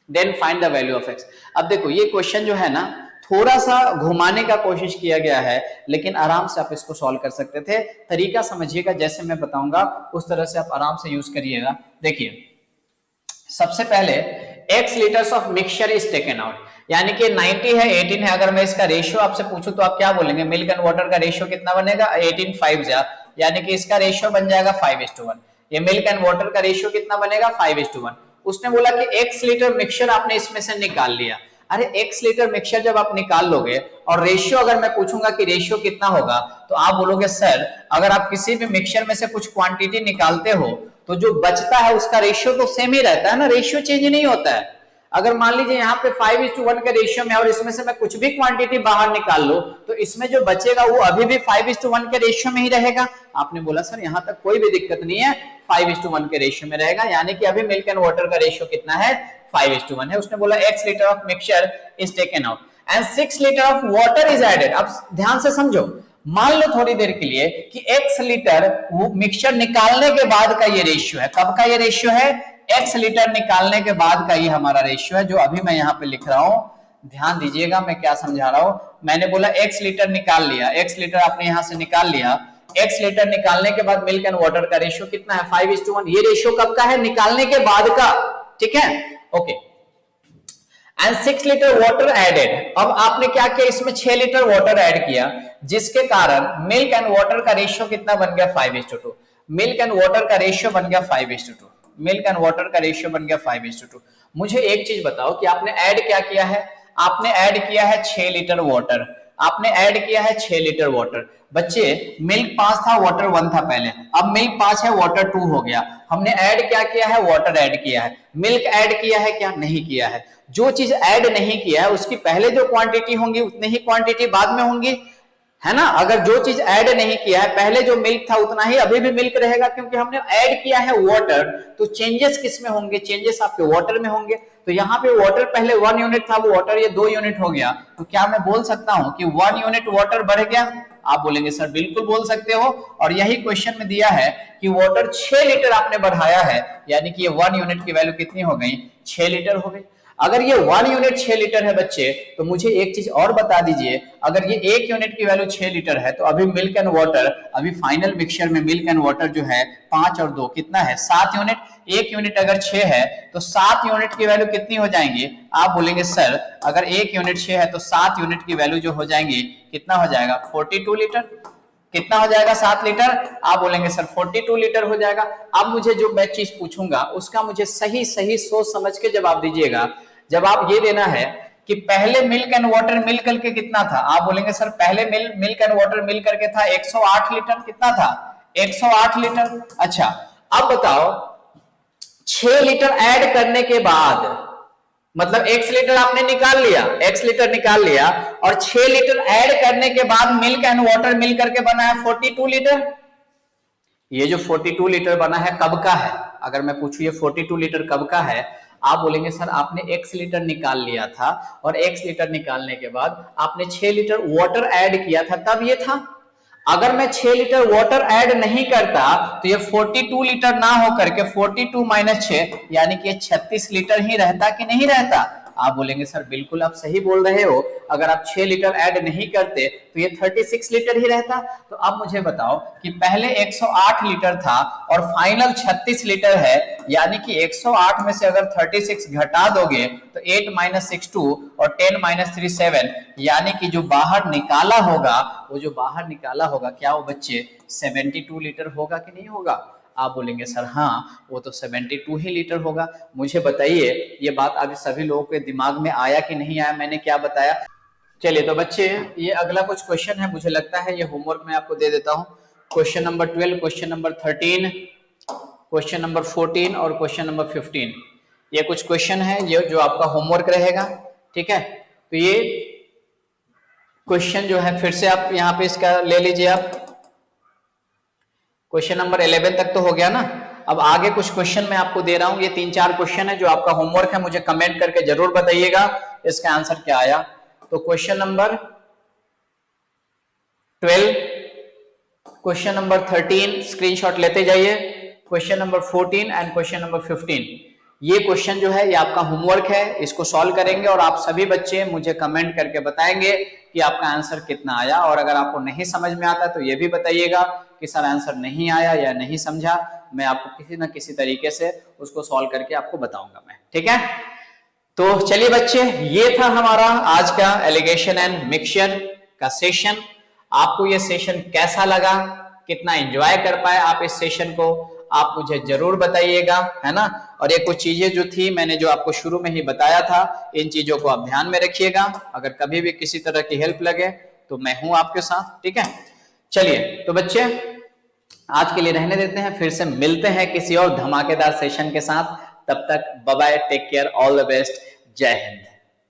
then find the value of x। अब देखो ये क्वेश्चन जो है ना थोड़ा सा घुमाने का कोशिश किया गया है, लेकिन आराम से आप इसको सॉल्व कर सकते थे। तरीका समझिएगा, जैसे मैं बताऊंगा उस तरह से आप आराम से यूज करिएगा। देखिए सबसे पहले x litres of mixture is taken out, यानी कि 90 है 18 है। अगर मैं इसका रेशियो आपसे पूछूं तो आप क्या बोलेंगे, मिल्क एंड वाटर का रेशियो कितना बनेगा 18 5 जा, यानी कि इसका रेशियो बन जाएगा 5:1। ये मिल्क एंड वाटर का रेशियो कितना बनेगा 5:1। उसने बोला कि x लीटर मिक्सचर आपने इसमें से निकाल लिया। अरे x लीटर मिक्सचर जब आप निकाल लोगे और रेशियो अगर मैं पूछूंगा कि रेशियो कितना होगा, तो आप बोलोगे सर अगर आप किसी भी मिक्सचर में से कुछ क्वांटिटी निकालते हो तो जो बचता है उसका रेशियो तो सेम ही रहता है ना, रेशियो चेंज नहीं होता है। अगर मान लीजिए यहाँ पे 5:1 के रेशियो में और इसमें से मैं कुछ भी क्वांटिटी बाहर निकाल लो तो इसमें जो बचेगा वो अभी भी 5:1 के रेशियो में ही रहेगा। आपने बोला सर यहाँ तक कोई भी दिक्कत नहीं है, 5:1 के रेशियो में रहेगा, यानी कि अभी मिल्क एंड वाटर का रेशियो कितना है 5:1 है। उसने बोला x litre of mixture is taken out and 6 litre of water is added. अब ध्यान से समझो, मान लो थोड़ी देर के लिए कि x लीटर मिक्सचर निकालने के बाद का ये रेशियो है। कब का ये रेशियो है, x लीटर निकालने के बाद का ये हमारा रेशियो है, जो अभी मैं यहाँ पे लिख रहा हूं। ध्यान दीजिएगा मैं क्या समझा रहा हूं। मैंने बोला x लीटर निकाल लिया, x लीटर आपने यहां से निकाल लिया। x लीटर निकालने के बाद मिल्क एंड वाटर का रेशियो कितना है 5:1। ये रेशियो कब का है, निकालने के बाद का। ठीक है, okay. And 6 litre water added. अब आपने क्या किया, इसमें 6 लीटर वाटर ऐड किया, जिसके कारण मिल्क एंड वाटर का रेशियो कितना बन गया 5:2। मिल्क एंड वाटर का रेशियो बन गया 5:2। मिल्क एंड वाटर का रेशियो बन गया 5:2। मुझे एक चीज बताओ कि आपने ऐड क्या किया है, आपने ऐड किया है 6 लीटर वाटर, आपने ऐड किया है 6 लीटर वाटर। बच्चे मिल्क 5 था वाटर 1 था पहले, अब मिल्क 5 है वाटर 2 हो गया। हमने ऐड क्या किया है, वाटर ऐड किया है। मिल्क ऐड किया है क्या, नहीं किया है। जो चीज ऐड नहीं किया है उसकी पहले जो क्वांटिटी होंगी उतनी ही क्वांटिटी बाद में होंगी, है ना। अगर जो चीज ऐड नहीं किया है, पहले जो मिल्क था उतना ही अभी भी मिल्क रहेगा, क्योंकि हमने ऐड किया है वाटर। तो चेंजेस किस में होंगे, चेंजेस आपके वाटर में होंगे। तो यहाँ पे वाटर पहले 1 यूनिट था, वो वाटर ये 2 यूनिट हो गया। तो क्या मैं बोल सकता हूं कि 1 यूनिट वाटर बढ़ गया? आप बोलेंगे सर बिल्कुल बोल सकते हो, और यही क्वेश्चन में दिया है कि वाटर 6 लीटर आपने बढ़ाया है, यानी कि ये 1 यूनिट की वैल्यू कितनी हो गई, 6 लीटर हो गई। अगर ये 1 यूनिट 6 लीटर है बच्चे, तो मुझे एक चीज और बता दीजिए, अगर ये 1 यूनिट की वैल्यू 6 लीटर है तो अभी मिल्क एंड वाटर, अभी फाइनल मिक्सचर में मिल्क एंड वाटर जो है 5 और 2 कितना है 7 यूनिट। 1 यूनिट अगर 6 है तो 7 यूनिट की वैल्यू कितनी हो जाएंगी? आप बोलेंगे सर अगर 1 यूनिट 6 है तो 7 यूनिट की वैल्यू जो हो जाएंगी कितना हो जाएगा 42 लीटर। कितना हो जाएगा 7 लीटर? आप बोलेंगे सर 42 लीटर हो जाएगा। अब मुझे जो मैं चीज पूछूंगा उसका मुझे सही सही सोच समझ के जवाब दीजिएगा। जब आप ये देना है कि पहले मिल्क एंड वाटर मिल करके कितना था। आप बोलेंगे सर पहले मिल्क एंड वाटर मिल करके था 108 लीटर, कितना था 108 लीटर। अच्छा अब बताओ 6 लीटर ऐड करने के बाद, मतलब x लीटर आपने निकाल लिया, x लीटर निकाल लिया और 6 लीटर ऐड करने के बाद मिल्क एंड वाटर मिल करके बना है 42 लीटर। ये जो 42 लीटर बना है कब का है, अगर मैं पूछूं ये 42 लीटर कब का है, आप बोलेंगे सर आपने x लीटर निकाल लिया था और x लीटर निकालने के बाद आपने 6 लीटर वाटर ऐड किया था तब ये था। अगर मैं 6 लीटर वाटर ऐड नहीं करता तो ये 42 लीटर ना हो करके 42 माइनस 6 यानी कि 36 लीटर ही रहता कि नहीं रहता। आप बोलेंगे सर बिल्कुल आप सही बोल रहे हो, अगर आप 6 लीटर ऐड नहीं करते तो ये 36 लीटर ही रहता। तो अब मुझे बताओ कि पहले 108 लीटर था और फाइनल 36 लीटर है, यानी कि 108 में से अगर 36 घटा दोगे तो 8 माइनस 6 2 और 10 माइनस 3 7, यानी कि जो बाहर निकाला होगा, वो जो बाहर निकाला होगा क्या वो बच्चे 72 लीटर होगा कि नहीं होगा। आप बोलेंगे सर हाँ वो तो 72 ही लीटर होगा। मुझे बताइए ये बात अभी सभी लोगों के दिमाग में आया कि नहीं आया, मैंने क्या बताया। चलिए तो बच्चे ये अगला कुछ क्वेश्चन है, मुझे लगता है ये होमवर्क मैं आपको दे देता हूं। Question number 12, question number 13, question number 14 और क्वेश्चन नंबर 15, ये कुछ क्वेश्चन है जो आपका होमवर्क रहेगा, ठीक है। तो ये क्वेश्चन जो है फिर से आप यहाँ पे इसका ले लीजिए। आप क्वेश्चन नंबर 11 तक तो हो गया ना। अब आगे कुछ क्वेश्चन मैं आपको दे रहा हूं, ये 3-4 क्वेश्चन है जो आपका होमवर्क है, मुझे कमेंट करके जरूर बताइएगा इसका आंसर क्या आया। तो question number 12, question number 13 screenshot लेते जाइए, question number 14 and question number 15, ये क्वेश्चन जो है ये आपका होमवर्क है, इसको सॉल्व करेंगे और आप सभी बच्चे मुझे कमेंट करके बताएंगे कि आपका आंसर कितना आया। और अगर आपको नहीं समझ में आता तो ये भी बताइएगा कि सर आंसर नहीं आया या नहीं समझा, मैं आपको किसी ना किसी तरीके से उसको सॉल्व करके आपको बताऊंगा मैं, ठीक है। तो चलिए बच्चे ये था हमारा आज का एलिगेशन एंड मिक्सचर का सेशन। आपको ये सेशन कैसा लगा, कितना एंजॉय कर पाए आप इस सेशन को, आप मुझे जरूर बताइएगा, है ना। और ये कुछ चीजें जो थी मैंने जो आपको शुरू में ही बताया था, इन चीजों को आप ध्यान में रखिएगा। अगर कभी भी किसी तरह की हेल्प लगे तो मैं हूं आपके साथ, ठीक है। चलिए तो बच्चे आज के लिए रहने देते हैं, फिर से मिलते हैं किसी और धमाकेदार सेशन के साथ। तब तक bye bye, take care, all the best, जय हिंद।